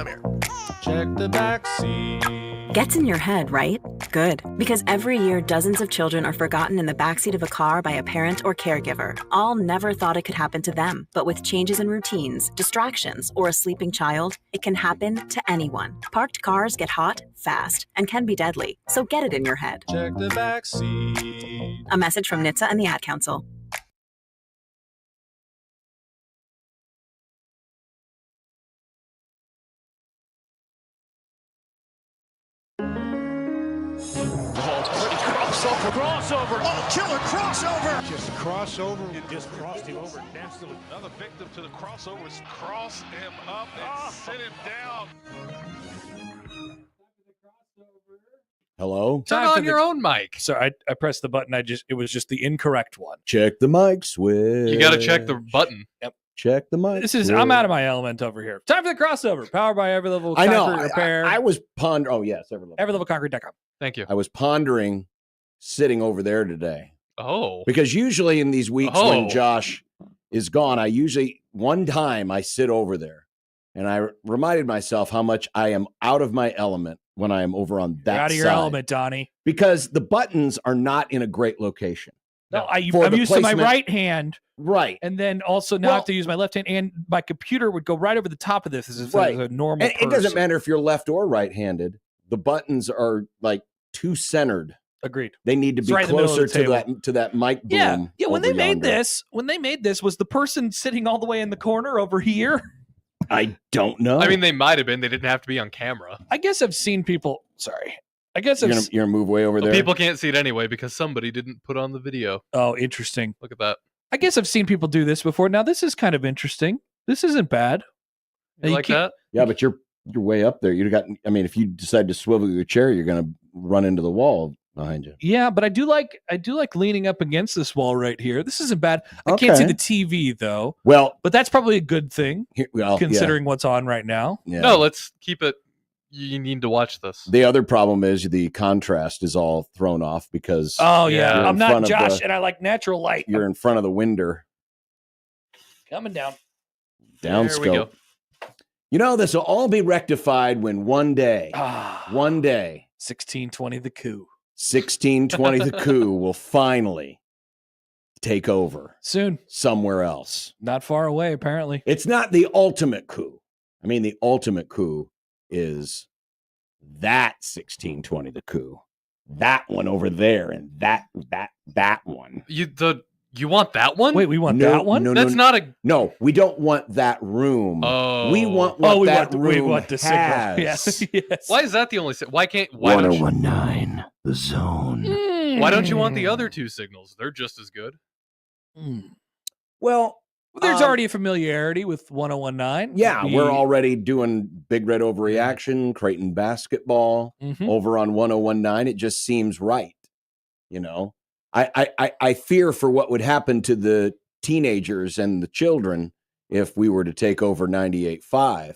Come here. Check the back seat. Gets in your head, right? Good. Because every year, dozens of children are forgotten in the backseat of a car by a parent or caregiver. All never thought it could happen to them. But with changes in routines, distractions, or a sleeping child, it can happen to anyone. Parked cars get hot, fast, and can be deadly. So get it in your head. Check the back seat. A message from NHTSA and the Ad Council. Crossover. Oh, killer crossover. Just crossover. It just crossed him over nastily. Another victim to the crossovers. Cross him up and sit him down. Hello? Turn on your own mic. Sorry, I pressed the button. It was just the incorrect one. Check the mic switch. You got to check the button. Yep. Check the mic switch. I'm out of my element over here. Time for the crossover. Powered by Every Level I Concrete know. Repair. I was pondering. Oh, yes. EveryLevelConcrete.com. Thank you. I was pondering sitting over there today. Oh. Because usually in these weeks when Josh is gone, one time I sit over there and I reminded myself how much I am out of my element when I am over on that side. Out of your element, Donnie. Because the buttons are not in a great location. No, I'm used placement. to my right hand. Right. And then also now I have to use my left hand, and my computer would go right over the top of this as if it was a normal person. It doesn't matter if you're left or right-handed. The buttons are like too centered. Agreed. They need to be right closer to that mic boom. Yeah. When they made this, was the person sitting all the way in the corner over here? I don't know. I mean, they might have been. They didn't have to be on camera. I guess I've seen people. Sorry. I guess you're gonna move way over there. People can't see it anyway because somebody didn't put on the video. Oh, interesting. Look at that. I guess I've seen people do this before. Now this is kind of interesting. This isn't bad. You like that? Yeah, but you're way up there. If you decide to swivel your chair, you're gonna run into the wall behind you. Yeah, but I do like leaning up against this wall right here. This isn't bad. I can't see the TV though. Well, but that's probably a good thing considering what's on right now. Yeah. No, let's keep it. You need to watch this. The other problem is the contrast is all thrown off because I'm not Josh and I like natural light. You're in front of the window. Coming down. Downscope. This will all be rectified when one day 1620 the coup. 1620 the coup will finally take over. Soon. Somewhere else. Not far away, apparently. It's not the ultimate coup. The ultimate coup is that 1620 the coup. That one over there and that one. You want that one? Wait, we want that one? No, we don't want that room. Oh. We want what room we want the has. Signal. Yes. Why is that the only why 1019 the zone. Why don't you want the other two signals? They're just as good. Well, there's already a familiarity with 1019. Yeah, we're already doing Big Red Overreaction, Creighton basketball over on 1019. It just seems right. I fear for what would happen to the teenagers and the children if we were to take over 98.5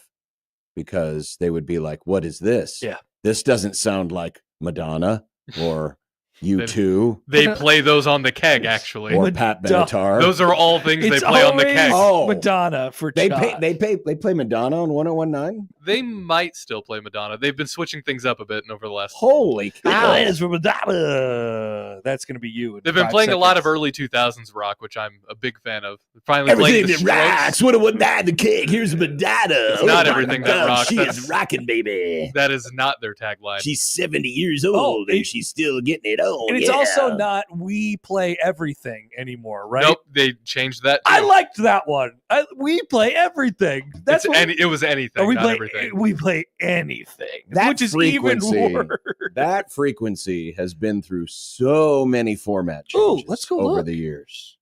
because they would be like, what is this? Yeah. This doesn't sound like Madonna or U2. They play those on the keg, actually. Or Pat Benatar. Those are all things they play on the keg. Oh, Madonna for they play Madonna on 1019? They might still play Madonna. They've been switching things up a bit over the last. Holy cow! Is for Madonna. That's going to be you. They've been playing a lot of early 2000s rock, which I'm a big fan of. Finally, everything that rocks. 1019 the keg. Here's Madonna. It's not everything that rocks. She is rocking, baby. That is not their tagline. She's 70 years old and she's still getting it on. And it's also not we play everything anymore, right? Nope, they changed that too. I liked that one. We play everything. That's it was anything, not everything. We play anything, which is even worse. That frequency has been through so many format changes let's go over the years.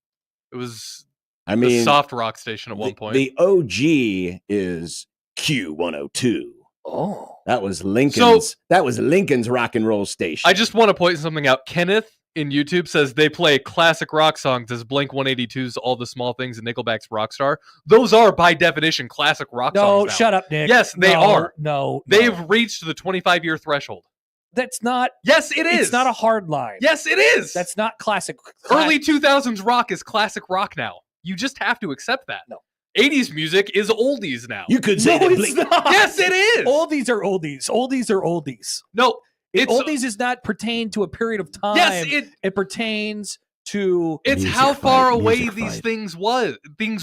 It was the soft rock station at one point. The OG is Q102. Oh, that was Lincoln's rock and roll station. I just want to point something out. Kenneth in YouTube says they play classic rock songs as Blink-182's All the Small Things and Nickelback's Rockstar. Those are by definition classic rock songs. No, now. Shut up, Nick. Yes, they are. No, they've reached the 25-year threshold. That's not. Yes, it is. It's not a hard line. Yes, it is. That's not classic. Early 2000s rock is classic rock now. You just have to accept that. No. 80s music is oldies now. You could say No, that it's not. Yes, it is. Oldies are oldies. Oldies are oldies. No, it's Oldies does not pertain to a period of time. yes, it pertains to. it's Music how far fight, away music these fight. things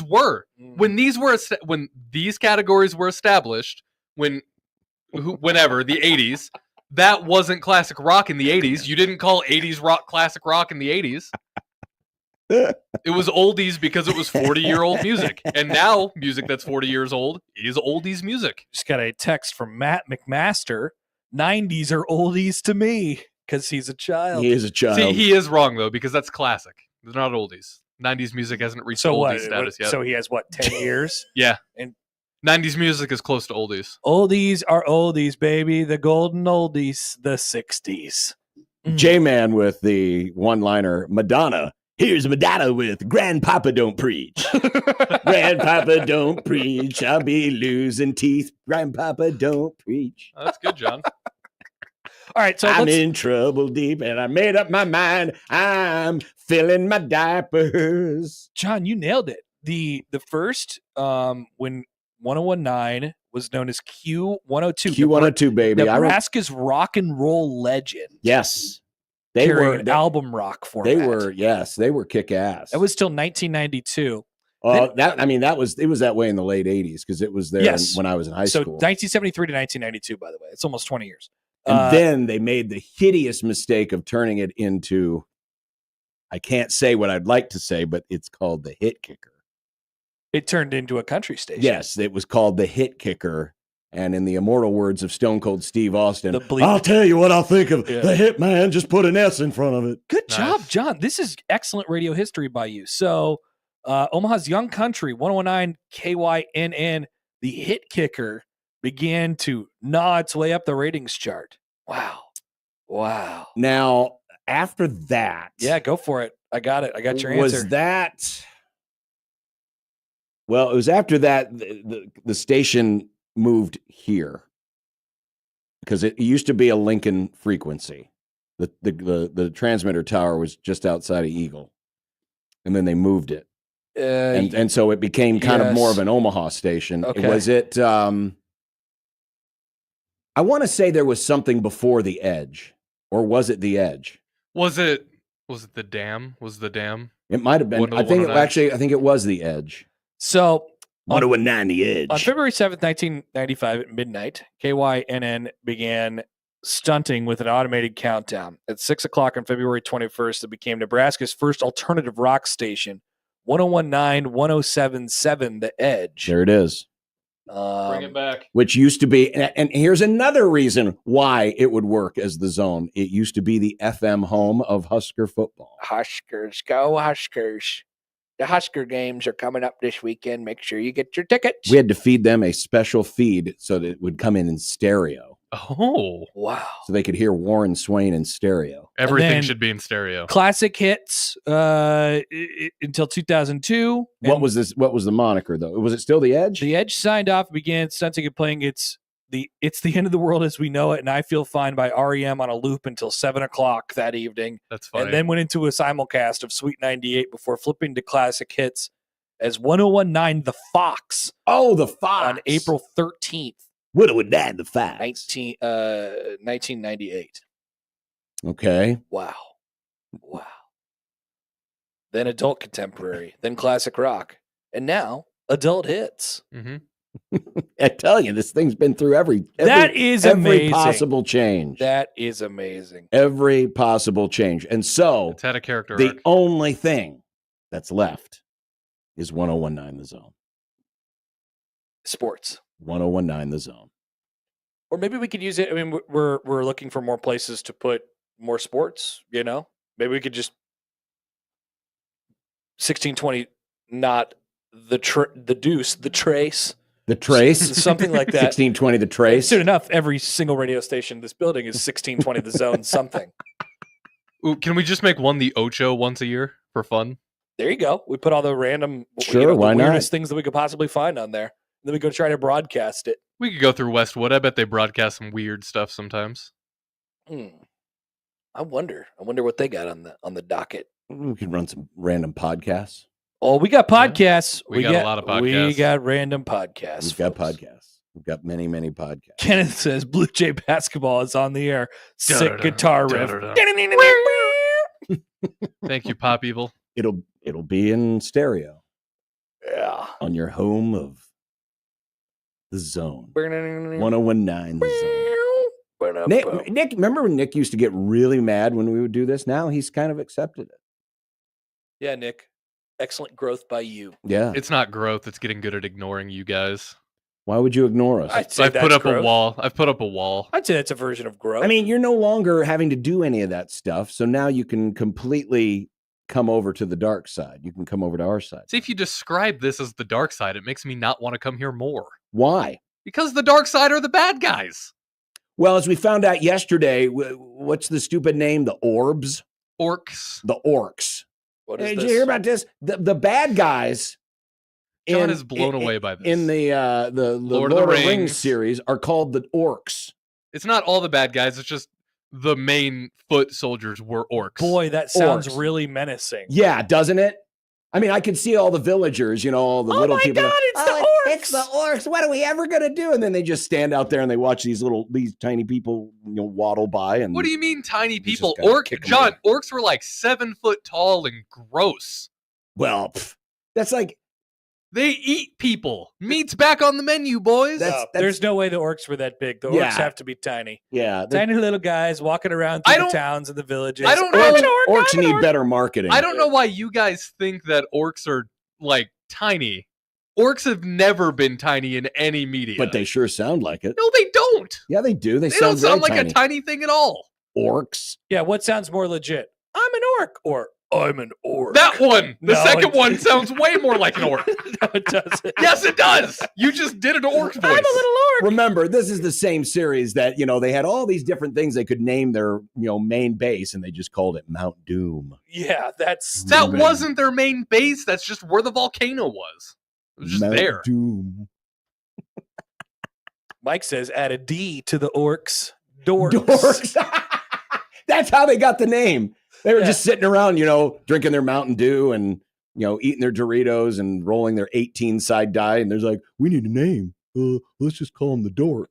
were when these categories were established. Whenever the 80s, that wasn't classic rock in the 80s. You didn't call 80s rock classic rock in the 80s. It was oldies because it was 40-year-old music. And now music that's 40 years old is oldies music. Just got a text from Matt McMaster. 90s are oldies to me because he's a child. He is a child. See, he is wrong though, because that's classic. They're not oldies. 90s music hasn't reached So oldie what? status yet. So he has what, 10 years? Yeah. And 90s music is close to oldies. oldies are oldies, baby. The golden oldies, the 60s. J-Man with the one-liner, Madonna. Here's Madonna with Grandpapa Don't Preach. Grandpapa Don't Preach. I'll be losing teeth. Grandpapa Don't Preach. Oh, that's good, John. All right, so I'm let's, in trouble deep and I made up my mind. I'm filling my diapers. John, you nailed it. The first when 1019 was known as Q102. Q102, baby. Nebraska's rock and roll legend. Yes. They carrying were an album rock format. they were kick ass. That was till 1992. It was that way in the late 80s because it was there Yes. when I was in high So school. 1973 to 1992, by the way. It's almost 20 years. And then they made the hideous mistake of turning it into, I can't say what I'd like to say, but it's called the Hit Kicker. It turned into a country station. Yes, it was called the Hit Kicker. And in the immortal words of Stone Cold Steve Austin, The bleep. I'll tell you what I think of Yeah. the Hit Man. Just put an S in front of it. Good Nice. job, John. This is excellent radio history by you. So, Omaha's Young Country, 1019 KYNN, the Hit Kicker began to gnaw its way up the ratings chart. Wow. Now, after that, Yeah, go for it. I got it. I got your was answer. that? Well, it was after that the station moved here because it used to be a Lincoln frequency. The transmitter tower was just outside of Eagle, and then they moved it, and so it became kind of more of an Omaha station. Okay. Was it? I want to say there was something before the Edge, or was it the Edge? Was it the Dam? Was the Dam? It might have been. I think it was the Edge. So, 1019 the Edge. on February 7th, 1995 at midnight, KYNN began stunting with an automated countdown. At 6 o'clock on February 21st, it became Nebraska's first alternative rock station, 1019, 1077, The Edge. There it is. Bring it back. Which used to be, and here's another reason why it would work as the Zone. It used to be the FM home of Husker football. Huskers, go Huskers. The Husker games are coming up this weekend. Make sure you get your tickets. We had to feed them a special feed so that it would come in stereo. Oh, Wow. So they could hear Warren Swain in stereo. everything then- should be in stereo. Classic hits until 2002. What was the moniker though? Was it still the Edge? The Edge signed off, began stunting and playing It's the End of the World as We Know It, and I Feel Fine by REM on a loop until 7 o'clock that evening. That's funny. And then went into a simulcast of Sweet 98 before flipping to classic hits as 1019 The Fox Oh, the Fox on April 13th, What would that the Fox? 1998. Okay. Wow. Then adult contemporary, then classic rock, and now adult hits. Mm-hmm. I tell you, this thing's been through every That is every amazing. possible change. That is amazing. Every possible change. And so It's had a character the arc. only thing that's left is 1019 The Zone. Sports. 1019 The Zone. Or maybe we could use it. I mean, we're looking for more places to put more sports, you know? Maybe we could just 1620, not the deuce, the trace. The Trace. Something like that. 1620 The Trace. Soon enough, every single radio station in this building is 1620 The Zone something. Ooh, can we just make one the Ocho once a year for fun? There you go. We put all the random, Sure, why the not? weirdest things that we could possibly find on there. Then we go try to broadcast it. We could go through Westwood. I bet they broadcast some weird stuff sometimes. I wonder what they got on the docket. We could run some random podcasts. Oh, we got podcasts. We got a lot of podcasts. We got random podcasts. We've got folks. podcasts. We've got many, many podcasts. Kenneth says Blue Jay basketball is on the air. Sick guitar riff. Thank you, Pop Evil. It'll be in stereo Yeah. on your home of the Zone. 1019 The Zone. Nick, remember when Nick used to get really mad when we would do this? Now he's kind of accepted it. Yeah, Nick. Excellent growth by you. Yeah. It's not growth. It's getting good at ignoring you guys. Why would you ignore us? I'd say I've put that's up growth. a wall. I've put up a wall. I'd say that's a version of growth. I mean, you're no longer having to do any of that stuff. So now you can completely come over to the dark side. You can come over to our side. See, if you describe this as the dark side, it makes me not want to come here more. Why? Because the dark side are the bad guys. Well, as we found out yesterday, what's the stupid name? The Orbs? Orcs. The Orcs. what is Hey, this? did you hear about this? The bad guys. John is blown away by this. In the Lord of the Rings series are called the Orcs. It's not all the bad guys. It's just the main foot soldiers were orcs. Boy, that sounds Orcs. really menacing. Yeah, doesn't it? I mean, I could see all the villagers, all the little people. God, it's the "Oh, orcs! It's the Orcs. What are we ever going to do?" And then they just stand out there and they watch these tiny people, waddle by. And What do you mean, tiny just people? gotta kick 'em John, away. orcs were like 7 foot tall and gross. Well, that's like They eat people. Meat's back on the menu, boys. That's- There's no way the orcs were that big. The orcs Yeah. have to be tiny. yeah. Tiny little guys walking around I through the don't- towns and the villages. I don't I'm know- an orc, Orcs I'm an need orc. better marketing. I don't know why you guys think that orcs are like tiny. Orcs have never been tiny in any media. But they sure sound like it. No, they don't. Yeah, they do. They They don't sound sound very like a tiny thing at all. Orcs. Yeah, what sounds more legit? I'm an orc or I'm an orc. That one, the No, second it- one sounds way more like an orc. No, it doesn't. Yes, it does. You just did an orc voice. I'm a little orc. Remember, this is the same series that, they had all these different things they could name their, main base, and they just called it Mount Doom. Yeah, that's That Man. wasn't their main base. That's just where the volcano was. It was just Mount there. Doom. Mike says add a D to the orcs. Dorks. Dorks. That's how they got the name. They were Yeah. just sitting around, drinking their Mountain Dew and, eating their Doritos and rolling their 18 side die. And there's like, we need a name. Let's just call them the Dorks.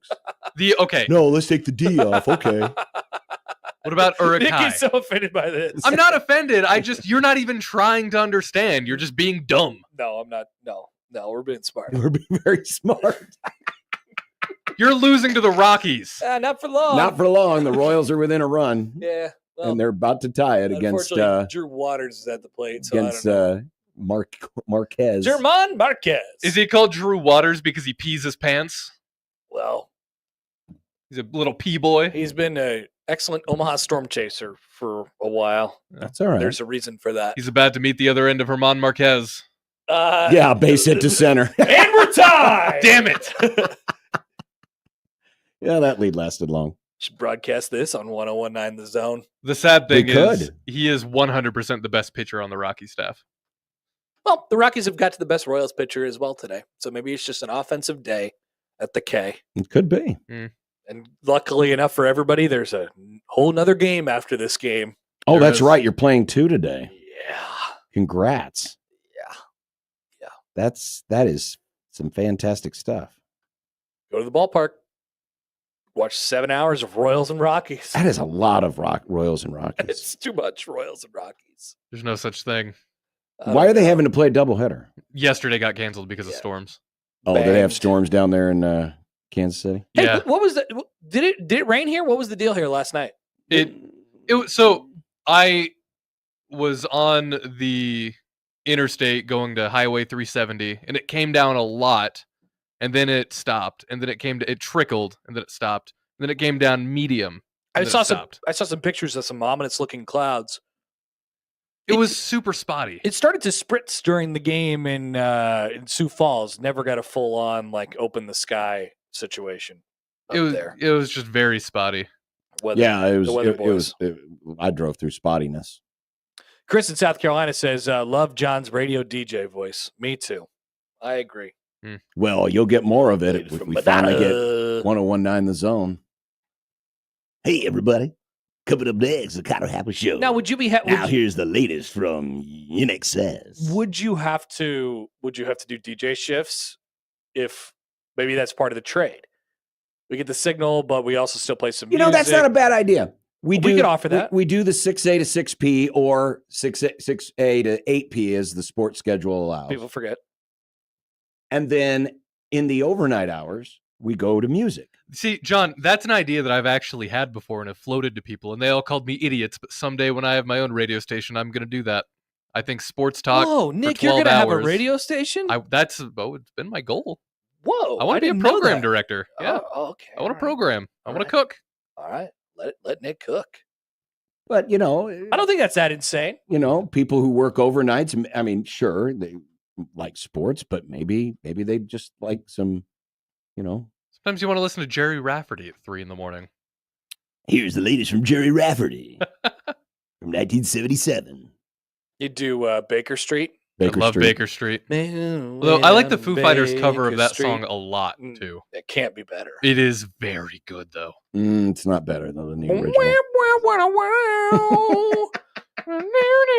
Okay. No, let's take the D off. Okay. What about Nick Urukai? is so offended by this. I'm not offended. You're not even trying to understand. You're just being dumb. No, I'm not. No, we're being smart. We're being very smart. You're losing to the Rockies. Not for long. Not for long. The Royals are within a run, Yeah. Well, and they're about to tie it against unfortunately, Drew Waters is at the plate. So against I don't know. Marquez. German Marquez. Is he called Drew Waters because he pees his pants? Well, He's a little pee boy. he's been an excellent Omaha Storm chaser for a while. That's all right. There's a reason for that. He's about to meet the other end of Herman Marquez. Yeah, base hit to center. And we're tied. Damn it. Yeah, that lead lasted long. Should broadcast this on 1019 The Zone. The sad thing We is could. he is 100% the best pitcher on the Rocky staff. Well, the Rockies have got to the best Royals pitcher as well today. So maybe it's just an offensive day at the K. It could be. And luckily enough for everybody, there's a whole nother game after this game. Oh, There that's is. right. You're playing 2 today. Yeah. Congrats. Yeah. That is some fantastic stuff. Go to the ballpark. Watch 7 hours of Royals and Rockies. That is a lot of Royals and Rockies. It's too much Royals and Rockies. There's no such thing. Why are they having to play a doubleheader? Yesterday got canceled because of Yeah. storms. Oh, do they have Banged. storms down there in Kansas City? Hey, Yeah. what was the? Did it rain here? What was the deal here last night? It was so I was on the interstate going to Highway 370 and it came down a lot and then it stopped and then it trickled and then it stopped and then it came down medium. I and then saw it stopped. I saw some pictures of some ominous looking clouds. It was super spotty. It started to spritz during the game in Sioux Falls. Never got a full on open the sky situation. Up there. It was just very spotty. Weather. Yeah, it was. the weather It was. I drove through spottiness. Chris in South Carolina says, "Love John's radio DJ voice." Me too. I agree. Well, you'll get more of it if we finally get Banana. 1019 The Zone. Hey, everybody. Coming up next, the Connor Happer Show. Now, would you be? Here's the latest from NXS. Would you have to do DJ shifts if maybe that's part of the trade? We get the signal, but we also still play some music. That's not a bad idea. We could offer that. We do the 6A to 6P or 6A to 8P as the sports schedule allows. People forget. And then in the overnight hours, we go to music. See, John, that's an idea that I've actually had before and have floated to people, and they all called me idiots. But someday when I have my own radio station, I'm going to do that. I think sports talk. Whoa, Nick, for you're 12 going to have a hours, radio station? It's been my goal. Whoa, I want to be a program director. Yeah. Oh, okay. I want to program. I want to right. cook. All right. Let Nick cook. But, I don't think that's that insane. People who work overnights, I mean, sure, they like sports, but maybe they just like some, Sometimes you want to listen to Jerry Rafferty at 3 a.m. Here's the latest from Jerry Rafferty from 1977. You do Baker Street? I love Baker Street. Although I like the Foo Fighters cover of that song a lot, too. It can't be better. It is very good, though. It's not better than the original.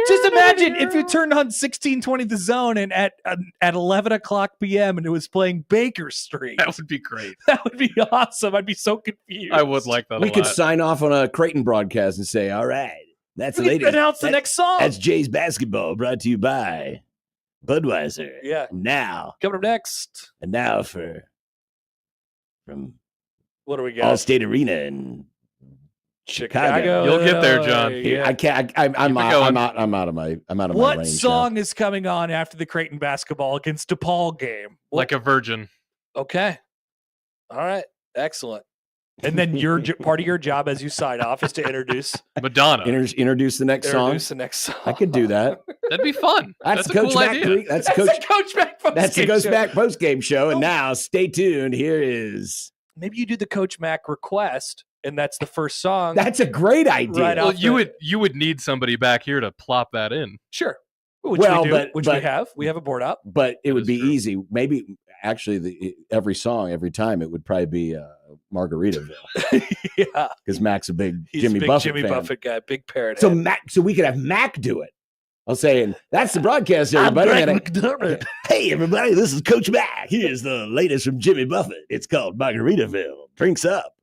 Just imagine if you turned on 1620 The Zone and at 11 o'clock p.m. and it was playing Baker Street. That would be great. That would be awesome. I'd be so confused. I would like that We could sign off on a Creighton broadcast and say, all right, that's the latest. Announce the next song. That's Jay's Basketball, brought to you by Budweiser. Yeah. Now. Coming up next. And now from what do we got? Allstate Arena in Chicago. You'll get there, John. Yeah. I can't. I'm out of my range. What song is coming on after the Creighton basketball against DePaul game? Like a virgin. Okay. All right. Excellent. And then part of your job as you sign off is to introduce Madonna. Introduce the next song. Introduce the next song. I could do that. That'd be fun. That's a Coach cool Mac. idea. That's a Coach Mac post That's the Coach Mac post game show. And now, stay tuned. Here is. Maybe you do the Coach Mac request, and that's the first song. That's a great idea. Right Well, you would need somebody back here to plop that in. Sure. Which we do. We have. We have a board up. But it would be true. easy. Maybe actually every song, every time, it would probably be Margaritaville. Yeah. Because Mac's a big He's Jimmy a big Buffett Jimmy fan. Buffett guy, big parrot. So we could have Mac do it. I'll say, and that's the broadcast, everybody. Hey, everybody, this is Coach Mac. Here's the latest from Jimmy Buffett. It's called Margaritaville. Drinks up.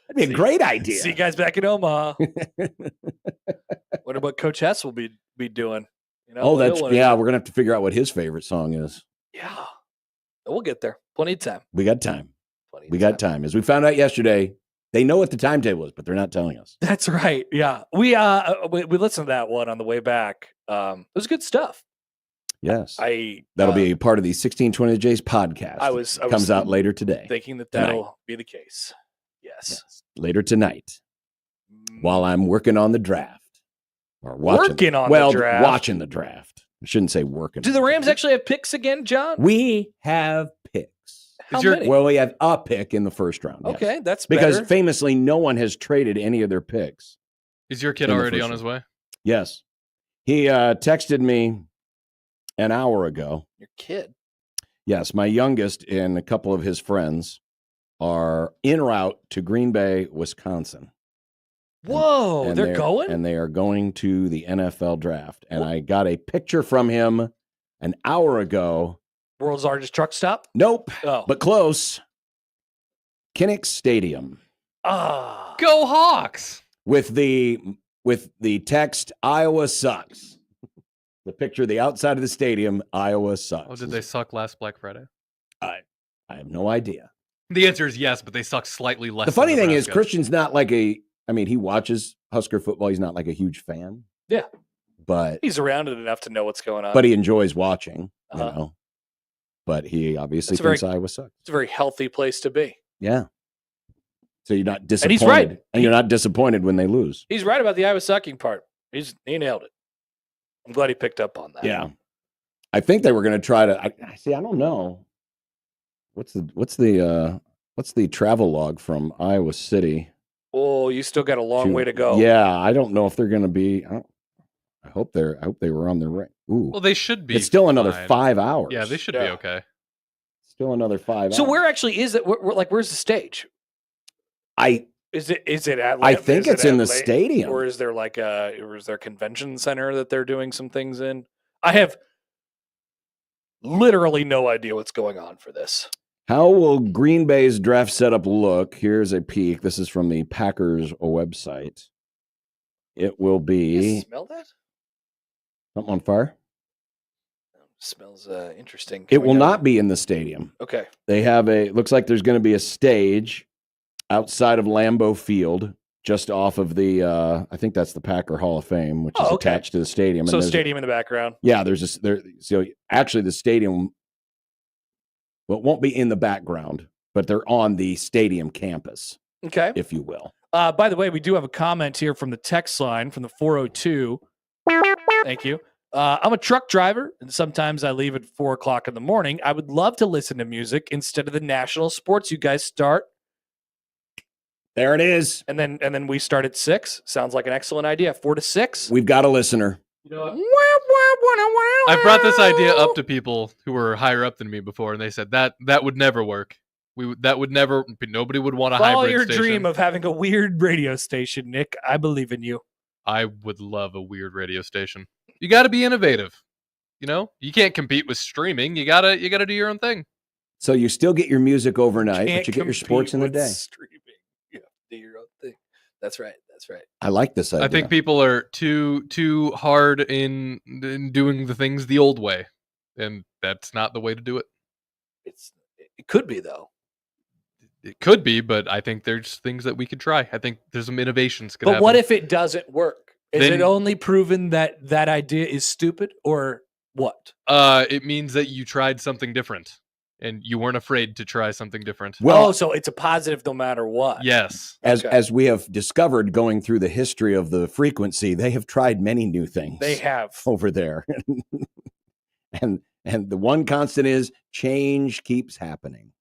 That'd be a great idea. See you guys back in Omaha. Wonder what Coach Hess will be doing. We're gonna have to figure out what his favorite song is. Yeah. We'll get there. Plenty of time. We got time. We got time. As we found out yesterday, they know what the timetable is, but they're not telling us. That's right. Yeah. We listened to that one on the way back. It was good stuff. Yes. That'll be a part of the 1620 J's podcast. I comes out later today. Thinking that'll be the case. Yes. Later tonight. While I'm working on the draft. Or watching the draft. I shouldn't say working. Do the Rams actually have picks again, John? We have picks. How many? Well, we have a pick in the first round. Yes. Okay, that's because better. famously no one has traded any of their picks. Is your kid already on his way? Yes. He texted me an hour ago. Your kid? Yes, my youngest and a couple of his friends are en route to Green Bay, Wisconsin. Whoa, they're going? And they are going to the NFL draft. And I got a picture from him an hour ago. World's largest truck stop? Nope. Oh. But close. Kinnick Stadium. Go Hawks. With the text, Iowa sucks. The picture of the outside of the stadium, Iowa sucks. Oh, did they suck last Black Friday? I have no idea. The answer is yes, but they suck slightly less. The funny thing is, Nebraska. Christian's not like he watches Husker football. He's not like a huge fan. Yeah. But he's around it enough to know what's going on. But he enjoys watching, you know. But he obviously thinks Iowa sucks. It's a very healthy place to be. Yeah. So you're not disappointed. And he's right. And you're not disappointed when they lose. He's right about the Iowa sucking part. He nailed it. I'm glad he picked up on that. Yeah. I think they were going to try to I don't know. What's the travel log from Iowa City? Oh, you still got a long way to go. Yeah, I don't know if they're going to be. I hope they were on the right. Ooh, well, they should be. It's still another fine. 5 hours. Yeah, they should be okay. Still another 5 hours. So where actually is it? Where's the stage? Is it at? I think is it it's in at the stadium. or is there a convention center that they're doing some things in? I have literally no idea what's going on for this. How will Green Bay's draft setup look? Here's a peek. This is from the Packers website. It will You be smell that? something on fire. Smells interesting. It will not be in the stadium. Okay. They have looks like there's going to be a stage outside of Lambeau Field, just off of the, I think that's the Packer Hall of Fame, which is attached to the stadium. So and stadium in the background. Yeah, so actually the stadium, well, it won't be in the background, but they're on the stadium campus, Okay. if you will. By the way, we do have a comment here from the text line from the 402. Thank you. I'm a truck driver, and sometimes I leave at 4 o'clock in the morning. I would love to listen to music instead of the national sports you guys start. There it is. And then we start at 6. Sounds like an excellent idea. 4 to 6. We've got a listener. I've brought this idea up to people who were higher up than me before, and they said that would never work. Nobody would want a Follow hybrid your station. dream of having a weird radio station, Nick. I believe in you. I would love a weird radio station. You got to be innovative. You can't compete with streaming. You gotta do your own thing. So you still get your music overnight, Can't but you get your compete sports in the with day. Streaming. You have to do your own thing. That's right. I like this idea. I think people are too hard in doing the things the old way, and that's not the way to do it. It could be though. It could be, but I think there's things that we could try. I think there's some innovations could But happen. what if it doesn't work? Is Then- it only proven that idea is stupid, or what? It means that you tried something different, and you weren't afraid to try something different. Well, so it's a positive no matter what. Yes. as we have discovered going through the history of the frequency, they have tried many new things. They have. over there. and the one constant is change keeps happening.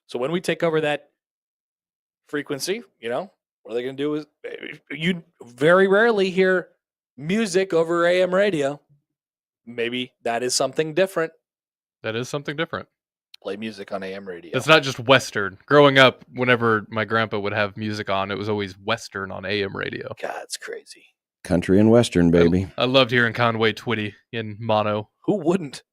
So when we take over that frequency, what are they going to do? Is you very rarely hear music over AM radio. Maybe that is something different. That is something different. Play music on AM radio. It's not just Western. Growing up, whenever my grandpa would have music on, it was always Western on AM radio. God, it's crazy. Country and Western, baby. I loved hearing Conway Twitty in mono. Who wouldn't?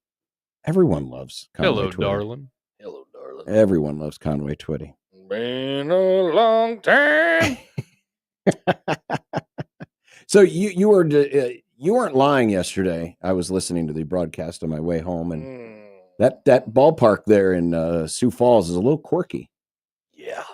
Everyone loves Conway Hello, Twitty. darling. Hello, darling. Everyone loves Conway Twitty. Been a long time. So you weren't lying yesterday. I was listening to the broadcast on my way home, and that ballpark there in Sioux Falls is a little quirky. Yeah.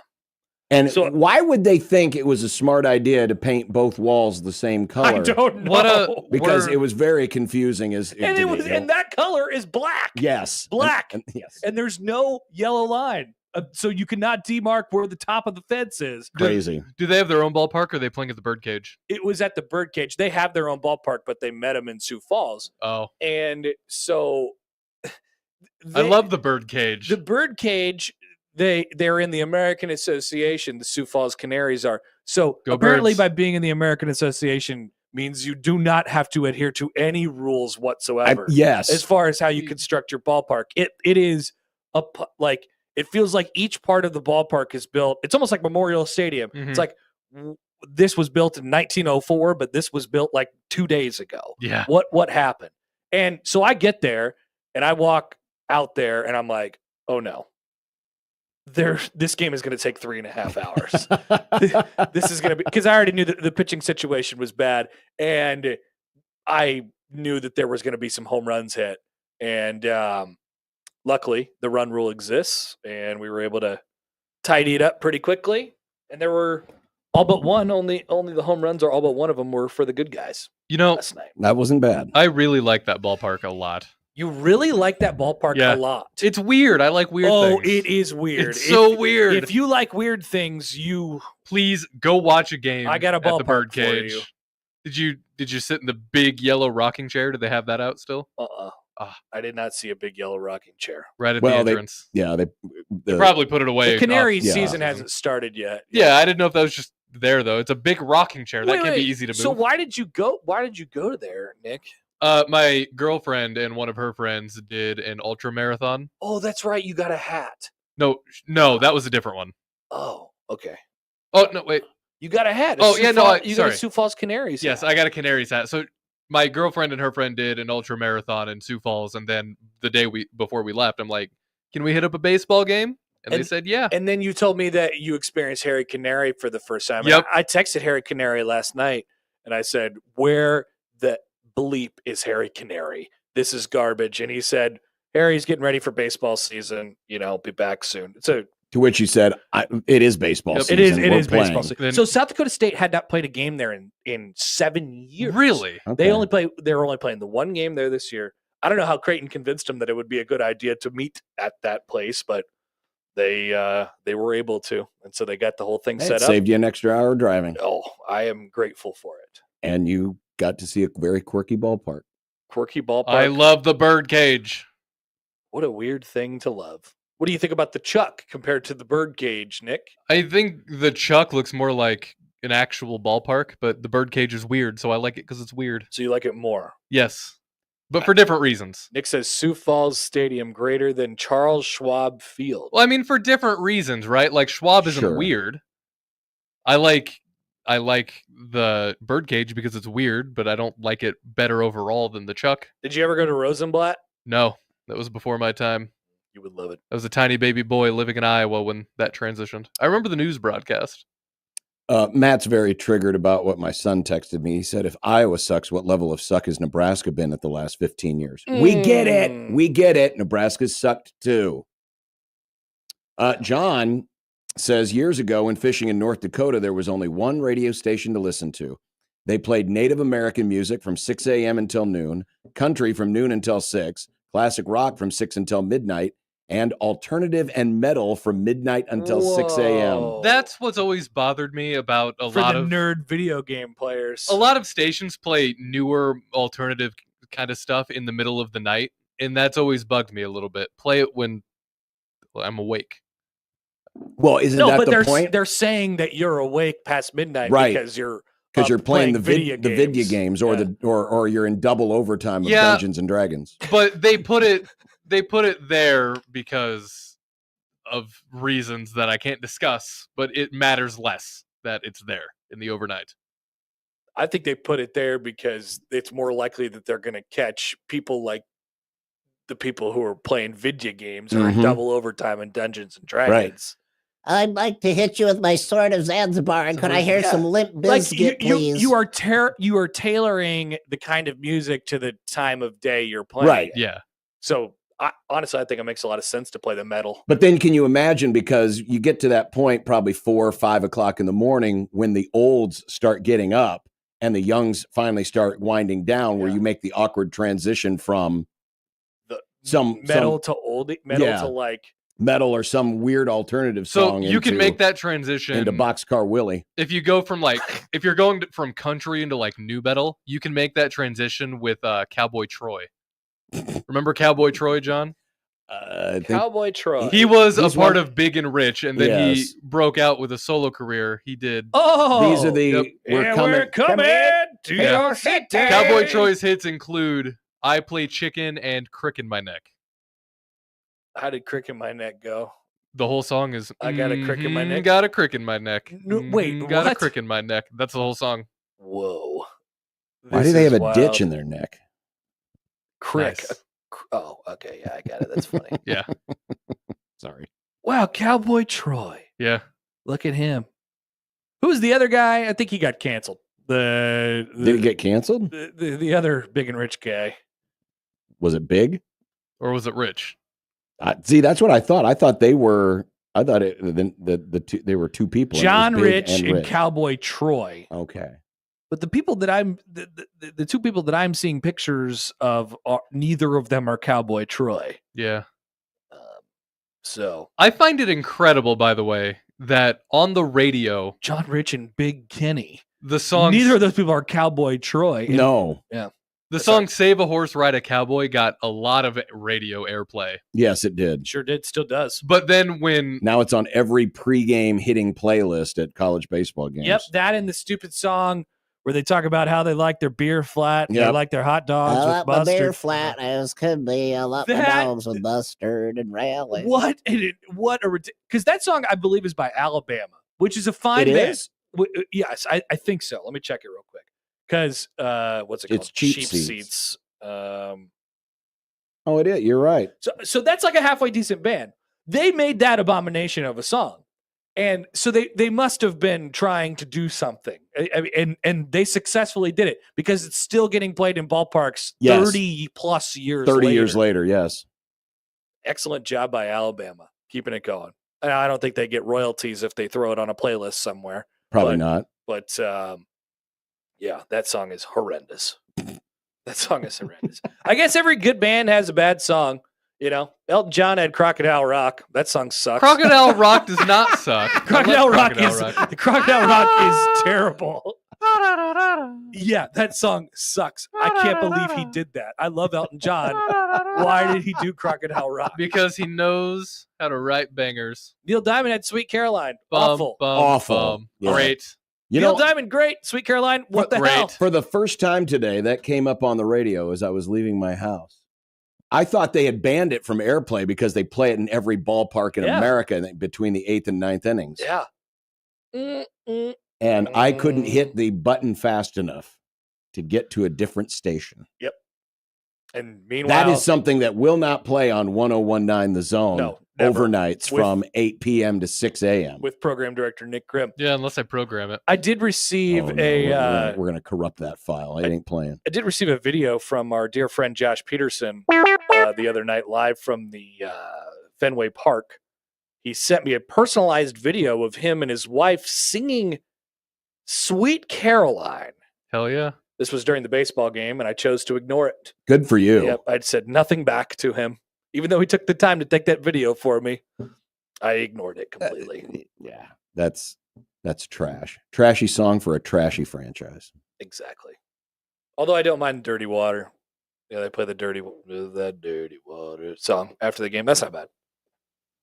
And So- why would they think it was a smart idea to paint both walls the same color? I don't know. Because it was very confusing. And that color is black. Yes, Black. yes, And there's no yellow line. So you cannot demark where the top of the fence is. crazy. Do they have their own ballpark, or are they playing at the Birdcage? It was at the Birdcage. They have their own ballpark, but they met them in Sioux Falls. Oh, And so I love the Birdcage. the Birdcage. They're in the American Association. The Sioux Falls Canaries are. So Go apparently Birds. by being in the American Association means you do not have to adhere to any rules whatsoever. Yes, As far as how you construct your ballpark. It is it feels like each part of the ballpark is built. It's almost like Memorial Stadium. Mhm. It's like this was built in 1904, but this was built like 2 days ago. Yeah. What happened? And so I get there and I walk out there and I'm like, oh no. This game is going to take 3.5 hours. This is going to be, because I already knew that the pitching situation was bad, and I knew that there was going to be some home runs hit. And luckily, the run rule exists, and we were able to tidy it up pretty quickly. And there were all but one. Only the home runs, or all but one of them, were for the good guys last night. that wasn't bad. I really like that ballpark a lot. You really like that ballpark Yeah. a lot. It's weird. I like weird things. It is weird. It's so weird. If you like weird things, you Please go watch a game. I got a at the ballpark for Birdcage. you. Did you sit in the big yellow rocking chair? Do they have that out still? I did not see a big yellow rocking chair. Right at Well, the entrance. Yeah, They probably put it away. The Canary yeah. season hasn't started yet. Yeah, I didn't know if that was just there though. It's a big rocking chair. That can be easy to move. So why did you go? Why did you go there, Nick? My girlfriend and one of her friends did an ultra marathon. Oh, that's right. You got a hat. No, that was a different one. Oh, okay. Oh no, wait. You got a hat. Oh, yeah, no, You got sorry. a Sioux Falls Canaries. Yes, hat. I got a Canaries hat. So my girlfriend and her friend did an ultra marathon in Sioux Falls, and then the day before we left, I'm like, "Can we hit up a baseball game?" And they said, "Yeah." And then you told me that you experienced Harry Canary for the first time. Yep. And I texted Harry Canary last night, and I said, "Where the bleep is Harry Canary? This is garbage." And he said, "Harry's getting ready for baseball season. Be back soon." To which you said, it is baseball Yep. season. It We're is baseball playing. season. So South Dakota State had not played a game there in 7 years. Really? Okay. They're only playing the one game there this year. I don't know how Creighton convinced them that it would be a good idea to meet at that place, but they were able to, and so they got the whole thing It set up. saved you an extra hour driving. Oh, I am grateful for it. And you got to see a very quirky ballpark. Quirky ballpark. I love the bird cage. What a weird thing to love. What do you think about the Chuck compared to the bird cage, Nick? I think the Chuck looks more like an actual ballpark, but the bird cage is weird, so I like it because it's weird. So you like it more? Yes, but for different reasons. Nick says Sioux Falls Stadium greater than Charles Schwab Field. Well, I mean, for different reasons, right? Like Schwab isn't Sure. weird. I like the bird cage because it's weird, but I don't like it better overall than the Chuck. Did you ever go to Rosenblatt? No, that was before my time. You would love it. I was a tiny baby boy living in Iowa when that transitioned. I remember the news broadcast. Matt's very triggered about what my son texted me. He said, if Iowa sucks, what level of suck has Nebraska been at the last 15 years? We get it. We get it. Nebraska's sucked too. John says, years ago when fishing in North Dakota, there was only one radio station to listen to. They played Native American music from 6 a.m. until noon, country from noon until 6, classic rock from 6 until midnight, and alternative and metal from midnight until 6 a.m. That's what's always bothered me about a For lot the of nerd video game players. a lot of stations play newer alternative kind of stuff in the middle of the night, and that's always bugged me a little bit. Play it when I'm awake. Well, isn't No, that but the point? they're saying that you're awake past midnight Right. because you're Playing the video video games or Yeah. or you're in double overtime of Yeah. Dungeons and Dragons. But they put it there because of reasons that I can't discuss, but it matters less that it's there in the overnight. I think they put it there because it's more likely that they're going to catch people like the people who are playing video games or in Mhm. double overtime in Dungeons and Dragons. I'd like to hit you with my sword of Zanzibar, and could I hear Yeah. some Limp Like Bizkit, please? you are tailoring the kind of music to the time of day you're playing. Right. Yeah. So honestly, I think it makes a lot of sense to play the metal. But then can you imagine, because you get to that point probably 4 or 5 o'clock in the morning when the olds start getting up and the youngs finally start winding down, where Yeah. you make the awkward transition from The some metal to oldie, metal Yeah. to like metal or some weird alternative So song. you can into- make that transition into Boxcar Willie. if you go from if you're going from country into like new metal, you can make that transition with Cowboy Troy. Remember Cowboy Troy, John? I think Cowboy Troy. He was a He's part one- of Big and Rich, and then he Yes. broke out with a solo career. He did. Oh, these are the Yep. we're coming. to Yeah. your city. Cowboy Troy's hits include "I Play Chicken" and "Crick in My Neck." How did Crick in My Neck go? The whole song is I got a crick in my neck? Got a crick in my neck. No, wait, Got a what? crick in my neck. That's the whole song. Whoa. Why This do they have is a ditch wild. in their neck? Crick? Nice. Oh, okay. Yeah, I got it. That's funny. Yeah. Sorry. Wow, Cowboy Troy. Yeah. Look at him. Who's the other guy? I think he got canceled. The Did it get canceled? the other big and rich guy? Was it big? Or was it Rich? See, that's what I thought. I thought they were. I thought the two, they were two people. and it was John Big Rich and Rich. Cowboy Troy. Okay. But the people that the two people that I'm seeing pictures of, neither of them are Cowboy Troy. Yeah. So I find it incredible, by the way, that on the radio, John Rich and Big Kenny. the song Neither of those people are Cowboy Troy. And No. the song "Save a Horse, Ride a Cowboy" got a lot of radio airplay. Yes, it did. sure did, still does. But then when Now it's on every pregame hitting playlist at college baseball games. Yep, that and the stupid song where they talk about how they like their beer flat, and they Yep. like their hot dogs I with like my beer mustard. flat as could be. I like my That- dogs with mustard and relish. What a because that song I believe is by Alabama, which is a fine It band. is? Yes, I think so. Let me check it real quick. Because what's it called? It's Cheap Seats. Seats. Oh, it is. You're right. So that's like a halfway decent band. They made that abomination of a song. And so they must have been trying to do something. And they successfully did it because it's still getting played in ballparks Yes. 30 plus years 30 later. years later, yes. Excellent job by Alabama. Keeping it going. And I don't think they get royalties if they throw it on a playlist somewhere. Probably not. But yeah, that song is horrendous. That song is horrendous. I guess every good band has a bad song. You know, Elton John had Crocodile Rock. That song sucks. Crocodile Rock does not suck. Crocodile Rock Rock. the Crocodile Rock is terrible. Yeah, that song sucks. I can't believe he did that. I love Elton John. Why did he do Crocodile Rock? Because he knows how to write bangers. Neil Diamond had Sweet Caroline. Bum, Awful. bum, Awful. bum. Yeah. Great. You Neil know, Diamond, great. Sweet Caroline, what the Great. hell? for the first time today, that came up on the radio as I was leaving my house. I thought they had banned it from airplay because they play it in every ballpark in Yeah. America between the 8th and 9th innings. Yeah. And I couldn't hit the button fast enough to get to a different station. And meanwhile, That is something that will not play on 1019 The Zone No, never. overnights With- from 8 p.m. to 6 a.m. with program director Nick Grimm. Yeah, unless I program it. I did receive Oh, no, we're gonna corrupt that file. It ain't playing. I did receive a video from our dear friend Josh Peterson the other night live from the Fenway Park. He sent me a personalized video of him and his wife singing Sweet Caroline. Hell yeah. This was during the baseball game, and I chose to ignore it. Good for you. Yep, I'd said nothing back to him. Even though he took the time to take that video for me, I ignored it completely. Yeah, that's trash. Trashy song for a trashy franchise. Exactly. Although I don't mind Dirty Water. Yeah, they play the Dirty Water song after the game. That's not bad.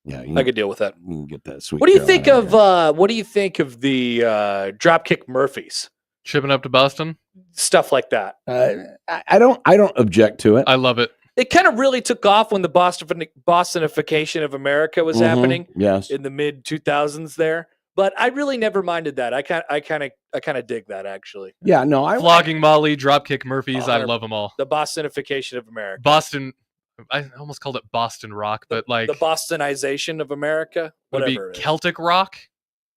Yeah, I could deal with that. you can get that sweet. What do you think Caroline out of what do you think of the Dropkick Murphys? Shipping up to Boston. Stuff like that. here. I don't object to it. I love it. It kind of really took off when the Bostonification of America was Mhm, happening Yes. in the mid 2000s there. But I really never minded that. I kind of dig that actually. Yeah. No. I Flogging Molly, Dropkick Murphys. I 100%. love them all. The Bostonification of America. Boston. I almost called it Boston rock, but like the Bostonization of America. would it Whatever. be it is. Celtic rock?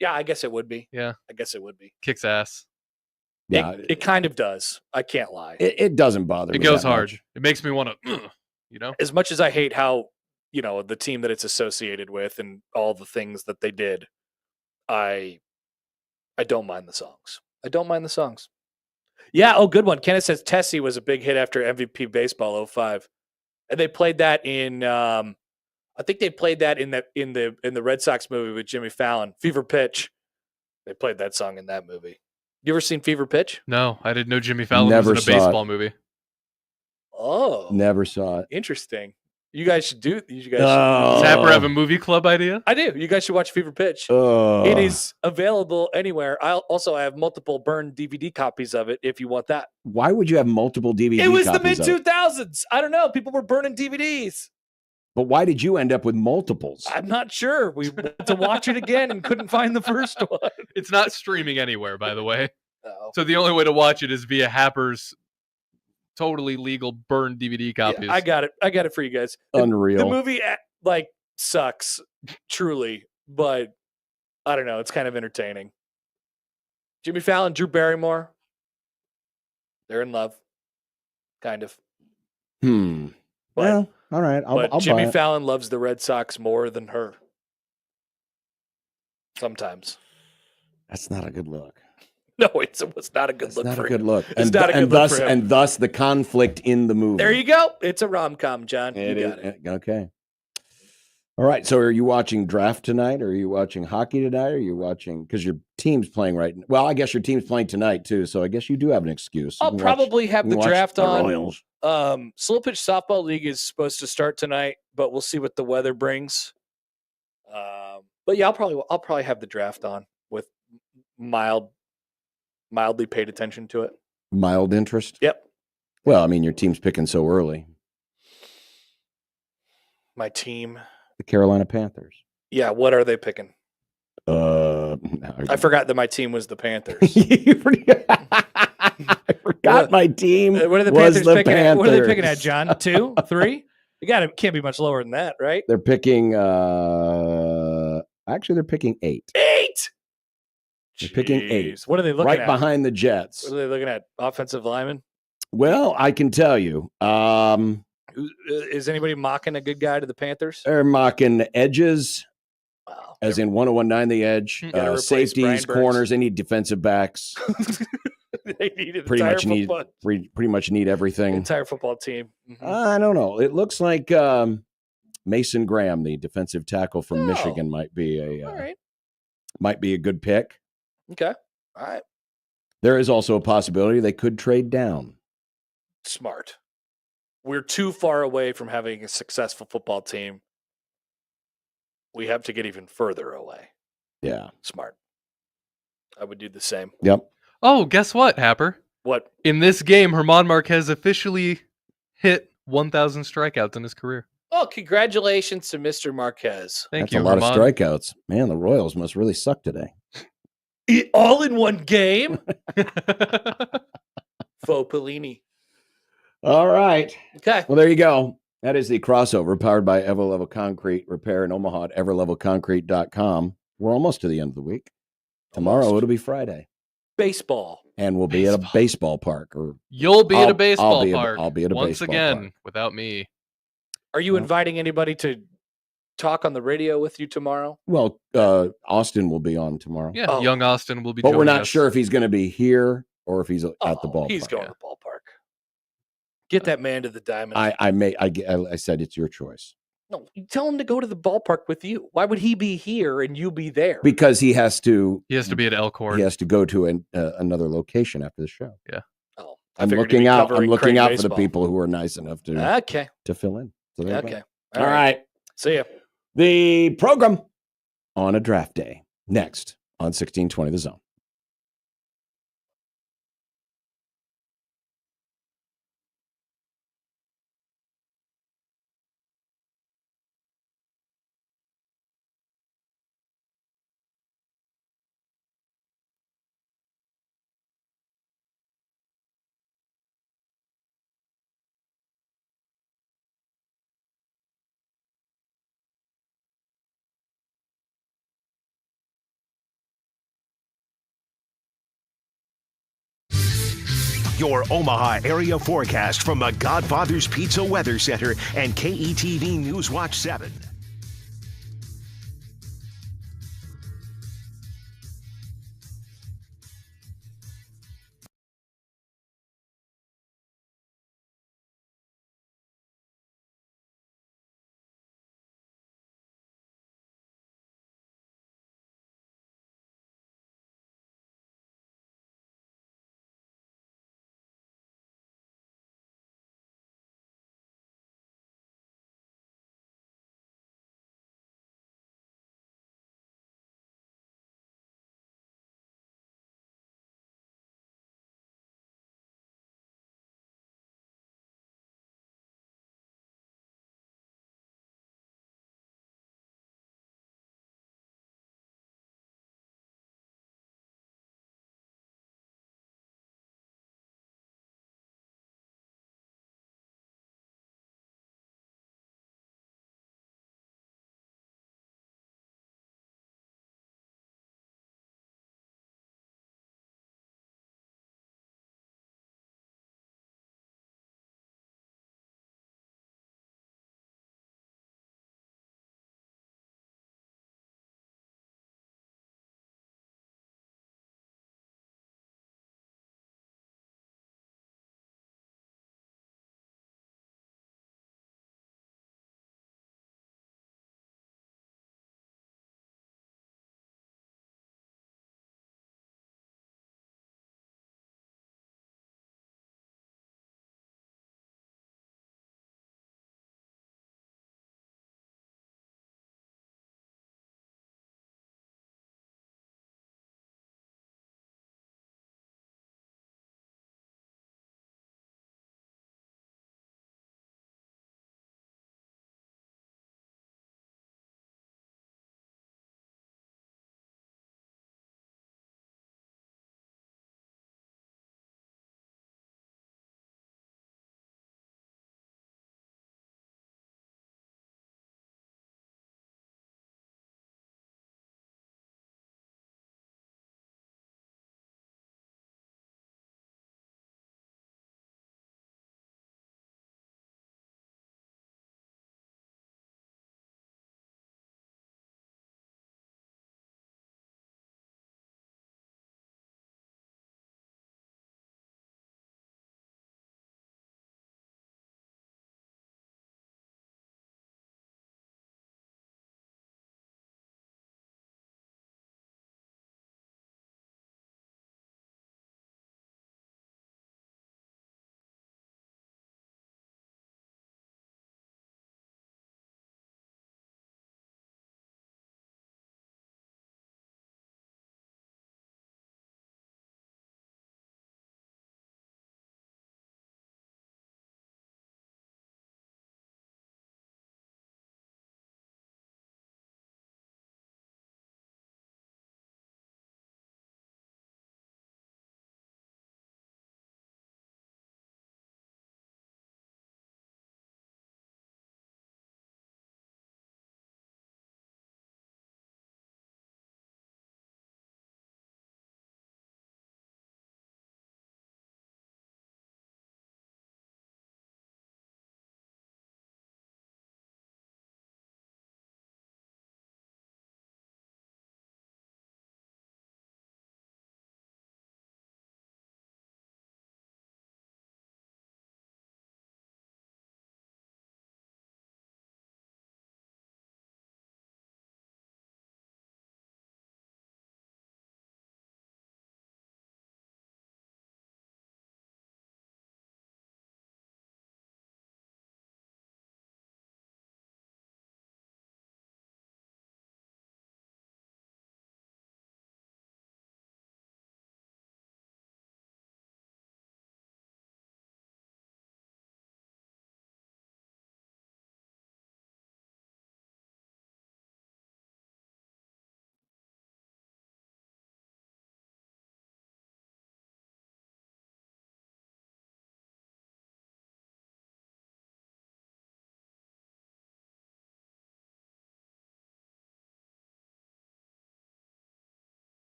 Yeah, I guess it would be. Yeah. I guess it would be. Kicks ass. Yeah. It kind of does. I can't lie. It doesn't bother It me. goes that hard. much. It makes me want to, you know. As much as I hate how, the team that it's associated with and all the things that they did, I don't mind the songs. I don't mind the songs. Yeah, oh, good one. Kenneth says Tessie was a big hit after MVP Baseball 05. And they played that in I think they played that in the Red Sox movie with Jimmy Fallon, Fever Pitch. They played that song in that movie. You ever seen Fever Pitch? No, I didn't know Jimmy Fallon Never was saw in a it. baseball movie. Oh. Never saw it. Interesting. You guys should do you guys Oh. Zapper have a movie club idea? I do. You guys should watch Fever Pitch. Oh. It is available anywhere. I have multiple burned DVD copies of it if you want that. Why would you have multiple DVD? It was the copies mid of it? 2000s. I don't know. People were burning DVDs. But why did you end up with multiples? I'm not sure. We went to watch it again and couldn't find the first one. It's not streaming anywhere, by the way. No. So the only way to watch it is via Happer's totally legal burned DVD copies. Yeah, I got it. I got it for you guys. Unreal. The movie sucks, truly, but I don't know. It's kind of entertaining. Jimmy Fallon, Drew Barrymore, they're in love, kind of. But, Well, all right. but I'll Jimmy buy it. Fallon loves the Red Sox more than her. Sometimes. That's not a good look. No, it was not a good That's look not for a good him. look. It's not a good look for him. And thus the conflict in the movie. There you go. It's a rom-com, John. You It got is. it. Okay. All right. So are you watching draft tonight? Or are you watching hockey tonight? Or are you watching because your team's playing right now? Well, I guess your team's playing tonight too. So I guess you do have an excuse. You I'll can probably have you the can watch draft the on. Royals. Slow pitch softball league is supposed to start tonight, but we'll see what the weather brings. But yeah, I'll probably have the draft on with mild Mildly paid attention to it. Mild interest? Yep. Well, I mean, your team's picking so early. My team. The Carolina Panthers. Yeah, what are they picking? I forgot that my team was the Panthers. I forgot my team. What are the was Panthers the picking at? What are they picking at, Panthers. John? 2, 3? Can't be much lower than that, right? They're picking. Actually, they're picking 8. 8. They're picking 8. Jeez. What are they looking Right at? behind the Jets. What are they looking at? Offensive lineman? Well, I can tell you. Is anybody mocking a good guy to the Panthers? They're mocking edges, Wow. as in 1019 the edge, Gotta replace safeties, Brian Burns. corners. They need defensive backs. They need pretty entire much need football, pretty much need everything. entire football team. Mhm. I don't know. It looks like Mason Graham, the defensive tackle from Michigan, might be All right. a good pick. Okay. All right. There is also a possibility they could trade down. Smart. We're too far away from having a successful football team. We have to get even further away. Yeah. Smart. I would do the same. Yep. Oh, guess what, Happer? What? In this game, Herman Marquez officially hit 1,000 strikeouts in his career. Oh, congratulations to Mr. Marquez. Thank That's you, a lot Herman. of strikeouts. Man, the Royals must really suck today. All in one game? Faux Pellini. All right. Okay. Well, there you go. That is the crossover powered by Everlevel Concrete Repair in Omaha at everlevelconcrete.com. We're almost to the end of the week. Tomorrow Almost. it'll be Friday. Baseball. And we'll be at a baseball park. Or You'll be at I'll- a baseball I'll be park. I'll be at a once baseball again park. without me. Are you inviting anybody to talk on the radio with you tomorrow? Well, Austin will be on tomorrow. Yeah, Oh. young Austin will be. But we're joining not us. sure if he's going to be here or if he's at the ballpark. He's going to the ballpark. Get that man to the diamond. I said it's your choice. No, you tell him to go to the ballpark with you. Why would he be here and you be there? Because he has to. He has to be at Elkhorn. He has to go to another location after the show. Yeah. Oh, I'm figured he'd looking be out. I'm covering looking Craig out for the baseball. people who are nice enough to Okay. fill in. So there you go. Okay. All right. See ya. The program on a draft day next on 1620 The Zone. Your Omaha area forecast from the Godfather's Pizza Weather Center and KETV News Watch 7.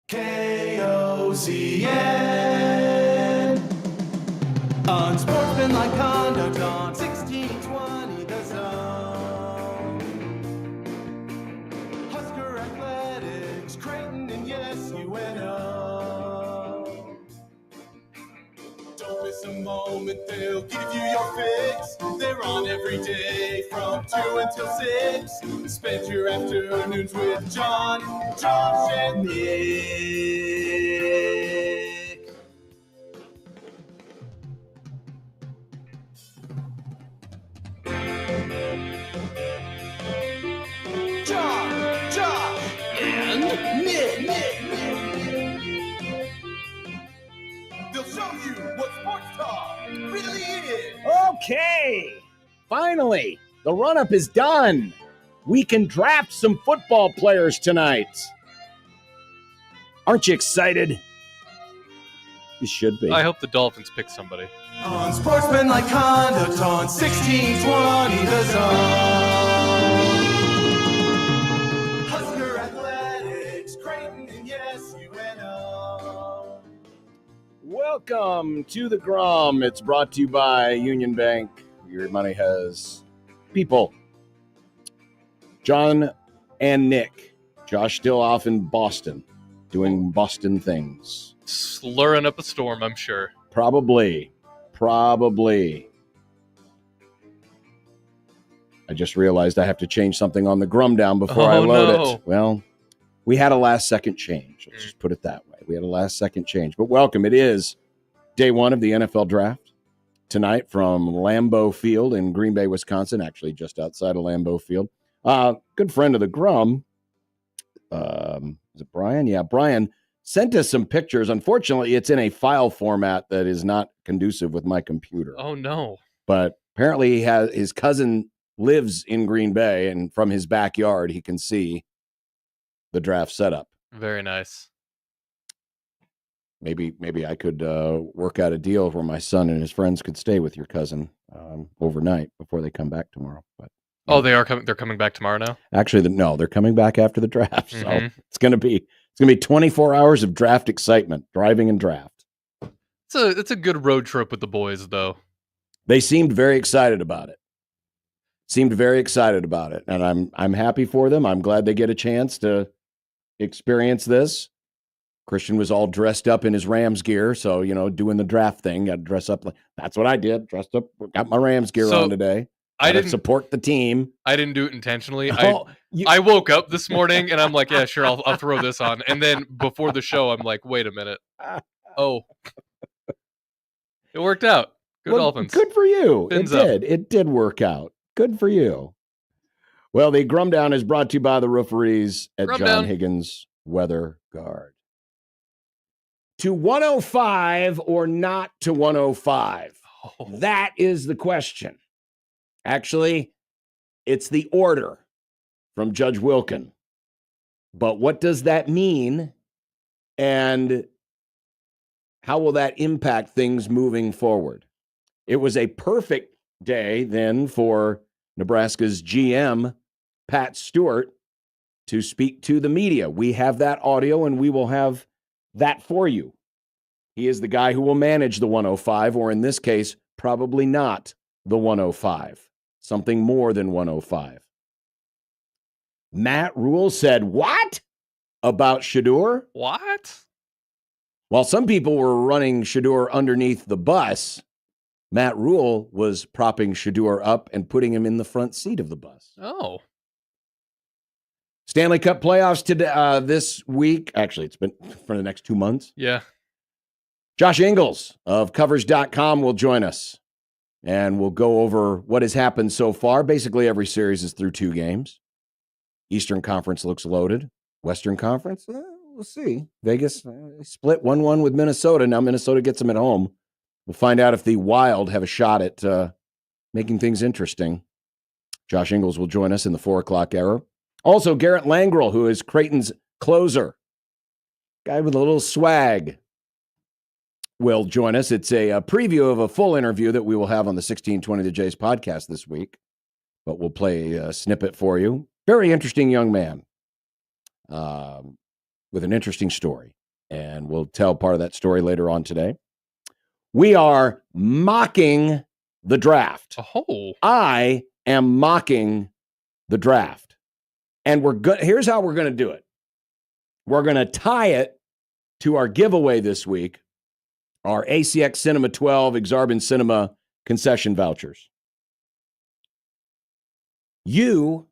KOZN. Unsportsmanlike conduct on 1620 The Zone. Husker Athletics, Creighton, and yes, UNO. Don't miss a moment, they'll give you your fix. They're on every day from 2 until 6. Spend your afternoons with John, Josh, and Nick. John, Josh, and Nick. They'll show you what sports talk really is. Okay, finally, the run-up is done. We can draft some football players tonight. Aren't you excited? You should be. I hope the Dolphins pick somebody. Unsportsmanlike conduct on 1620 The Zone. Husker Athletics, Creighton, and yes, UNO. Welcome to the Grum. It's brought to you by Union Bank. Your money has people. John and Nick. Josh still off in Boston doing Boston things. Slurring up a storm, I'm sure. Probably. I just realized I have to change something on the Grum down before I load it. Well, we had a last-second change. Let's just put it that way. We had a last-second change. But welcome. It is day one of the NFL Draft. Tonight from Lambeau Field in Green Bay, Wisconsin, actually just outside of Lambeau Field. Good friend of the Grum, is it Brian? Yeah, Brian sent us some pictures. Unfortunately, it's in a file format that is not conducive with my computer. Oh, no. But apparently his cousin lives in Green Bay, and from his backyard, he can see the draft setup. Very nice. Maybe I could work out a deal where my son and his friends could stay with your cousin overnight before they come back tomorrow. But oh, they are coming. They're coming back tomorrow now. Actually, no, they're coming back after the draft. So it's gonna be 24 hours of draft excitement, driving and draft. It's a good road trip with the boys, though. They seemed very excited about it. And I'm happy for them. I'm glad they get a chance to experience this. Christian was all dressed up in his Rams gear, so doing the draft thing, got to dress up. That's what I did. Dressed up, got my Rams gear on today. I didn't support the team. I didn't do it intentionally. I woke up this morning and I'm like, yeah, sure, I'll throw this on. And then before the show, I'm like, wait a minute. Oh, it worked out. Good Dolphins. Good for you. It did work out. Good for you. Well, the Grum Down is brought to you by the Rooferees at John Higgins Weather Guard. To 105 or not to 105? Oh. That is the question. Actually, it's the order from Judge Wilkin. But what does that mean? And how will that impact things moving forward? It was a perfect day then for Nebraska's GM, Pat Stewart, to speak to the media. We have that audio, and we will have that for you. He is the guy who will manage the 105, or in this case, probably not the 105. Something more than 105. Matt Rule said, what? About Shedeur? What? While some people were running Shedeur underneath the bus, Matt Rule was propping Shedeur up and putting him in the front seat of the bus. Oh. Stanley Cup playoffs today, this week. Actually, it's been for the next 2 months. Yeah. Josh Ingles of Covers.com will join us, and we'll go over what has happened so far. Basically, every series is through 2 games. Eastern Conference looks loaded. Western Conference, we'll see. Vegas split 1-1 with Minnesota. Now Minnesota gets them at home. We'll find out if the Wild have a shot at making things interesting. Josh Ingles will join us in the 4 o'clock hour. Also, Garrett Langrel, who is Creighton's closer, guy with a little swag, will join us. It's a preview of a full interview that we will have on the 1620 The Jays podcast this week, but we'll play a snippet for you. Very interesting young man with an interesting story. And we'll tell part of that story later on today. We are mocking the draft. Oh. I am mocking the draft. And here's how we're going to do it. We're going to tie it to our giveaway this week, our ACX Cinema 12 Exarban Cinema concession vouchers. You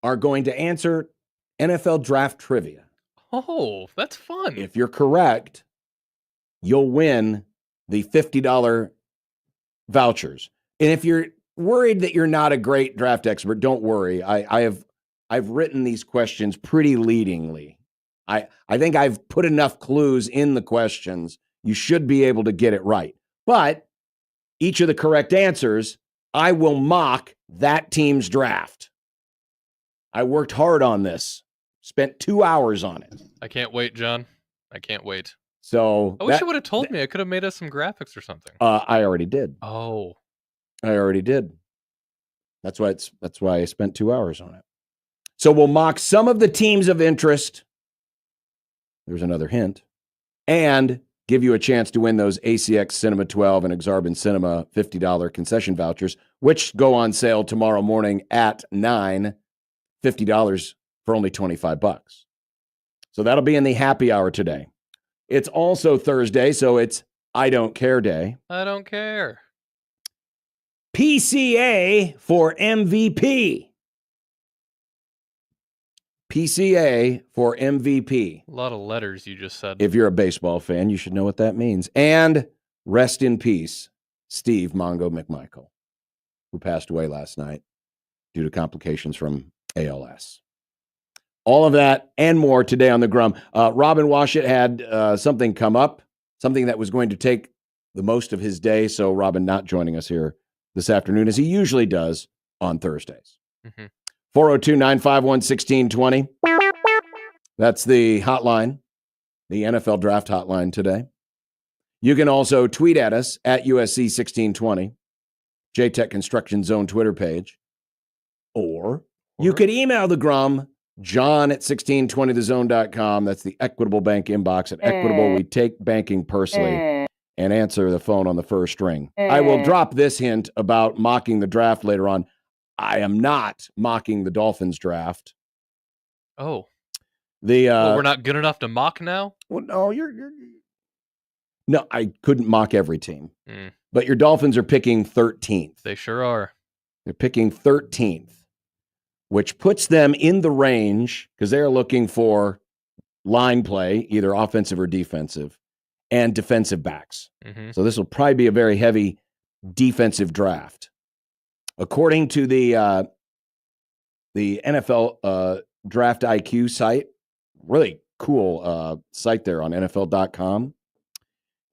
are going to answer NFL draft trivia. Oh, that's fun. If you're correct, you'll win the $50 vouchers. And if you're worried that you're not a great draft expert, don't worry. I've written these questions pretty leadingly. I think I've put enough clues in the questions. You should be able to get it right. But each of the correct answers, I will mock that team's draft. I worked hard on this. Spent 2 hours on it. I can't wait, John. I can't wait. So I wish you would have told me. I could have made us some graphics or something. I already did. Oh. I already did. That's why I spent 2 hours on it. So we'll mock some of the teams of interest. There's another hint. And give you a chance to win those ACX Cinema 12 and Exarban Cinema $50 concession vouchers, which go on sale tomorrow morning at 9, $50 for only $25. So that'll be in the happy hour today. It's also Thursday, so it's I Don't Care Day. I don't care. PCA for MVP. PCA for MVP. A lot of letters you just said. If you're a baseball fan, you should know what that means. And rest in peace, Steve Mongo McMichael, who passed away last night due to complications from ALS. All of that and more today on the Grum. Robin Washut had something come up, something that was going to take the most of his day. So Robin not joining us here this afternoon, as he usually does on Thursdays. 402-951-1620. That's the hotline, the NFL draft hotline today. You can also tweet at us at USC1620, JTech Construction Zone Twitter page. Or you could email the Grum, John at 1620thezone.com. That's the Equitable Bank inbox. At Equitable, we take banking personally and answer the phone on the first ring. I will drop this hint about mocking the draft later on. I am not mocking the Dolphins draft. Oh. We're not good enough to mock now? Well, no, No, I couldn't mock every team. But your Dolphins are picking 13th. They sure are. They're picking 13th, which puts them in the range because they're looking for line play, either offensive or defensive, and defensive backs. So this will probably be a very heavy defensive draft. According to the NFL Draft IQ site, really cool site there on NFL.com,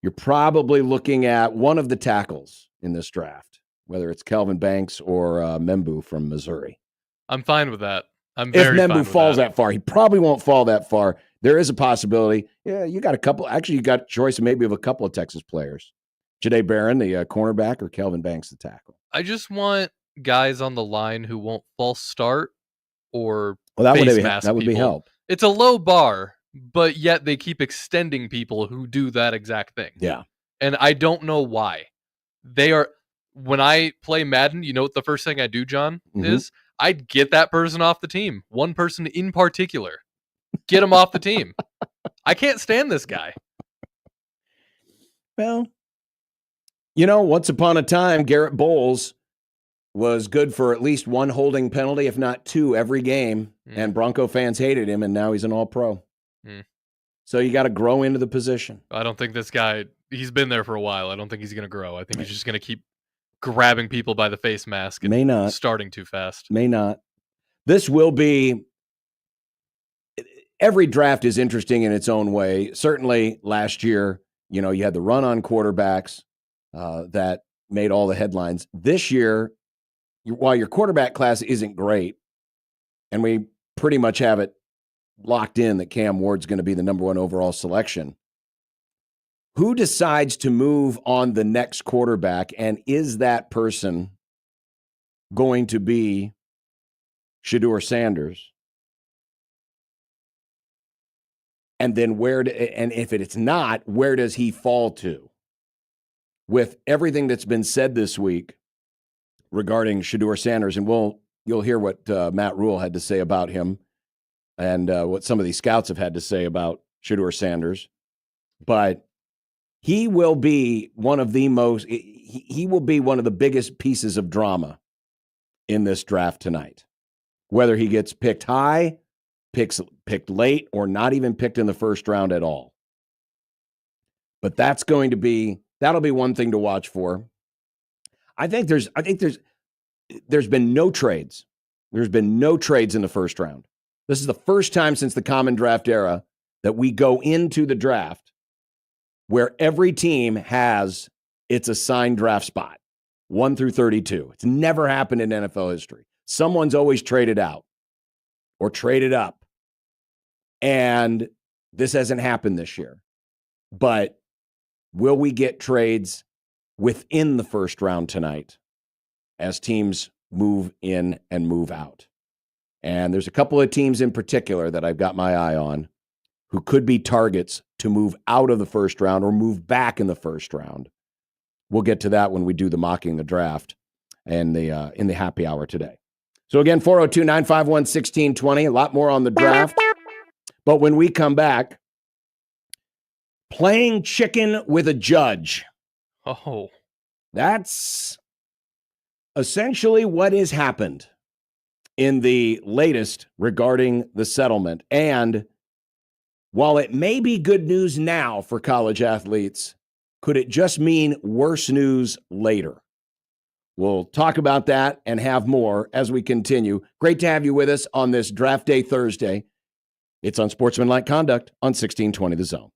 you're probably looking at one of the tackles in this draft, whether it's Kelvin Banks or Membu from Missouri. I'm fine with that. If Membu falls that far, he probably won't fall that far. There is a possibility. Yeah, you got a couple. Actually, you got choice maybe of a couple of Texas players. Jahdae Barron, the cornerback, or Kelvin Banks, the tackle. I just want guys on the line who won't false start or that would be help. It's a low bar, but yet they keep extending people who do that exact thing. Yeah. And I don't know why. When I play Madden, you know what the first thing I do, John, is? I'd get that person off the team. One person in particular. Get him off the team. I can't stand this guy. Well, once upon a time, Garrett Bowles was good for at least one holding penalty, if not two, every game. And Bronco fans hated him, and now he's an all-pro. So you got to grow into the position. I don't think this guy, he's been there for a while. I don't think he's going to grow. I think he's just going to keep grabbing people by the face mask and May not. starting too fast. May not. This will be, every draft is interesting in its own way. Certainly last year, you had the run on quarterbacks that made all the headlines. This year, while your quarterback class isn't great, and we pretty much have it locked in that Cam Ward's going to be the number one overall selection, who decides to move on the next quarterback, and is that person going to be Shedeur Sanders? And then and if it's not, where does he fall to? With everything that's been said this week regarding Shedeur Sanders, and you'll hear what Matt Rule had to say about him and what some of these scouts have had to say about Shedeur Sanders. But he will be one of the biggest pieces of drama in this draft tonight. Whether he gets picked high, picked late, or not even picked in the first round at all. But that'll be one thing to watch for. I think there's been no trades. There's been no trades in the first round. This is the first time since the common draft era that we go into the draft where every team has its assigned draft spot, 1 through 32. It's never happened in NFL history. Someone's always traded out or traded up. And this hasn't happened this year. But will we get trades within the first round tonight as teams move in and move out? And there's a couple of teams in particular that I've got my eye on who could be targets to move out of the first round or move back in the first round. We'll get to that when we do the mocking the draft and in the happy hour today. So again, 402-951-1620, a lot more on the draft. But when we come back, playing chicken with a judge. Oh. That's essentially what has happened in the latest regarding the settlement. And while it may be good news now for college athletes, could it just mean worse news later? We'll talk about that and have more as we continue. Great to have you with us on this Draft Day Thursday. It's Unsportsmanlike Conduct on 1620 The Zone.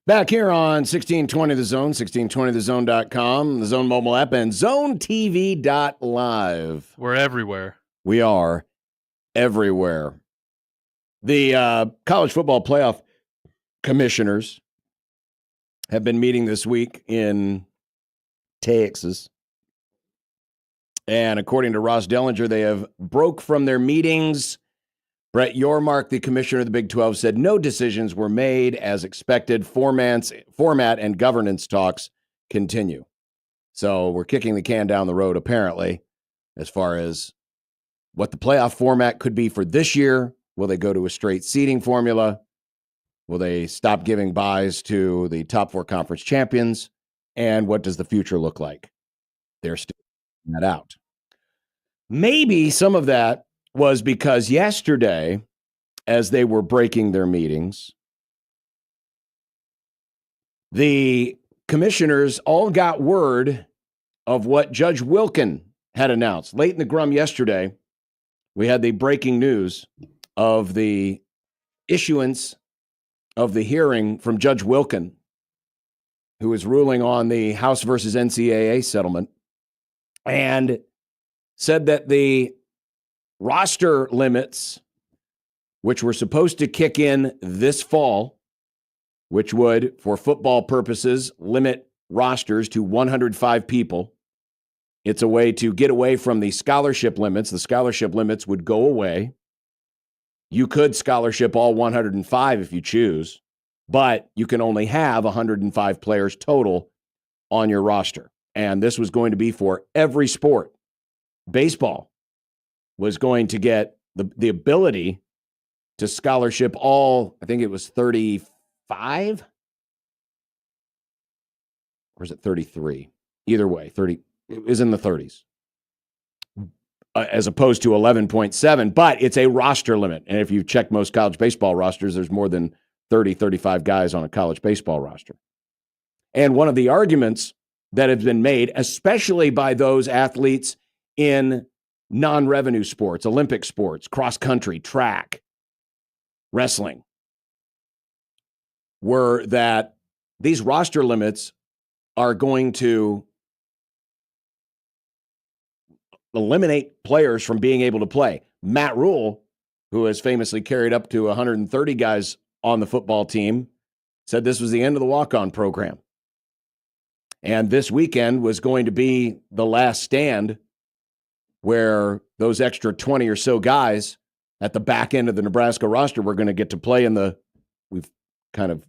Back here on 1620 The Zone, 1620thezone.com, the Zone mobile app, and zonetv.live. We're everywhere. We are everywhere. The college football playoff commissioners have been meeting this week in Texas. And according to Ross Dellinger, they have broke from their meetings. Brett Yormark, the commissioner of the Big 12, said no decisions were made as expected. Format and governance talks continue. So we're kicking the can down the road, apparently, as far as what the playoff format could be for this year. Will they go to a straight seeding formula? Will they stop giving byes to the top four conference champions? And what does the future look like? They're still figuring that out. Maybe some of that was because yesterday, as they were breaking their meetings, the commissioners all got word of what Judge Wilkin had announced. Late in the Grum yesterday, we had the breaking news of the issuance of the hearing from Judge Wilkin, who is ruling on the House versus NCAA settlement, and said that the roster limits, which were supposed to kick in this fall, which would, for football purposes, limit rosters to 105 people. It's a way to get away from the scholarship limits. The scholarship limits would go away. You could scholarship all 105 if you choose, but you can only have 105 players total on your roster. And this was going to be for every sport. Baseball was going to get the ability to scholarship all, I think it was 35? Or is it 33? Either way, 30. It was in the 30s. As opposed to 11.7, but it's a roster limit. And if you check most college baseball rosters, there's more than 30, 35 guys on a college baseball roster. And one of the arguments that has been made, especially by those athletes in non-revenue sports, Olympic sports, cross country, track, wrestling, were that these roster limits are going to eliminate players from being able to play. Matt Rule, who has famously carried up to 130 guys on the football team, said this was the end of the walk-on program. And this weekend was going to be the last stand where those extra 20 or so guys at the back end of the Nebraska roster were going to get to play in the, we've kind of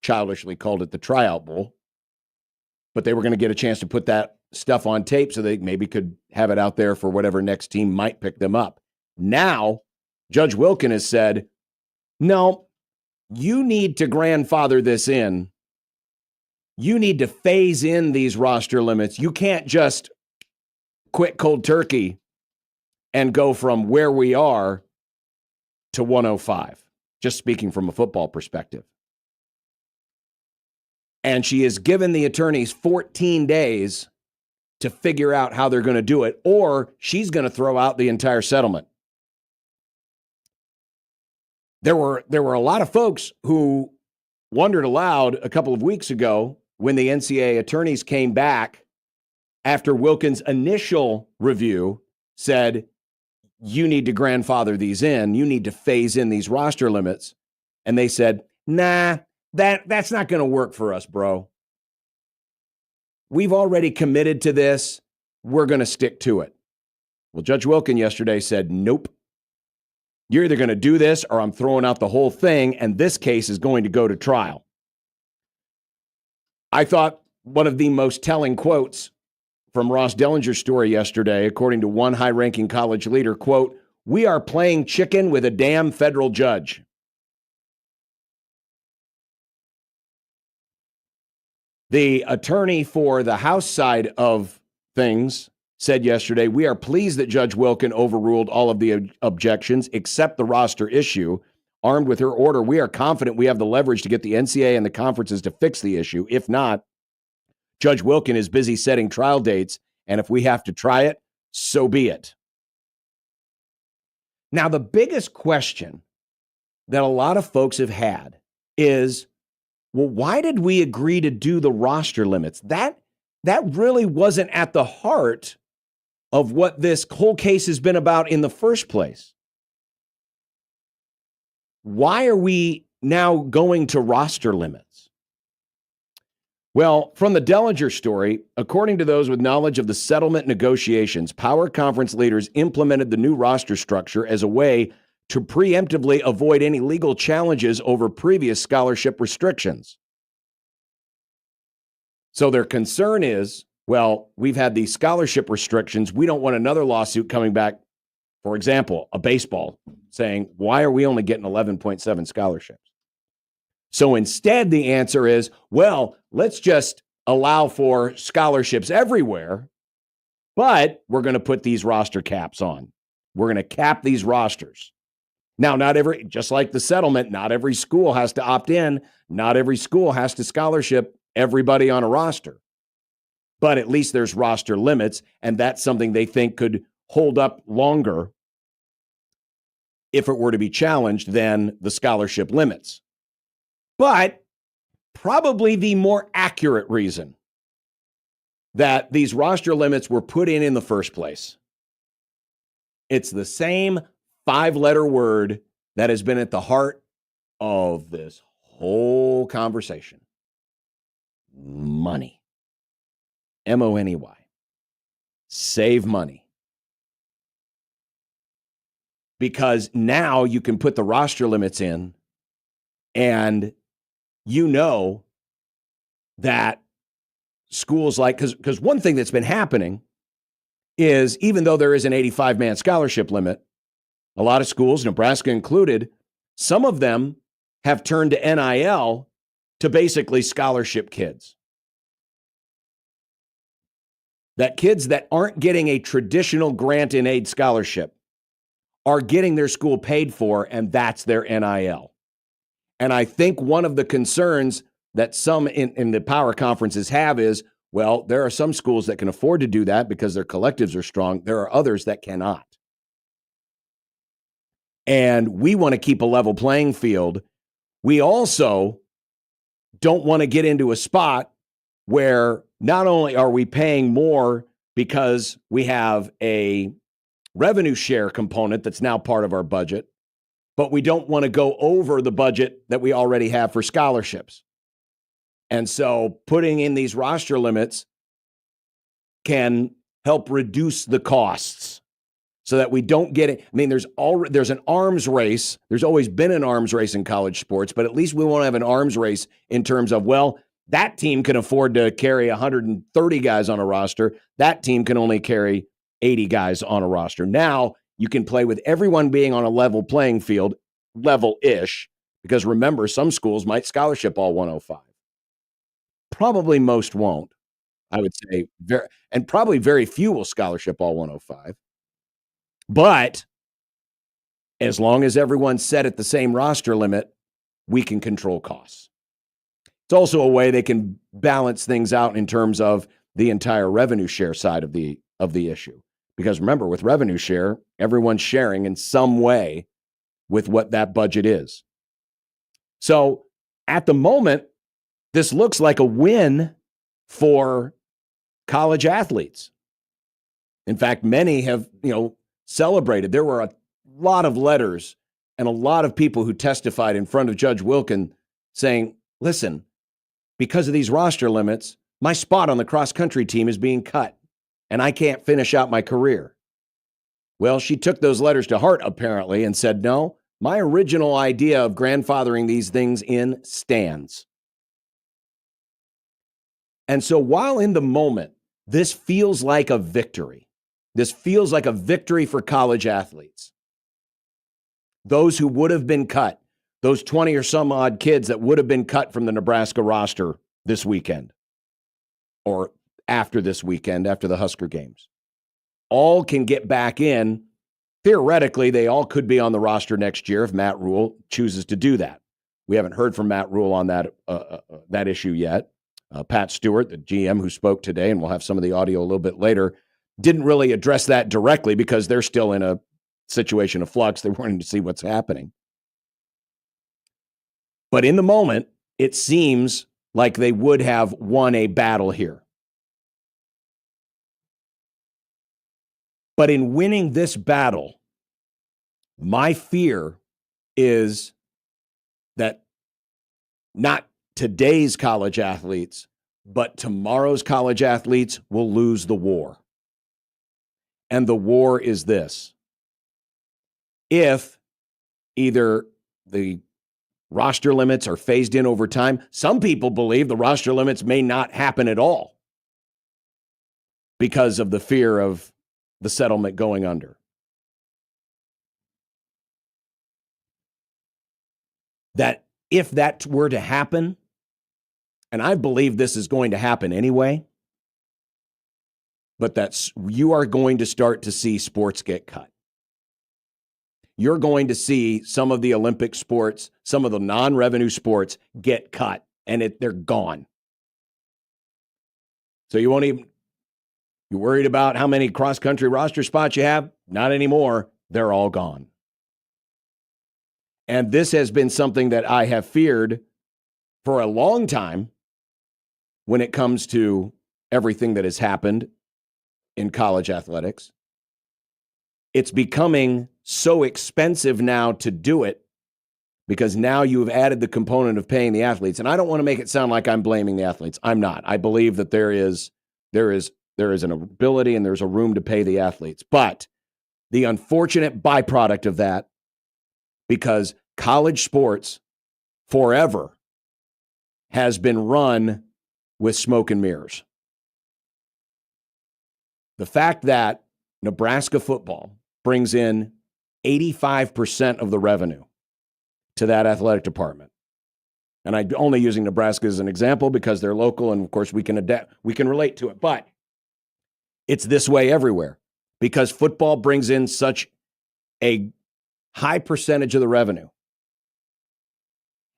childishly called it the tryout bowl, but they were going to get a chance to put that stuff on tape so they maybe could have it out there for whatever next team might pick them up. Now, Judge Wilkin has said, no, you need to grandfather this in. You need to phase in these roster limits. You can't just quit cold turkey and go from where we are to 105, just speaking from a football perspective. And she has given the attorneys 14 days to figure out how they're going to do it, or she's going to throw out the entire settlement. There were a lot of folks who wondered aloud a couple of weeks ago when the NCAA attorneys came back after Wilkins' initial review said, you need to grandfather these in, you need to phase in these roster limits. And they said, nah, that's not going to work for us, bro. We've already committed to this. We're going to stick to it. Well, Judge Wilkin yesterday said, nope. You're either going to do this or I'm throwing out the whole thing, and this case is going to go to trial. I thought one of the most telling quotes from Ross Dellinger's story yesterday, according to one high-ranking college leader, quote, we are playing chicken with a damn federal judge. The attorney for the House side of things said yesterday, we are pleased that Judge Wilkin overruled all of the objections except the roster issue. Armed with her order, we are confident we have the leverage to get the NCAA and the conferences to fix the issue. If not, Judge Wilkin is busy setting trial dates, and if we have to try it, so be it. Now, the biggest question that a lot of folks have had is, well, why did we agree to do the roster limits? That really wasn't at the heart of what this whole case has been about in the first place. Why are we now going to roster limits? Well, from the Dellinger story, according to those with knowledge of the settlement negotiations, Power Conference leaders implemented the new roster structure as a way to preemptively avoid any legal challenges over previous scholarship restrictions. So their concern is, well, we've had these scholarship restrictions. We don't want another lawsuit coming back, for example, a baseball, saying, why are we only getting 11.7 scholarships? So instead, the answer is, well, let's just allow for scholarships everywhere, but we're going to put these roster caps on. We're going to cap these rosters. Now, just like the settlement, not every school has to opt in. Not every school has to scholarship everybody on a roster. But at least there's roster limits, and that's something they think could hold up longer if it were to be challenged than the scholarship limits. But probably the more accurate reason that these roster limits were put in the first place. It's the same 5-letter word that has been at the heart of this whole conversation. Money. M-O-N-E-Y. Save money. Because now you can put the roster limits in, and you know that schools because one thing that's been happening is, even though there is an 85-man scholarship limit, a lot of schools, Nebraska included, some of them have turned to NIL to basically scholarship kids. That kids that aren't getting a traditional grant in aid scholarship are getting their school paid for, and that's their NIL. And I think one of the concerns that some in the power conferences have is, well, there are some schools that can afford to do that because their collectives are strong. There are others that cannot. And we want to keep a level playing field. We also don't want to get into a spot where not only are we paying more because we have a revenue share component that's now part of our budget, but we don't want to go over the budget that we already have for scholarships. And so putting in these roster limits can help reduce the costs so that we don't get it. I mean, there's an arms race. There's always been an arms race in college sports, but at least we won't have an arms race in terms of, well, that team can afford to carry 130 guys on a roster. That team can only carry 80 guys on a roster. Now you can play with everyone being on a level playing field, level-ish, because remember, some schools might scholarship all 105. Probably most won't, I would say, and probably very few will scholarship all 105. But as long as everyone's set at the same roster limit, we can control costs. It's also a way they can balance things out in terms of the entire revenue share side of the issue. Because remember, with revenue share, everyone's sharing in some way with what that budget is. So at the moment, this looks like a win for college athletes. In fact, many have, celebrated. There were a lot of letters and a lot of people who testified in front of Judge Wilkin saying, listen, because of these roster limits, my spot on the cross-country team is being cut, and I can't finish out my career. Well, she took those letters to heart, apparently, and said, no, my original idea of grandfathering these things in stands. And so while in the moment, this feels like a victory. This feels like a victory for college athletes. Those who would have been cut, those 20 or some odd kids that would have been cut from the Nebraska roster this weekend or after this weekend, after the Husker games, all can get back in. Theoretically, they all could be on the roster next year if Matt Rule chooses to do that. We haven't heard from Matt Rule on that issue yet. Pat Stewart, the GM who spoke today, and we'll have some of the audio a little bit later, didn't really address that directly because they're still in a situation of flux. They're wanting to see what's happening. But in the moment, it seems like they would have won a battle here. But in winning this battle, my fear is that not today's college athletes, but tomorrow's college athletes will lose the war. And the war is this. If either the roster limits are phased in over time, some people believe the roster limits may not happen at all because of the fear of the settlement going under. That if that were to happen, and I believe this is going to happen anyway, but that's you are going to start to see sports get cut. You're going to see some of the Olympic sports, some of the non-revenue sports get cut, and they're gone. So you won't even, you're worried about how many cross-country roster spots you have? Not anymore. They're all gone. And this has been something that I have feared for a long time when it comes to everything that has happened in college athletics. It's becoming so expensive now to do it because now you've added the component of paying the athletes. And I don't want to make it sound like I'm blaming the athletes. I'm not. I believe that there is an ability and there's a room to pay the athletes. But the unfortunate byproduct of that, because college sports forever has been run with smoke and mirrors. The fact that Nebraska football brings in 85% of the revenue to that athletic department. And I'm only using Nebraska as an example because they're local and, of course, we can adapt, we can relate to it. But it's this way everywhere because football brings in such a high percentage of the revenue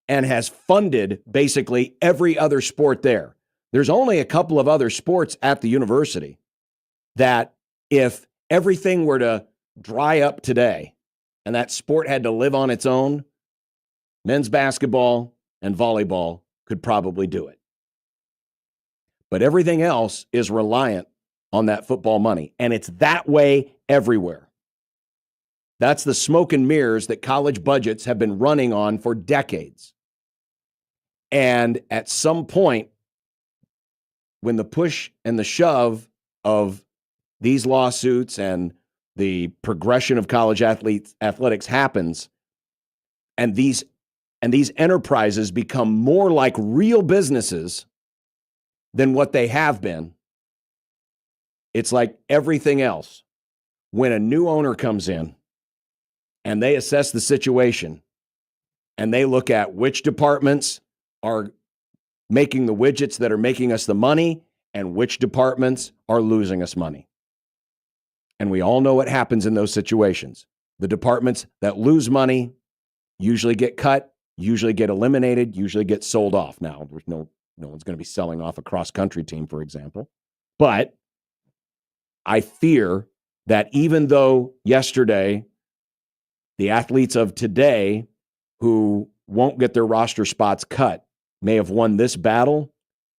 and has funded basically every other sport there. There's only a couple of other sports at the university that if everything were to dry up today and that sport had to live on its own, men's basketball and volleyball could probably do it. But everything else is reliant on that football money. And it's that way everywhere. That's the smoke and mirrors that college budgets have been running on for decades. And at some point, when the push and the shove of these lawsuits and the progression of college athletics happens, and these enterprises become more like real businesses than what they have been, it's like everything else. When a new owner comes in and they assess the situation and they look at which departments are making the widgets that are making us the money and which departments are losing us money. And we all know what happens in those situations. The departments that lose money usually get cut, usually get eliminated, usually get sold off. Now, there's no one's going to be selling off a cross-country team, for example. But I fear that even though yesterday the athletes of today who won't get their roster spots cut may have won this battle,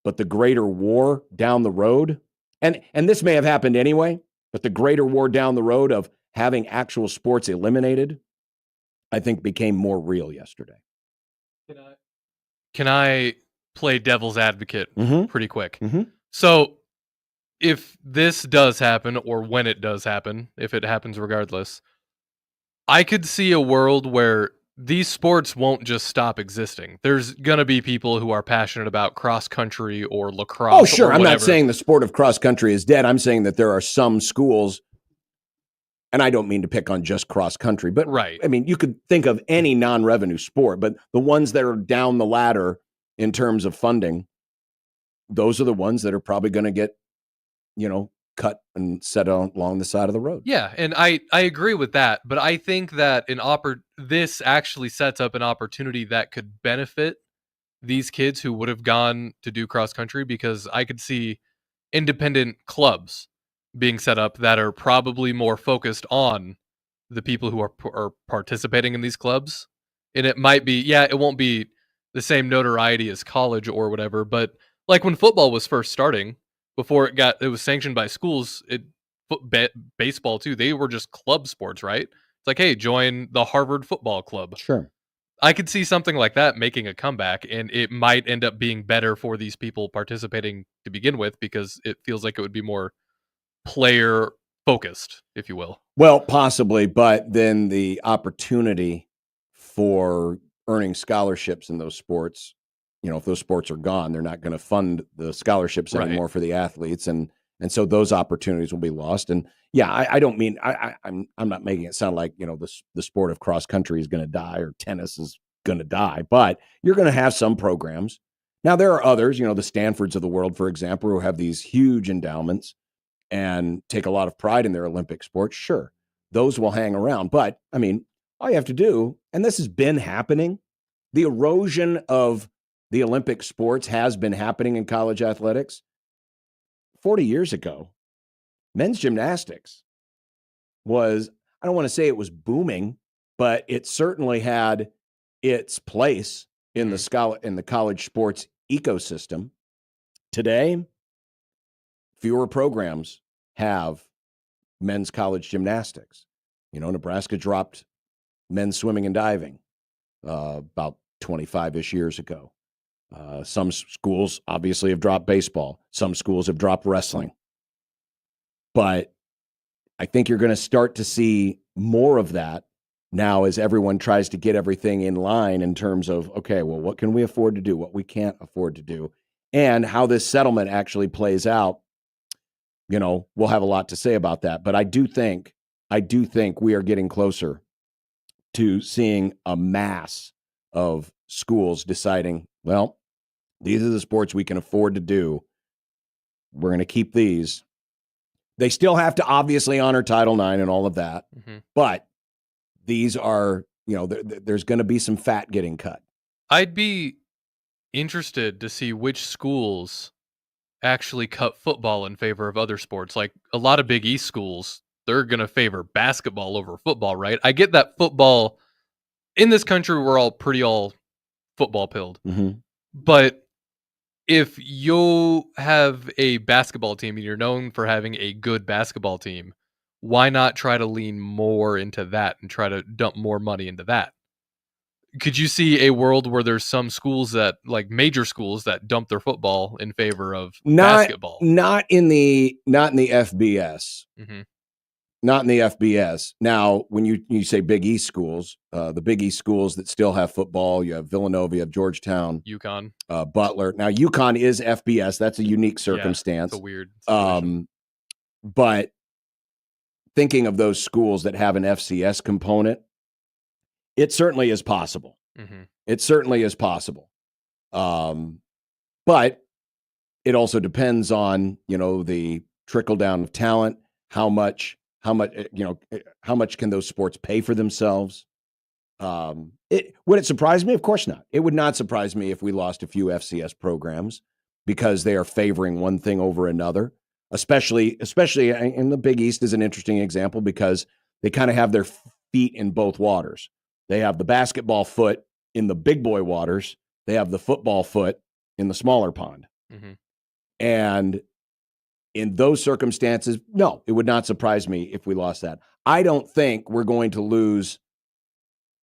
but the greater war down the road, and this may have happened anyway, but the greater war down the road of having actual sports eliminated, I think became more real yesterday. Can I play devil's advocate pretty quick? Mm-hmm. So if this does happen, or when it does happen, if it happens regardless, I could see a world where these sports won't just stop existing. There's going to be people who are passionate about cross country or lacrosse. Oh, sure. Or I'm not saying the sport of cross country is dead. I'm saying that there are some schools, and I don't mean to pick on just cross country, but right. I mean, you could think of any non-revenue sport, but the ones that are down the ladder in terms of funding, those are the ones that are probably going to get, cut and set along the side of the road. Yeah, and I agree with that, but I think that this actually sets up an opportunity that could benefit these kids who would have gone to do cross country, because I could see independent clubs being set up that are probably more focused on the people who are participating in these clubs. And it might be, it won't be the same notoriety as college or whatever. But like when football was first starting, before it was sanctioned by schools, baseball too, they were just club sports, right? It's like, hey, join the Harvard Football Club. Sure. I could see something like that making a comeback, and it might end up being better for these people participating to begin with, because it feels like it would be more player focused, if you will. Well, possibly, but then the opportunity for earning scholarships in those sports, if those sports are gone, they're not going to fund the scholarships anymore for the athletes, and so those opportunities will be lost. And yeah, I don't mean I'm not making it sound like the sport of cross country is going to die or tennis is going to die, but you're going to have some programs. Now there are others, the Stanfords of the world, for example, who have these huge endowments and take a lot of pride in their Olympic sports. Sure, those will hang around, but I mean, all you have to do, and this has been happening, the erosion of the Olympic sports has been happening in college athletics. 40 years ago, men's gymnastics was, I don't want to say it was booming, but it certainly had its place in the college sports ecosystem. Today, fewer programs have men's college gymnastics. Nebraska dropped men's swimming and diving about 25-ish years ago. Some schools obviously have dropped baseball. Some schools have dropped wrestling. But I think you're going to start to see more of that now as everyone tries to get everything in line in terms of, okay, well, what can we afford to do, what we can't afford to do, and how this settlement actually plays out. We'll have a lot to say about that. But I do think we are getting closer to seeing a mass of schools deciding, well, these are the sports we can afford to do. We're going to keep these. They still have to obviously honor Title IX and all of that. Mm-hmm. But these are, there's going to be some fat getting cut. I'd be interested to see which schools actually cut football in favor of other sports. Like a lot of Big East schools, they're going to favor basketball over football, right? I get that football in this country, we're all pretty football pilled. Mm-hmm. But if you have a basketball team and you're known for having a good basketball team, why not try to lean more into that and try to dump more money into that? Could you see a world where there's some schools that, like major schools, that dump their football in favor of basketball? Not in the FBS. Mm-hmm. Not in the FBS. Now, when you say Big East schools, the Big East schools that still have football, you have Villanova, you have Georgetown, UConn, Butler. Now, UConn is FBS. That's a unique circumstance. Yeah, it's a weird situation. But thinking of those schools that have an FCS component, it certainly is possible. Mm-hmm. It certainly is possible. But it also depends on, the trickle down of talent, how much can those sports pay for themselves? Would it surprise me? Of course not. It would not surprise me if we lost a few FCS programs because they are favoring one thing over another, especially in the Big East is an interesting example because they kind of have their feet in both waters. They have the basketball foot in the big boy waters. They have the football foot in the smaller pond. Mm-hmm. And in those circumstances, no, it would not surprise me if we lost that. I don't think we're going to lose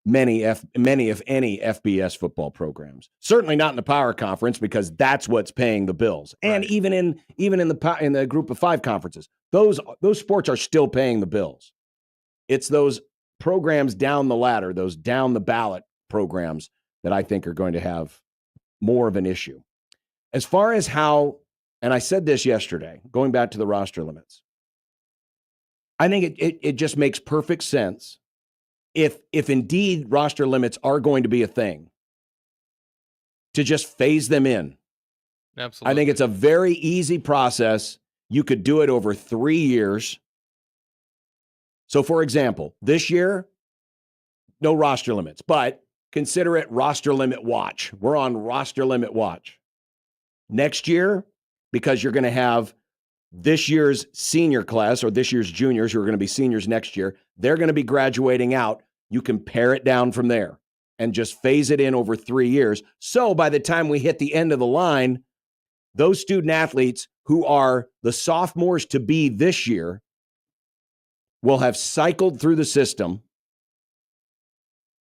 many, if any, FBS football programs. Certainly not in the Power Conference because that's what's paying the bills. And right. even in the Group of Five conferences, those sports are still paying the bills. It's those programs down the ladder, those down the ballot programs that I think are going to have more of an issue. As far as how, and I said this yesterday, going back to the roster limits, I think it just makes perfect sense if indeed roster limits are going to be a thing, to just phase them in. Absolutely. I think it's a very easy process. You could do it over 3 years. So, for example, this year, no roster limits, but consider it roster limit watch. We're on roster limit watch. Next year, because you're going to have this year's senior class or this year's juniors who are going to be seniors next year, they're going to be graduating out. You can pare it down from there. and just phase it in over 3 years. So by the time we hit the end of the line, those student athletes who are the sophomores to be this year will have cycled through the system,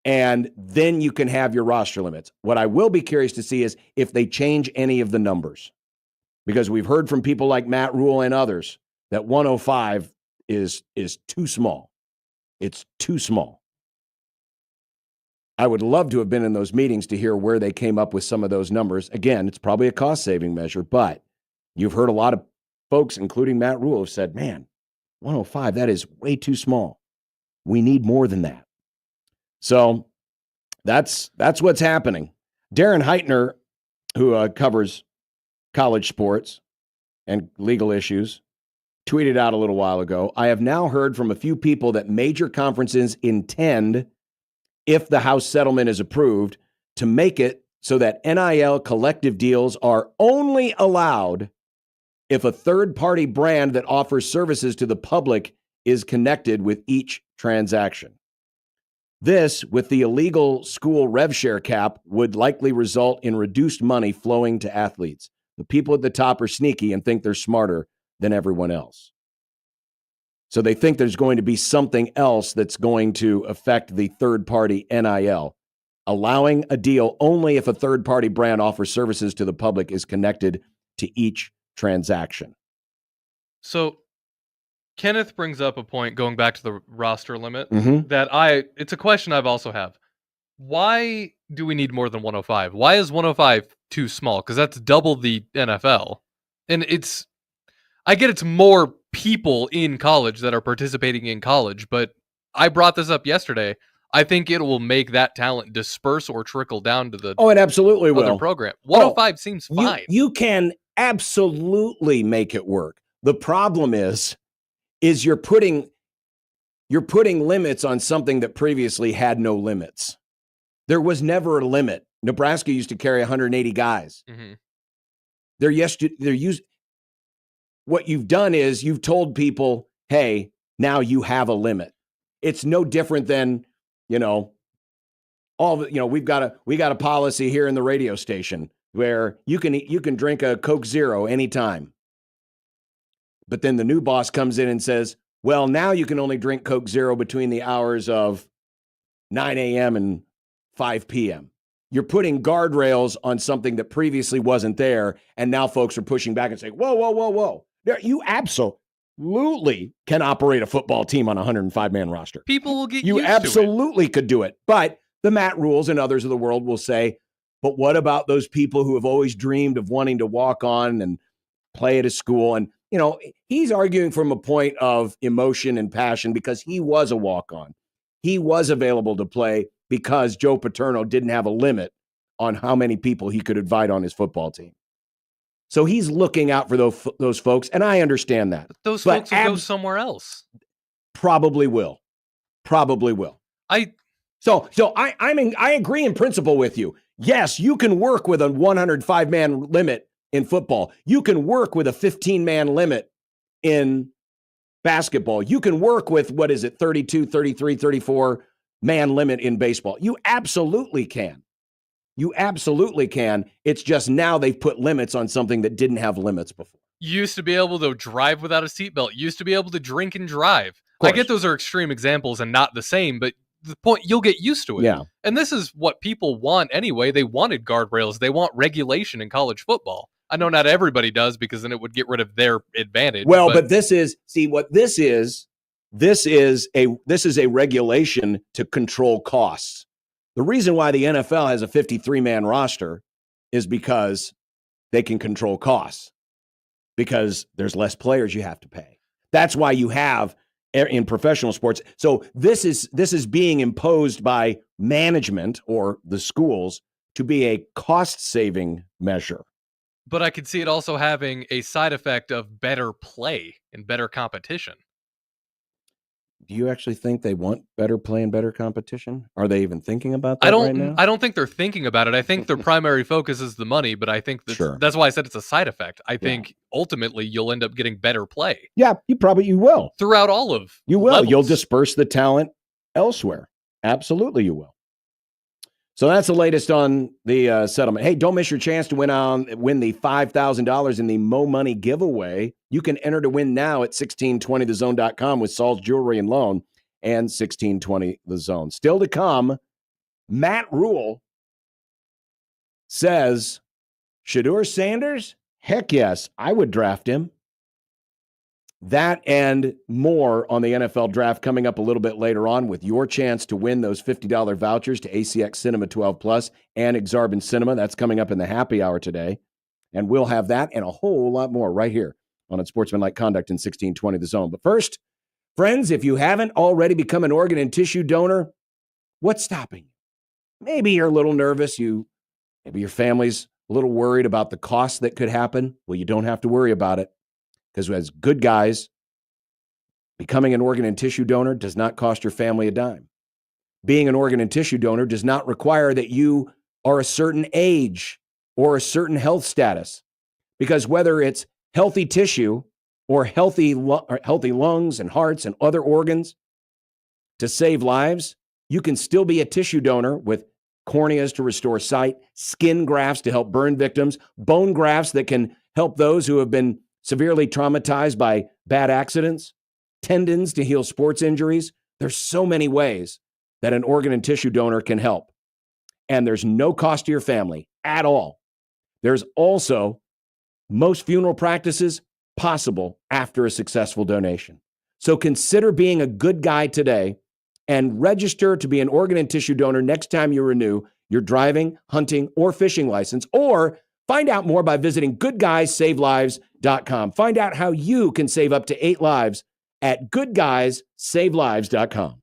and then you can have your roster limits. What I will be curious to see is if they change any of the numbers, because we've heard from people like Matt Rule and others that 105 is too small. It's too small. I would love to have been in those meetings to hear where they came up with some of those numbers. Again, it's probably a cost-saving measure, but you've heard a lot of folks, including Matt Rule, have said, man, 105, that is way too small. We need more than that. So that's what's happening. Darren Heitner, who covers college sports and legal issues, tweeted out a little while ago, I have now heard from a few people that major conferences intend, if the House settlement is approved, to make it so that NIL collective deals are only allowed if a third-party brand that offers services to the public is connected with each transaction. This, with the illegal school rev share cap, would likely result in reduced money flowing to athletes. The people at the top are sneaky and think they're smarter than everyone else. So they think there's going to be something else that's going to affect the third-party NIL. Allowing a deal only if a third-party brand offers services to the public is connected to each transaction. So Kenneth brings up a point going back to the roster limit that it's a question I've also have. Why do we need more than 105? Why is 105 too small? Because that's double the NFL. And I get it's more people in college that are participating in college, but I brought this up yesterday. I think it will make that talent disperse or trickle down to the it absolutely other will. Program. 105 seems fine. You can absolutely make it work. The problem is you're putting limits on something that previously had no limits. There was never a limit. Nebraska used to carry 180 guys. What you've done is you've told people, hey, now you have a limit. It's no different than, we've got a policy here in the radio station where you can drink a Coke Zero anytime. But then the new boss comes in and says, well, now you can only drink Coke Zero between the hours of 9 a.m. and 5 p.m. You're putting guardrails on something that previously wasn't there, and now folks are pushing back and saying, whoa, whoa, whoa, whoa. You absolutely can operate a football team on a 105-man roster. People will get You used absolutely could do it. But the Matt Rules and others of the world will say, but what about those people who have always dreamed of wanting to walk on and play at a school? And, he's arguing from a point of emotion and passion because he was a walk-on. He was available to play because Joe Paterno didn't have a limit on how many people he could invite on his football team. So he's looking out for those folks, and I understand that. But those folks will go somewhere else. Probably will. I agree in principle with you. Yes, you can work with a 105-man limit in football. You can work with a 15-man limit in basketball. You can work with, 32, 33, 34-man limit in baseball. You absolutely can. It's just now they've put limits on something that didn't have limits before. You used to be able to drive without a seatbelt. You used to be able to drink and drive. I get those are extreme examples and not the same, but the point, you'll get used to it. Yeah. And this is what people want anyway. They wanted guardrails. They want regulation in college football. I know not everybody does because then it would get rid of their advantage. Well, but this is a regulation to control costs. The reason why the NFL has a 53-man roster is because they can control costs, because there's less players you have to pay. That's why you have in professional sports. So this is being imposed by management or the schools to be a cost-saving measure. But I could see it also having a side effect of better play and better competition. Do you actually think they want better play and better competition? Are they even thinking about that right now? I don't think they're thinking about it. I think their primary focus is the money, but I think that's why I said it's a side effect. I think ultimately you'll end up getting better play. Yeah, you will. Throughout all of You will. levels. You'll disperse the talent elsewhere. Absolutely you will. So that's the latest on the settlement. Hey, don't miss your chance to win the $5,000 in the Mo Money giveaway. You can enter to win now at 1620thezone.com with Saul's Jewelry and Loan and 1620 The Zone. Still to come, Matt Rule says, Shedeur Sanders? Heck yes, I would draft him. That and more on the NFL draft coming up a little bit later on with your chance to win those $50 vouchers to ACX Cinema 12 Plus and Exarban Cinema. That's coming up in the happy hour today. And we'll have that and a whole lot more right here on Unsportsmanlike Conduct in 1620 The Zone. But first, friends, if you haven't already become an organ and tissue donor, what's stopping you? Maybe you're a little nervous. Maybe your family's a little worried about the cost that could happen. Well, you don't have to worry about it. Because as good guys, becoming an organ and tissue donor does not cost your family a dime. Being an organ and tissue donor does not require that you are a certain age or a certain health status. Because whether it's healthy tissue or healthy lungs and hearts and other organs to save lives, you can still be a tissue donor with corneas to restore sight, skin grafts to help burn victims, bone grafts that can help those who have been severely traumatized by bad accidents, tendons to heal sports injuries. There's so many ways that an organ and tissue donor can help. And there's no cost to your family at all. There's also most funeral practices possible after a successful donation. So consider being a good guy today and register to be an organ and tissue donor next time you renew your driving, hunting, or fishing license, or find out more by visiting goodguysavelives.com. Find out how you can save up to 8 lives at goodguysavelives.com.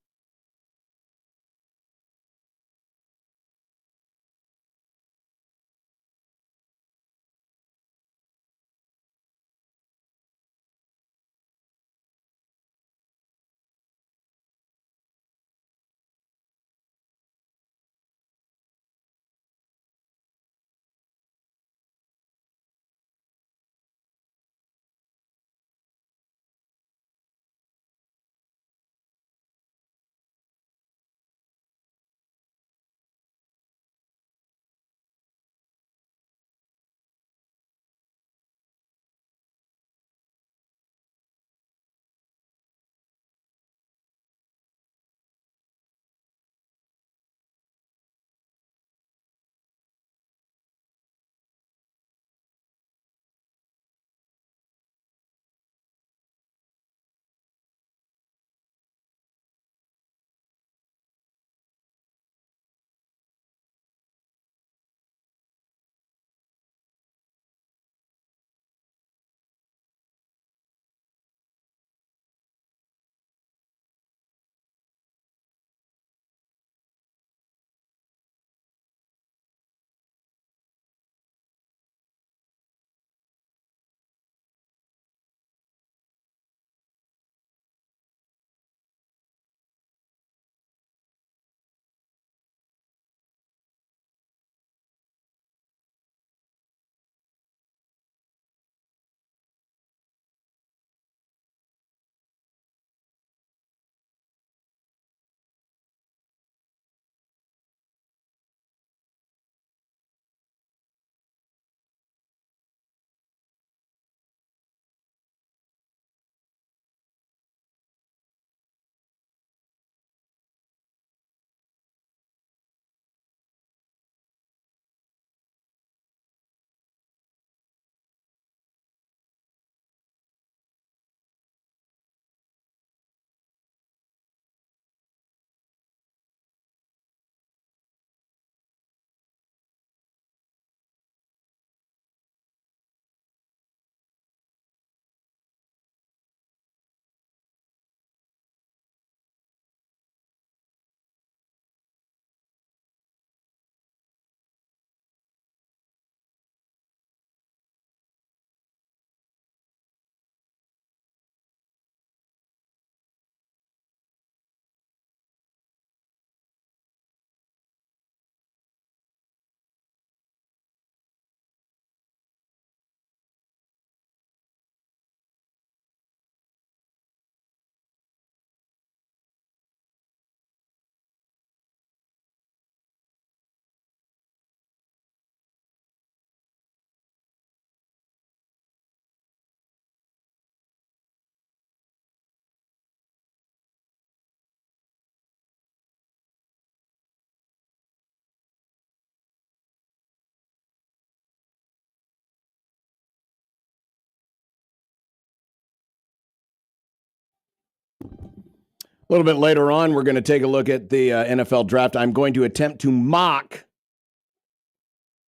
A little bit later on, we're going to take a look at the NFL draft. I'm going to attempt to mock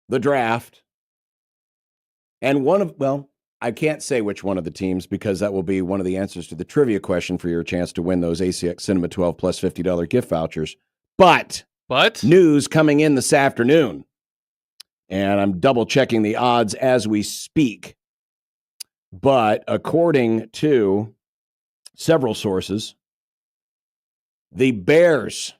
the draft. And I can't say which one of the teams because that will be one of the answers to the trivia question for your chance to win those ACX Cinema 12 plus $50 gift vouchers. But news coming in this afternoon, and I'm double checking the odds as we speak. But according to several sources, the Bears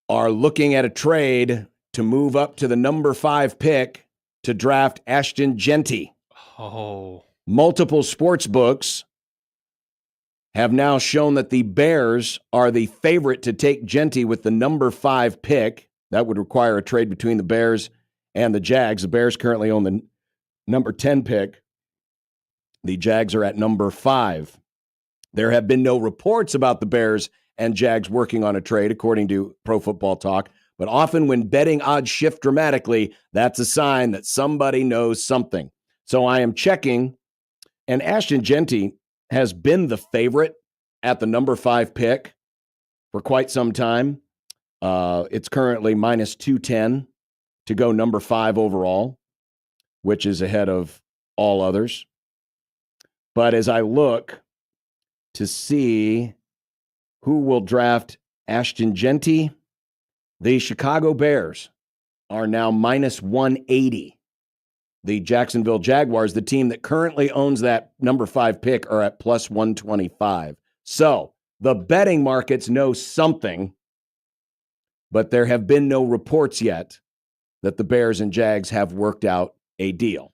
are looking at a trade to move up to the number 5 pick to draft Ashton Jeanty. Oh. Multiple sports books have now shown that the Bears are the favorite to take Jeanty with the number 5 pick. That would require a trade between the Bears and the Jags. The Bears currently own the number 10 pick. The Jags are at number 5. There have been no reports about the Bears and Jags working on a trade, according to Pro Football Talk. But often when betting odds shift dramatically, that's a sign that somebody knows something. So I am checking, and Ashton Jeanty has been the favorite at the number 5 pick for quite some time. It's currently minus 210 to go number 5 overall, which is ahead of all others. But as I look to see who will draft Ashton Jeanty, the Chicago Bears are now minus 180. The Jacksonville Jaguars, the team that currently owns that number 5 pick, are at plus 125. So the betting markets know something, but there have been no reports yet that the Bears and Jags have worked out a deal.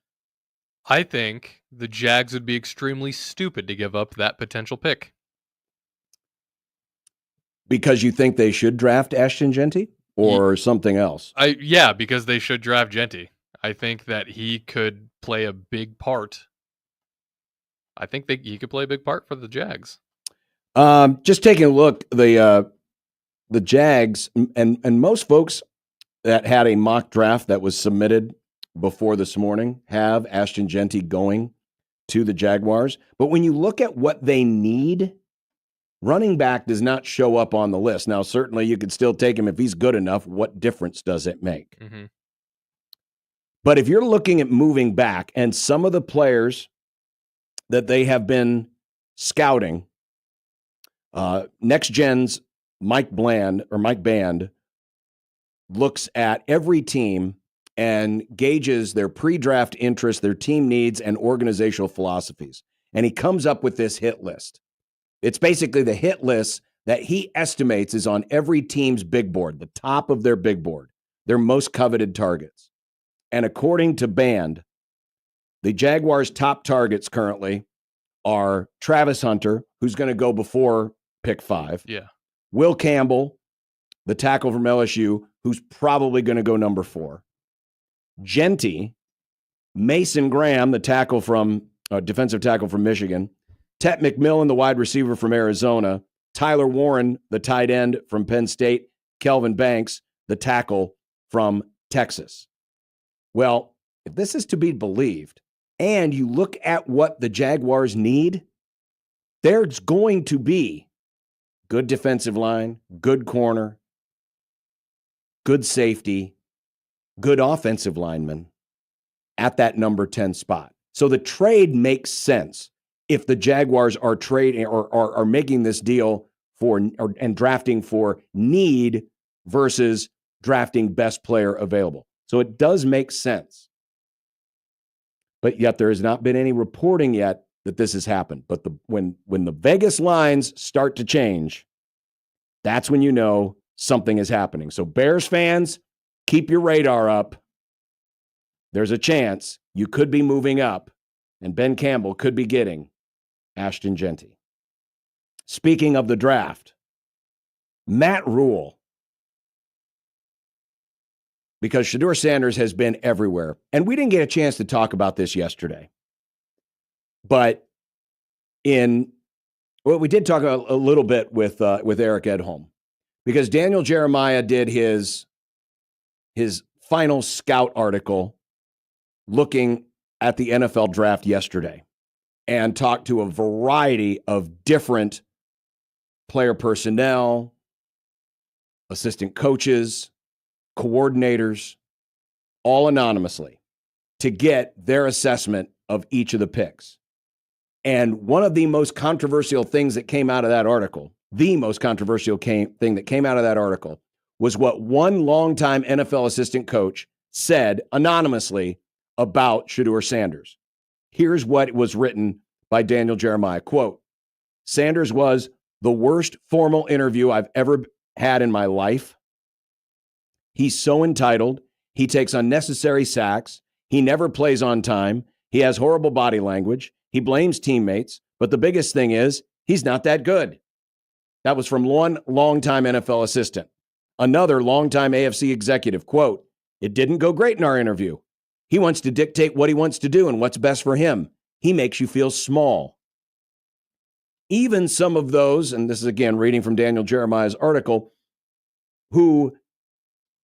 I think the Jags would be extremely stupid to give up that potential pick. Because you think they should draft Ashton Jeanty or something else? Yeah, because they should draft Jeanty. I think that he could play a big part. I think he could play a big part for the Jags. Just taking a look, the Jags and most folks that had a mock draft that was submitted before this morning have Ashton Jeanty going to the Jaguars. But when you look at what they need, running back does not show up on the list. Now, certainly you could still take him if he's good enough. What difference does it make? Mm-hmm. But if you're looking at moving back and some of the players that they have been scouting, Next Gen's Mike Band looks at every team and gauges their pre-draft interest, their team needs, and organizational philosophies. And he comes up with this hit list. It's basically the hit list that he estimates is on every team's big board, the top of their big board, their most coveted targets. And according to Band, the Jaguars' top targets currently are Travis Hunter, who's going to go before pick 5. Yeah. Will Campbell, the tackle from LSU, who's probably going to go number 4. Jeanty, Mason Graham, the tackle from defensive tackle from Michigan, Tet McMillan, the wide receiver from Arizona, Tyler Warren, the tight end from Penn State, Kelvin Banks, the tackle from Texas. Well, if this is to be believed, and you look at what the Jaguars need, there's going to be good defensive line, good corner, good safety, good offensive lineman at that number 10 spot. So the trade makes sense if the Jaguars are trading or are making this deal and drafting for need versus drafting best player available. So it does make sense. But yet there has not been any reporting yet that this has happened. But when the Vegas lines start to change, that's when you know something is happening. So Bears fans, keep your radar up. There's a chance you could be moving up, and Ben Campbell could be getting Ashton Jeanty. Speaking of the draft, Matt Rule, because Shedeur Sanders has been everywhere, and we didn't get a chance to talk about this yesterday, but we did talk a little bit with Eric Edholm, because Daniel Jeremiah did his final scout article looking at the NFL draft yesterday and talked to a variety of different player personnel, assistant coaches, coordinators, all anonymously to get their assessment of each of the picks. And one of the most controversial things that came out of that article, the most controversial thing that came out of that article was what one longtime NFL assistant coach said anonymously about Shedeur Sanders. Here's what was written by Daniel Jeremiah. Quote, Sanders was the worst formal interview I've ever had in my life. He's so entitled. He takes unnecessary sacks. He never plays on time. He has horrible body language. He blames teammates. But the biggest thing is he's not that good. That was from one longtime NFL assistant. Another longtime AFC executive, quote, it didn't go great in our interview. He wants to dictate what he wants to do and what's best for him. He makes you feel small. Even some of those, and this is again reading from Daniel Jeremiah's article, who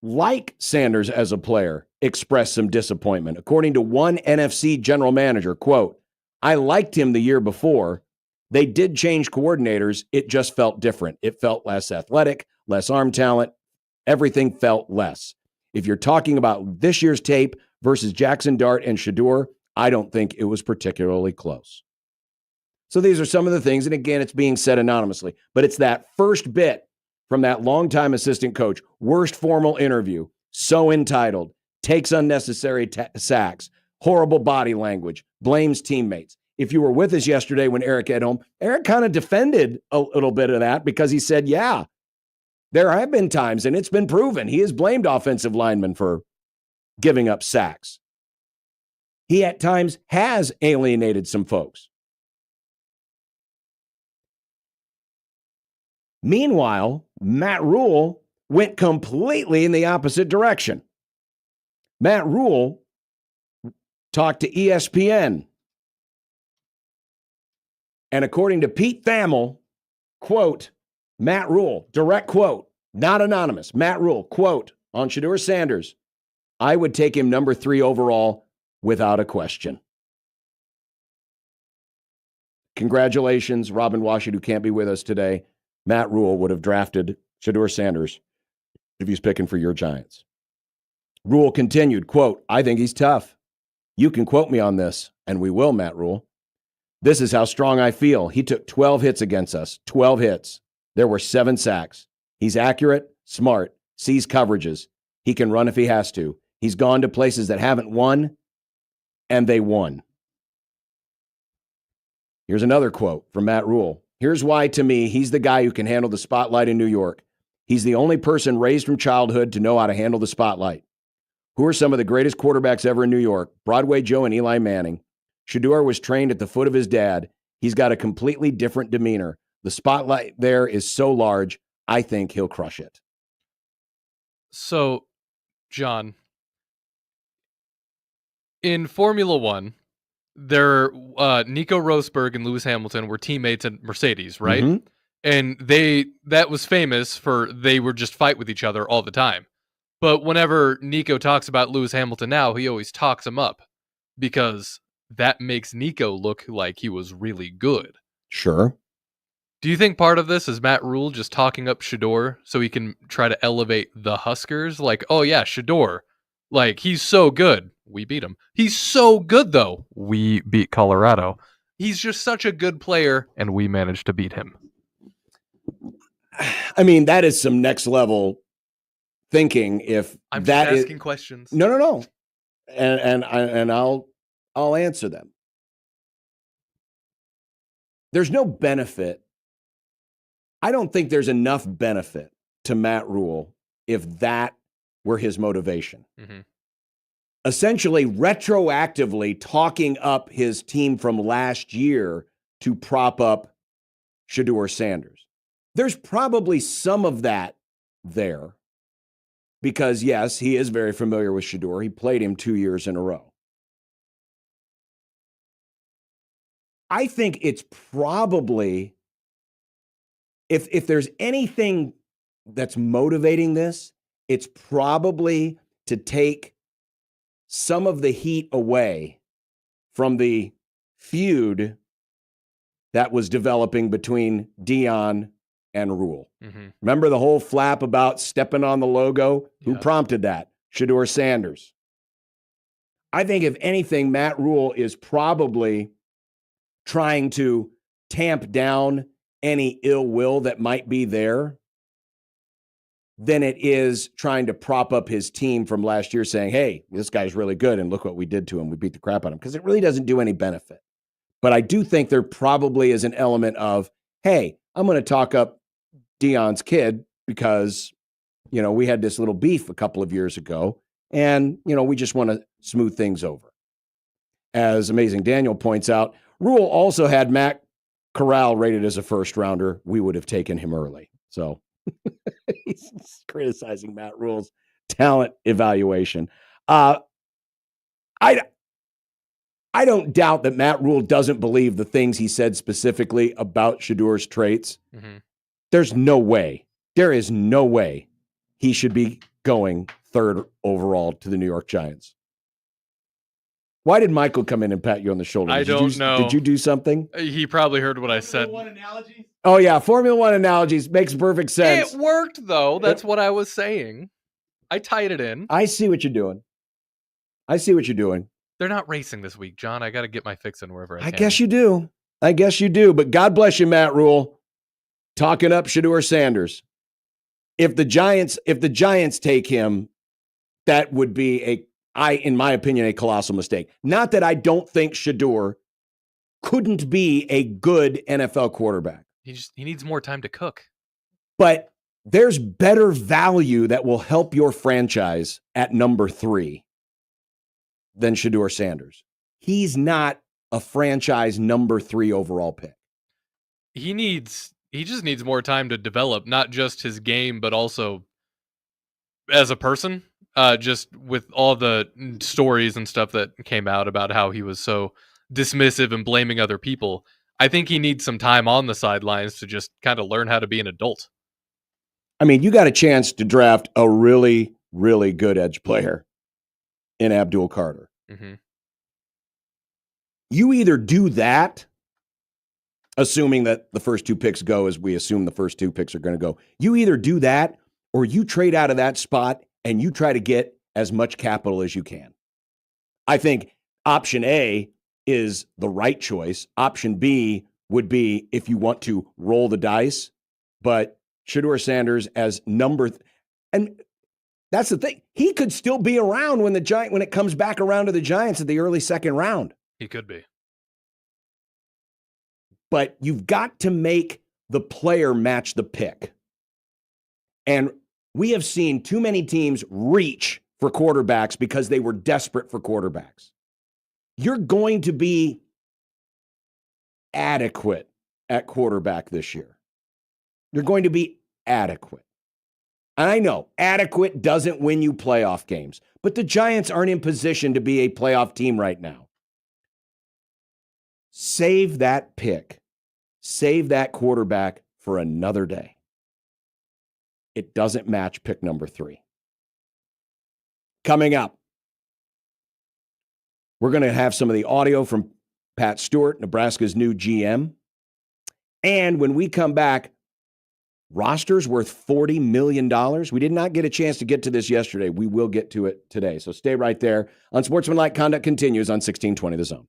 like Sanders as a player, expressed some disappointment. According to one NFC general manager, quote, I liked him the year before. They did change coordinators. It just felt different. It felt less athletic, less arm talent. Everything felt less. If you're talking about this year's tape versus Jackson Dart and Shedeur, I don't think it was particularly close. So these are some of the things, and again, it's being said anonymously, but it's that first bit from that longtime assistant coach, worst formal interview, so entitled, takes unnecessary sacks, horrible body language, blames teammates. If you were with us yesterday when Eric got home, Eric kind of defended a little bit of that because he said, yeah, there have been times, and it's been proven, he has blamed offensive linemen for giving up sacks. He at times has alienated some folks. Meanwhile, Matt Rule went completely in the opposite direction. Matt Rule talked to ESPN. And according to Pete Thamel, quote, Matt Rule, direct quote, not anonymous, Matt Rule, quote, on Shedeur Sanders, I would take him number 3 overall without a question. Congratulations, Robin Washington, who can't be with us today. Matt Rule would have drafted Shedeur Sanders if he's picking for your Giants. Rule continued, quote, I think he's tough. You can quote me on this, and we will, Matt Rule. This is how strong I feel. He took 12 hits against us, 12 hits. There were 7 sacks. He's accurate, smart, sees coverages. He can run if he has to. He's gone to places that haven't won, and they won. Here's another quote from Matt Rule. Here's why, to me, he's the guy who can handle the spotlight in New York. He's the only person raised from childhood to know how to handle the spotlight. Who are some of the greatest quarterbacks ever in New York? Broadway Joe and Eli Manning. Shedeur was trained at the foot of his dad. He's got a completely different demeanor. The spotlight there is so large, I think he'll crush it. So, John, in Formula One, Nico Rosberg and Lewis Hamilton were teammates at Mercedes, right? Mm-hmm. And that was famous for they would just fight with each other all the time. But whenever Nico talks about Lewis Hamilton now, he always talks him up because that makes Nico look like he was really good. Sure. Do you think part of this is Matt Rule just talking up Shedeur so he can try to elevate the Huskers? Like, oh yeah, Shedeur, like he's so good. We beat him. He's so good though. We beat Colorado. He's just such a good player and we managed to beat him. I mean, that is some next level thinking. If I'm that just is asking questions. no, and I'll answer them. There's no benefit. I don't think there's enough benefit to Matt Rule if that were his motivation. Mm-hmm. Essentially, retroactively talking up his team from last year to prop up Shedeur Sanders. There's probably some of that there because, yes, he is very familiar with Shedeur. He played him 2 years in a row. I think it's probably, if there's anything that's motivating this, it's probably to take some of the heat away from the feud that was developing between Deion and Rule. Mm-hmm. Remember the whole flap about stepping on the logo? Who Yeah. prompted that? Shedeur Sanders. I think if anything, Matt Rule is probably trying to tamp down any ill will that might be there than it is trying to prop up his team from last year saying, hey, this guy's really good and look what we did to him. We beat the crap out of him, because it really doesn't do any benefit. But I do think there probably is an element of, hey, I'm going to talk up Deion's kid because, we had this little beef a couple of years ago and, we just want to smooth things over. As Amazing Daniel points out, Rule also had Matt Corral rated as a first rounder. We would have taken him early. So he's criticizing Matt Rule's talent evaluation. I don't doubt that Matt Rule doesn't believe the things he said specifically about Shedeur's traits. Mm-hmm. There is no way he should be going third overall to the New York Giants. Why did Michael come in and pat you on the shoulder? I don't know. Did you do something? He probably heard what I said. Oh, yeah. Formula One analogies makes perfect sense. It worked, though. That's what I was saying. I tied it in. I see what you're doing. They're not racing this week, John. I got to get my fix in wherever I can. I guess you do. But God bless you, Matt Rule, talking up Shedeur Sanders. If the Giants take him, that would be in my opinion, a colossal mistake. Not that I don't think Shedeur couldn't be a good NFL quarterback. He needs more time to cook. But there's better value that will help your franchise at number 3 than Shedeur Sanders. He's not a franchise number 3 overall pick. He just needs more time to develop, not just his game, but also as a person. Just with all the stories and stuff that came out about how he was so dismissive and blaming other people. I think he needs some time on the sidelines to just kind of learn how to be an adult. I mean, you got a chance to draft a really, really good edge player in Abdul Carter. Mm-hmm. You either do that, assuming that the first 2 picks go as we assume the first 2 picks are going to go. You either do that or you trade out of that spot and you try to get as much capital as you can. I think option A is the right choice. Option B would be if you want to roll the dice, but Shedeur Sanders as and that's the thing. He could still be around when it comes back around to the Giants at the early second round. He could be. But you've got to make the player match the pick. And we have seen too many teams reach for quarterbacks because they were desperate for quarterbacks. You're going to be adequate at quarterback this year. You're going to be adequate. And I know adequate doesn't win you playoff games, but the Giants aren't in position to be a playoff team right now. Save that pick. Save that quarterback for another day. It doesn't match pick number 3. Coming up, we're going to have some of the audio from Pat Stewart, Nebraska's new GM. And when we come back, rosters worth $40 million. We did not get a chance to get to this yesterday. We will get to it today. So stay right there. Unsportsmanlike conduct continues on 1620 The Zone.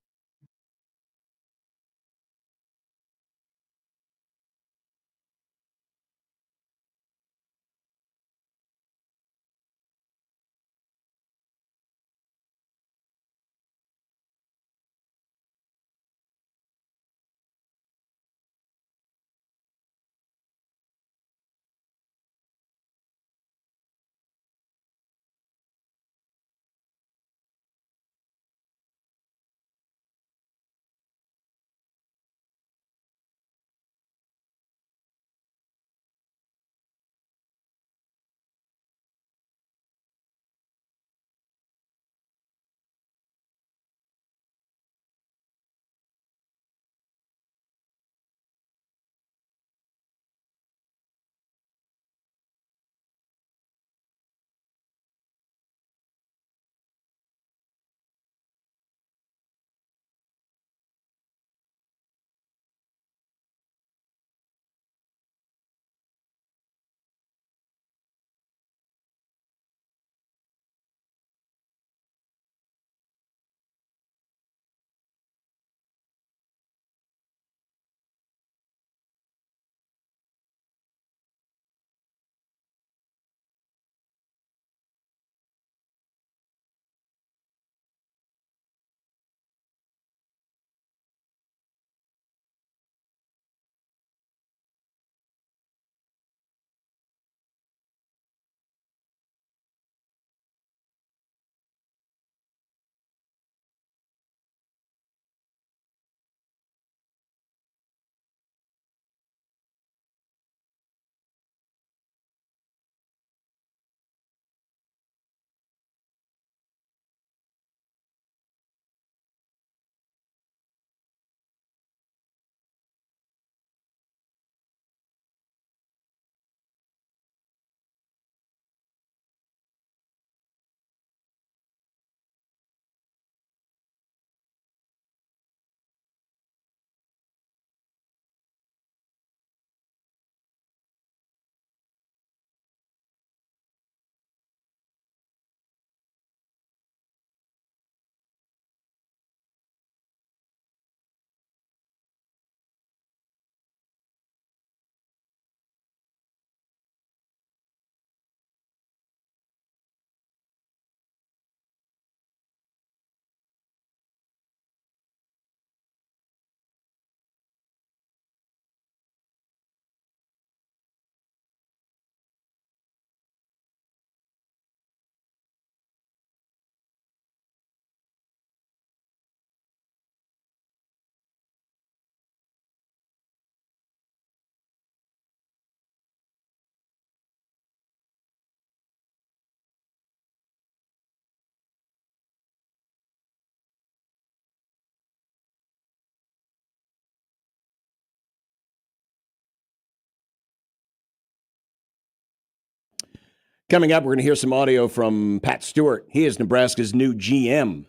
Coming up, we're going to hear some audio from Pat Stewart. He is Nebraska's new GM.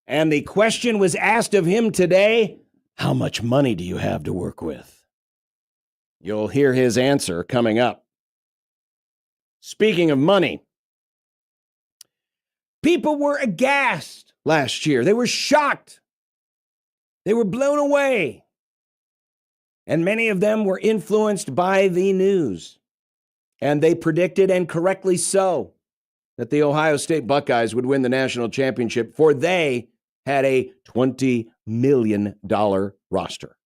And the question was asked of him today, how much money do you have to work with? You'll hear his answer coming up. Speaking of money, people were aghast last year. They were shocked. They were blown away. And many of them were influenced by the news. And they predicted, and correctly so, that the Ohio State Buckeyes would win the national championship, for they had a $20 million roster.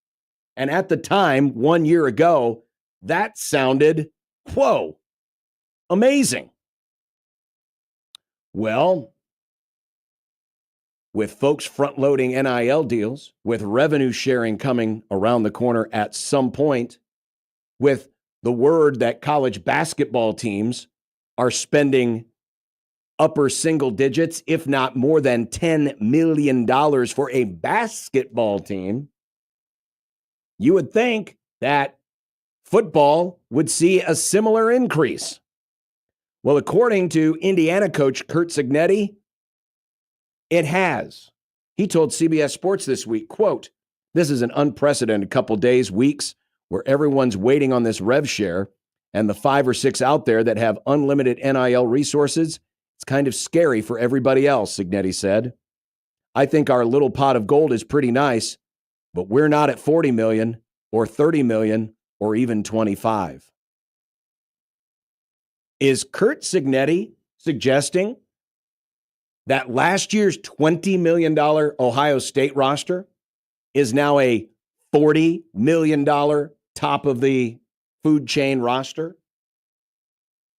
And at the time, 1 year ago, that sounded, whoa, amazing. Well, with folks front-loading NIL deals, with revenue sharing coming around the corner at some point, with the word that college basketball teams are spending upper single digits, if not more than $10 million for a basketball team, you would think that football would see a similar increase. Well, according to Indiana coach Curt Cignetti, it has. He told CBS Sports this week, quote, "This is an unprecedented couple days, weeks, where everyone's waiting on this rev share, and the 5 or 6 out there that have unlimited NIL resources, it's kind of scary for everybody else," Cignetti said. "I think our little pot of gold is pretty nice, but we're not at 40 million or 30 million or even 25. Is Curt Cignetti suggesting that last year's $20 million Ohio State roster is now a $40 million top of the food chain roster?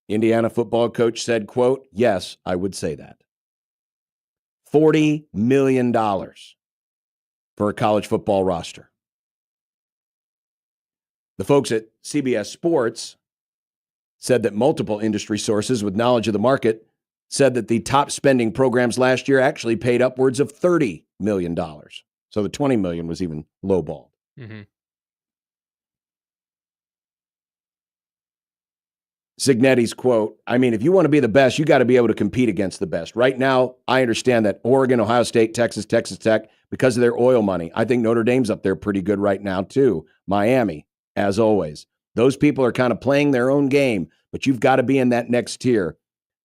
Indiana football coach said, quote, "Yes, I would say that." $40 million for a college football roster. The folks at CBS Sports said that multiple industry sources with knowledge of the market said that the top spending programs last year actually paid upwards of $30 million. So the $20 million was even lowballed. Mm-hmm. Cignetti's quote, "I mean, if you want to be the best, you got to be able to compete against the best. Right now, I understand that Oregon, Ohio State, Texas Tech, because of their oil money. I think Notre Dame's up there pretty good right now, too. Miami, as always. Those people are kind of playing their own game, but you've got to be in that next tier.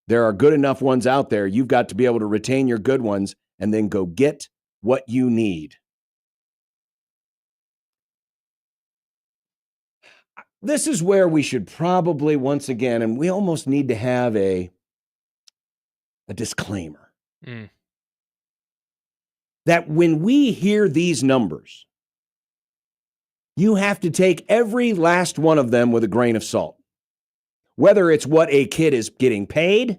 There are good enough ones out there. You've got to be able to retain your good ones and then go get what you need." This is where we should probably, once again, and we almost need to have a disclaimer. That when we hear these numbers, you have to take every last one of them with a grain of salt. Whether it's what a kid is getting paid,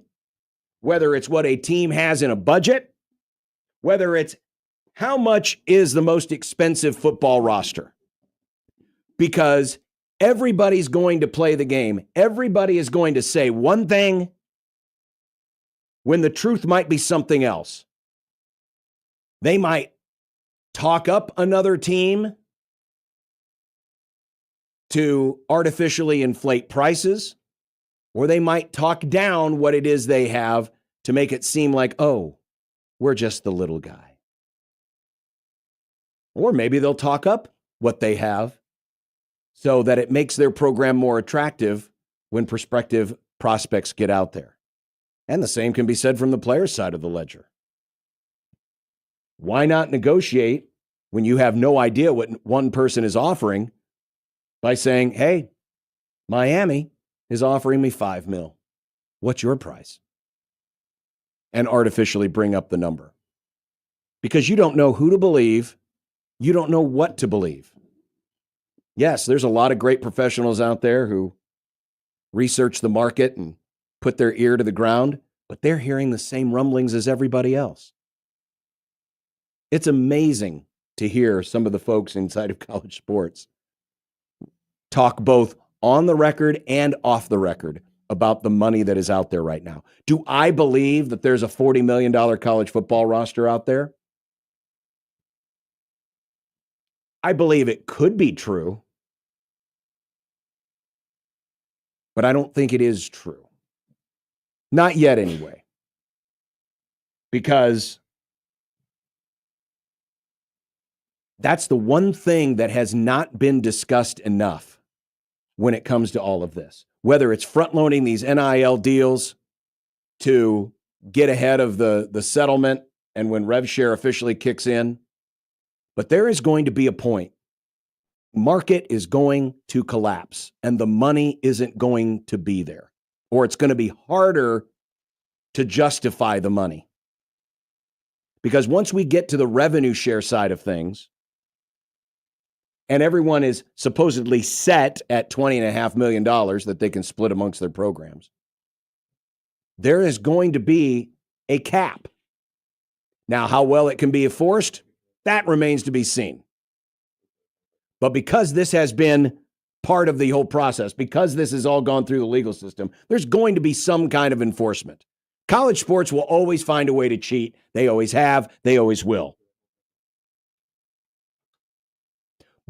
whether it's what a team has in a budget, whether it's how much is the most expensive football roster. Because everybody's going to play the game. Everybody is going to say one thing when the truth might be something else. They might talk up another team to artificially inflate prices, or they might talk down what it is they have to make it seem like, oh, we're just the little guy. Or maybe they'll talk up what they have so that it makes their program more attractive when prospective prospects get out there. And the same can be said from the player's side of the ledger. Why not negotiate when you have no idea what one person is offering by saying, hey, Miami is offering me $5 million. What's your price? And artificially bring up the number. Because you don't know who to believe. You don't know what to believe. Yes, there's a lot of great professionals out there who research the market and put their ear to the ground, but they're hearing the same rumblings as everybody else. It's amazing to hear some of the folks inside of college sports talk both on the record and off the record about the money that is out there right now. Do I believe that there's a $40 million college football roster out there? I believe it could be true, but I don't think it is true. Not yet, anyway. Because that's the one thing that has not been discussed enough when it comes to all of this. Whether it's front-loading these NIL deals to get ahead of the settlement and when rev share officially kicks in. But there is going to be a point. Market is going to collapse and the money isn't going to be there, or it's going to be harder to justify the money. Because once we get to the revenue share side of things and everyone is supposedly set at $20.5 million that they can split amongst their programs, there is going to be a cap. Now, how well it can be enforced, that remains to be seen. But because this has been part of the whole process, because this has all gone through the legal system, there's going to be some kind of enforcement. College sports will always find a way to cheat. They always have. They always will.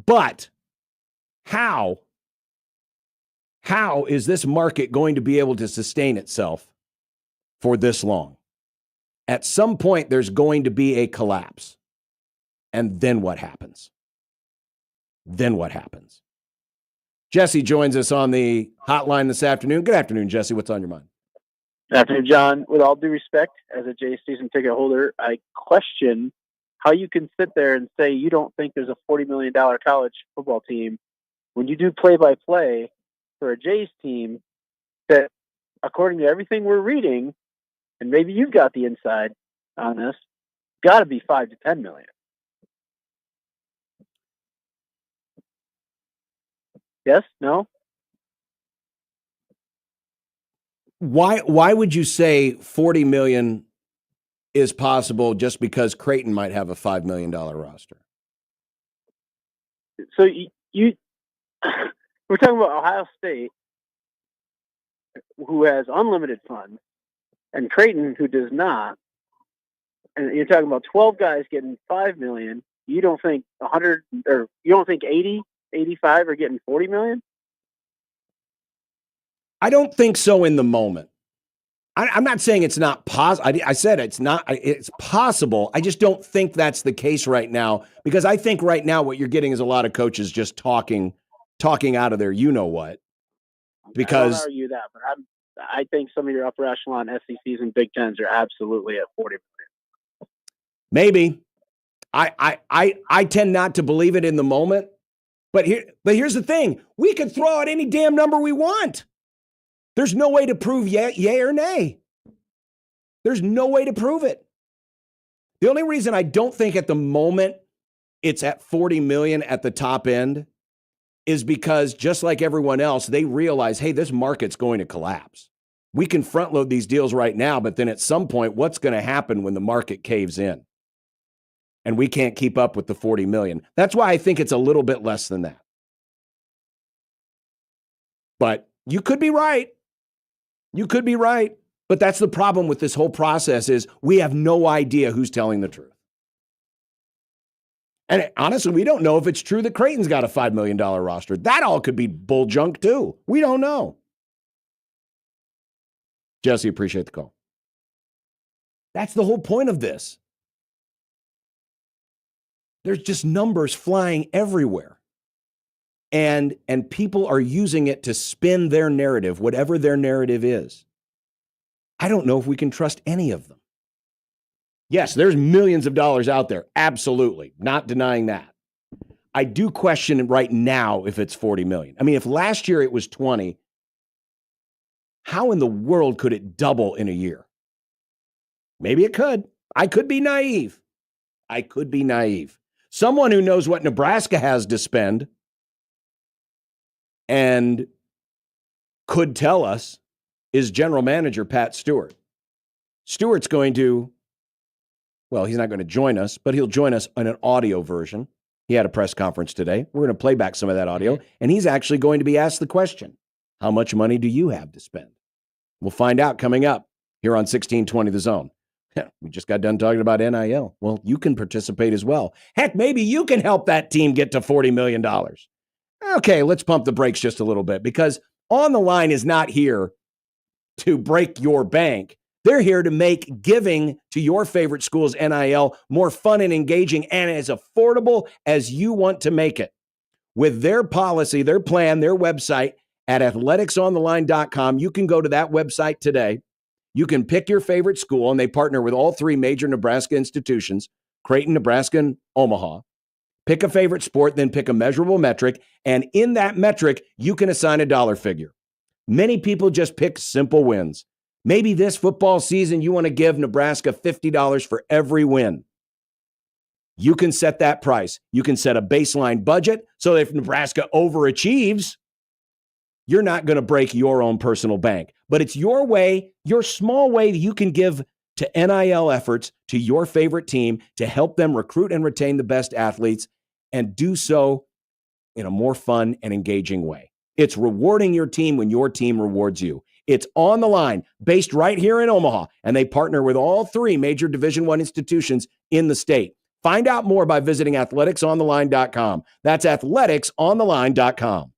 But how is this market going to be able to sustain itself for this long? At some point, there's going to be a collapse. And then what happens? Jesse joins us on the hotline this afternoon. Good afternoon, Jesse. What's on your mind? Good afternoon, John. With all due respect, as a Jays season ticket holder, I question how you can sit there and say you don't think there's a $40 million college football team when you do play-by-play for a Jays team that, according to everything we're reading, and maybe you've got the inside on this, got to be 5 to 10 million. Yes? No? Why would you say 40 million is possible just because Creighton might have a $5 million roster? So you we're talking about Ohio State, who has unlimited funds, and Creighton, who does not. And you're talking about 12 guys getting 5 million. You don't think 100, or you don't think 80, 85 are getting 40 million? I don't think so in the moment. I'm not saying it's not possible. I said it's not. It's possible. I just don't think that's the case right now, because I think right now what you're getting is a lot of coaches just talking out of their you-know-what. Because I don't argue that, but I think some of your upper echelon SECs and Big Tens are absolutely at 40 million. Maybe. I tend not to believe it in the moment. But here's the thing. We could throw out any damn number we want. There's no way to prove yay or nay. There's no way to prove it. The only reason I don't think at the moment it's at 40 million at the top end is because, just like everyone else, they realize, hey, this market's going to collapse. We can front load these deals right now, but then at some point, what's going to happen when the market caves in? And we can't keep up with the 40 million. That's why I think it's a little bit less than that. But you could be right. You could be right. But that's the problem with this whole process, is we have no idea who's telling the truth. And honestly, we don't know if it's true that Creighton's got a $5 million roster. That all could be bull junk too. We don't know. Jesse, appreciate the call. That's the whole point of this. There's just numbers flying everywhere. And people are using it to spin their narrative, whatever their narrative is. I don't know if we can trust any of them. Yes, there's millions of dollars out there. Absolutely. Not denying that. I do question right now if it's 40 million. I mean, if last year it was 20, how in the world could it double in a year? Maybe it could. I could be naive. Someone who knows what Nebraska has to spend and could tell us is general manager Pat Stewart. Stewart's going to, well, he's not going to join us, but he'll join us on an audio version. He had a press conference today. We're going to play back some of that audio, and he's actually going to be asked the question, how much money do you have to spend? We'll find out coming up here on 1620 The Zone. We just got done talking about NIL. Well, you can participate as well. Heck, maybe you can help that team get to $40 million. Okay, let's pump the brakes just a little bit, because on the line is not here to break your bank. They're here to make giving to your favorite school's NIL more fun and engaging and as affordable as you want to make it. With their policy, their plan, their website at athleticsontheline.com, you can go to that website today. You can pick your favorite school, and they partner with all three major Nebraska institutions, Creighton, Nebraska, and Omaha. Pick a favorite sport, then pick a measurable metric, and in that metric, you can assign a dollar figure. Many people just pick simple wins. Maybe this football season you want to give Nebraska $50 for every win. You can set that price. You can set a baseline budget so that if Nebraska overachieves, you're not going to break your own personal bank. But it's your way, your small way that you can give to NIL efforts to your favorite team to help them recruit and retain the best athletes and do so in a more fun and engaging way. It's rewarding your team when your team rewards you. It's On the Line, based right here in Omaha, and they partner with all three major Division I institutions in the state. Find out more by visiting athleticsontheline.com. That's athleticsontheline.com.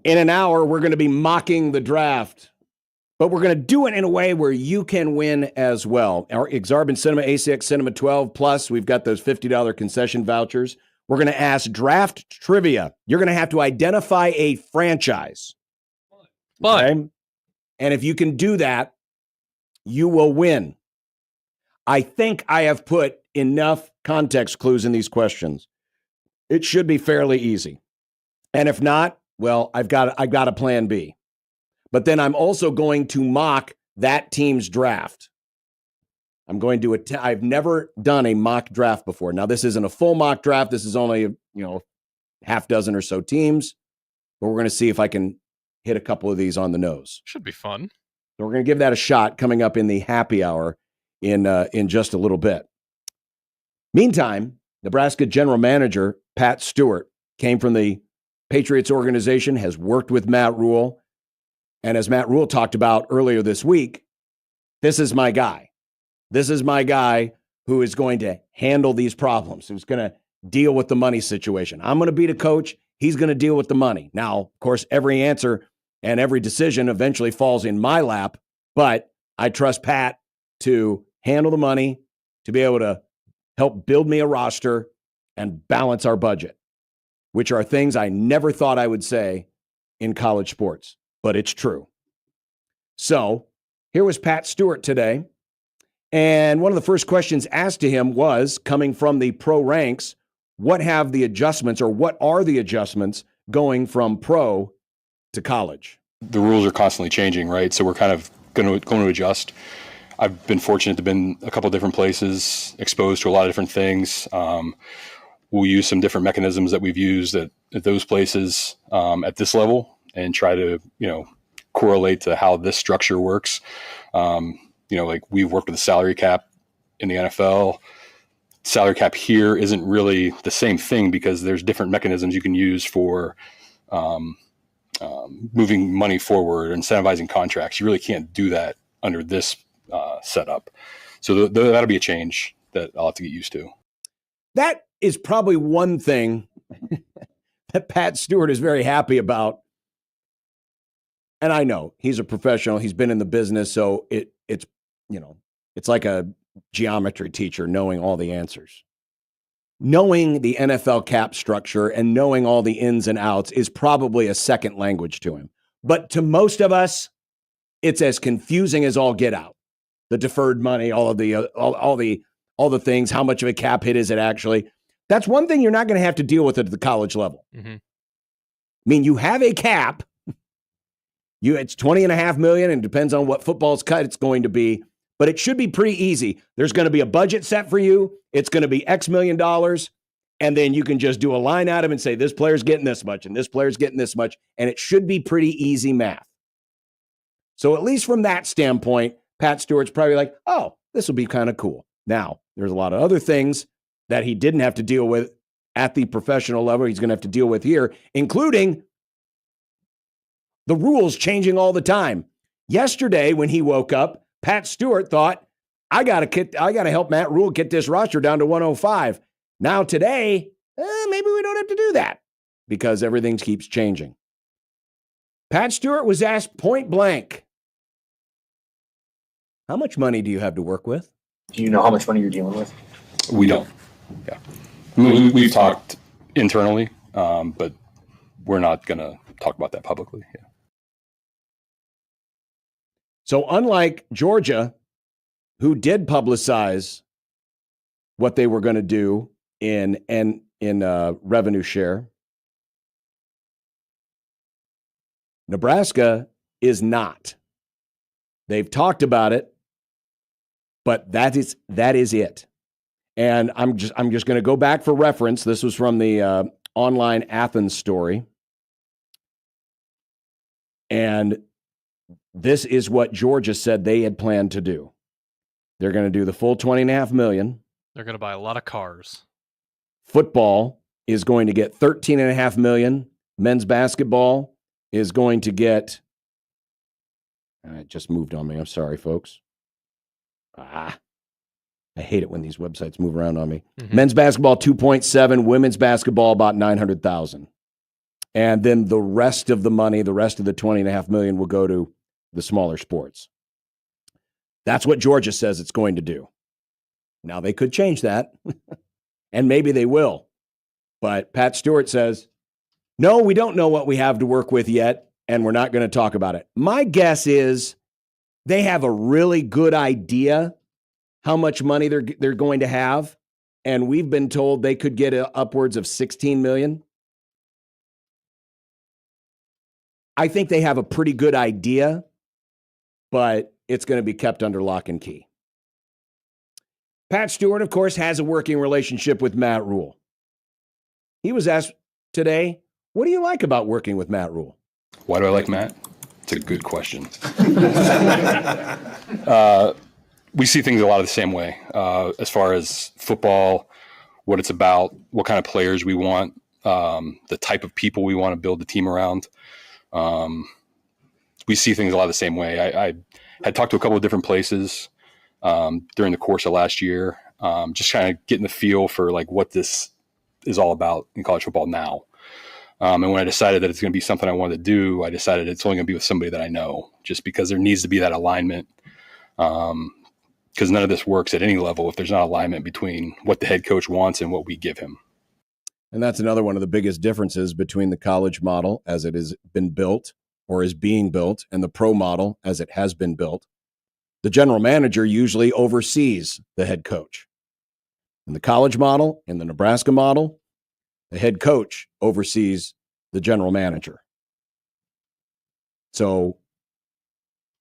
In an hour, we're going to be mocking the draft, but we're going to do it in a way where you can win as well. Our Exarban Cinema, ACX Cinema 12 Plus, we've got those $50 concession vouchers. We're going to ask draft trivia. You're going to have to identify a franchise. Okay? And if you can do that, you will win. I think I have put enough context clues in these questions. It should be fairly easy. And if not, well, I've got a plan B. But then I'm also going to mock that team's draft. I'm going to I've never done a mock draft before. Now, this isn't a full mock draft. This is only, half dozen or so teams. But we're going to see if I can hit a couple of these on the nose. Should be fun. So we're going to give that a shot coming up in the happy hour in just a little bit. Meantime, Nebraska general manager Pat Stewart came from the Patriots organization, has worked with Matt Rule. And as Matt Rule talked about earlier this week, this is my guy. This is my guy who is going to handle these problems, who's going to deal with the money situation. I'm going to be the coach. He's going to deal with the money. Now, of course, every answer and every decision eventually falls in my lap, but I trust Pat to handle the money, to be able to help build me a roster and balance our budget, which are things I never thought I would say in college sports, but it's true. So here was Pat Stewart today. And one of the first questions asked to him was, coming from the pro ranks, what are the adjustments going from pro to college? The rules are constantly changing, right? So we're kind of going to adjust. I've been fortunate to have been a couple of different places, exposed to a lot of different things. We'll use some different mechanisms that we've used at those places at this level and try to, correlate to how this structure works. Like we've worked with the salary cap in the NFL. Salary cap here isn't really the same thing because there's different mechanisms you can use for moving money forward, incentivizing contracts. You really can't do that under this setup. So that'll be a change that I'll have to get used to. That is probably one thing that Pat Stewart is very happy about. And I know he's a professional. He's been in the business. So it's like a geometry teacher knowing all the answers. Knowing the NFL cap structure and knowing all the ins and outs is probably a second language to him. But to most of us, it's as confusing as all get out. The deferred money, all the things, how much of a cap hit is it actually? That's one thing you're not going to have to deal with at the college level. Mm-hmm. I mean, you have a cap. It's $20.5 million, and it depends on what football's cut it's going to be. But it should be pretty easy. There's going to be a budget set for you. It's going to be X million dollars. And then you can just do a line item and say, this player's getting this much and this player's getting this much. And it should be pretty easy math. So at least from that standpoint, Pat Stewart's probably like, oh, this will be kind of cool. Now, there's a lot of other things that he didn't have to deal with at the professional level. He's going to have to deal with here, including the rules changing all the time. Yesterday, when he woke up, Pat Stewart thought, I got to help Matt Rule get this roster down to 105. Now today, maybe we don't have to do that because everything keeps changing. Pat Stewart was asked point blank, how much money do you have to work with? Do you know how much money you're dealing with? We don't. Yeah. We've talked internally, but we're not going to talk about that publicly. Yeah. So unlike Georgia, who did publicize what they were going to do in revenue share, Nebraska is not. They've talked about it, but that is it. And I'm just going to go back for reference. This was from the online Athens story. And this is what Georgia said they had planned to do. They're going to do the full $20.5 million. They're going to buy a lot of cars. Football is going to get $13.5 million. Men's basketball is going to get. It just moved on me. I'm sorry, folks. I hate it when these websites move around on me. Mm-hmm. Men's basketball 2.7, women's basketball about 900,000. And then the rest of the money, the rest of the $20.5 million will go to the smaller sports. That's what Georgia says it's going to do. Now, they could change that, and maybe they will. But Pat Stewart says, no, we don't know what we have to work with yet, and we're not going to talk about it. My guess is they have a really good idea how much money they're going to have, and we've been told they could get upwards of $16 million. I think they have a pretty good idea, but it's going to be kept under lock and key. Pat Stewart, of course, has a working relationship with Matt Rule. He was asked today, what do you like about working with Matt Rule? Why do I like Matt? It's a good question. We see things a lot of the same way as far as football, what it's about, what kind of players we want, the type of people we want to build the team around. We see things a lot of the same way. I had talked to a couple of different places during the course of last year, just kind of getting the feel for like what this is all about in college football now. And when I decided that it's going to be something I wanted to do, I decided it's only going to be with somebody that I know, just because there needs to be that alignment. Because none of this works at any level if there's not alignment between what the head coach wants and what we give him. And that's another one of the biggest differences between the college model as it has been built or is being built and the pro model as it has been built. The general manager usually oversees the head coach. In the college model, in the Nebraska model, the head coach oversees the general manager. So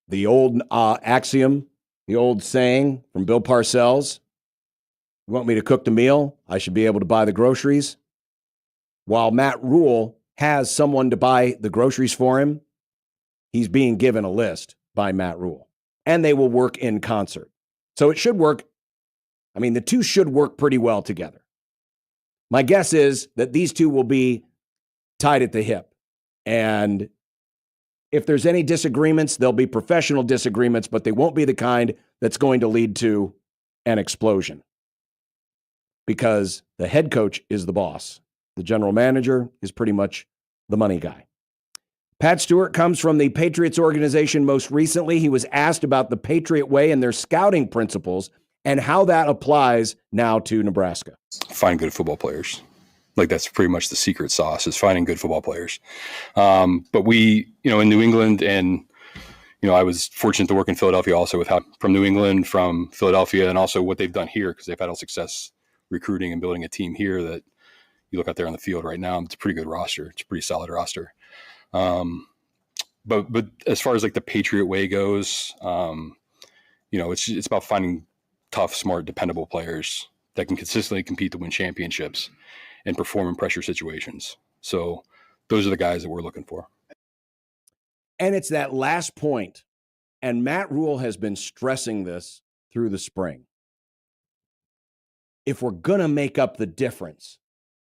the old axiom, the old saying from Bill Parcells, you want me to cook the meal? I should be able to buy the groceries. While Matt Rule has someone to buy the groceries for him, he's being given a list by Matt Rule, and they will work in concert. So it should work. I mean, the two should work pretty well together. My guess is that these two will be tied at the hip. And if there's any disagreements, they'll be professional disagreements, but they won't be the kind that's going to lead to an explosion. Because the head coach is the boss. The general manager is pretty much the money guy. Pat Stewart comes from the Patriots organization most recently. He was asked about the Patriot Way and their scouting principles and how that applies now to Nebraska. Find good football players. Like, that's pretty much the secret sauce, is finding good football players. But we, in New England, and, I was fortunate to work in Philadelphia also with help from New England, from Philadelphia, and also what they've done here, because they've had a success recruiting and building a team here that you look out there on the field right now, it's a pretty good roster. It's a pretty solid roster. But as far as like the Patriot Way goes, it's about finding tough, smart, dependable players that can consistently compete to win championships and perform in pressure situations. So those are the guys that we're looking for. And it's that last point, and Matt Rule has been stressing this through the spring. If we're going to make up the difference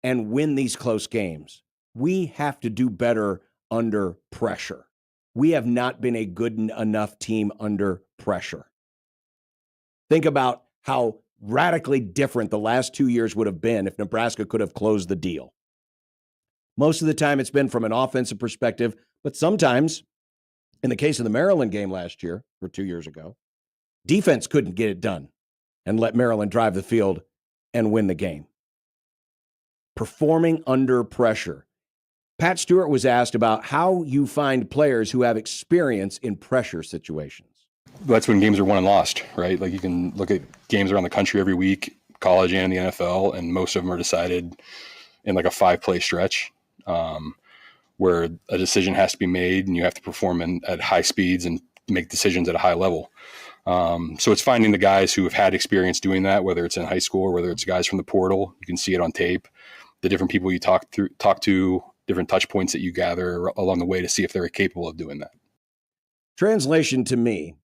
and win these close games, we have to do better under pressure. We have not been a good enough team under pressure. Think about how radically different the last 2 years would have been if Nebraska could have closed the deal. Most of the time it's been from an offensive perspective, but sometimes, in the case of the Maryland game last year, or 2 years ago, defense couldn't get it done and let Maryland drive the field and win the game. Performing under pressure. Pat Stewart was asked about how you find players who have experience in pressure situations. That's when games are won and lost, right? Like, you can look at games around the country every week, college and the NFL, and most of them are decided in like a 5-play stretch where a decision has to be made and you have to perform at high speeds and make decisions at a high level. So it's finding the guys who have had experience doing that, whether it's in high school or whether it's guys from the portal. You can see it on tape, the different people you talk to, different touch points that you gather along the way to see if they're capable of doing that. Translation to me,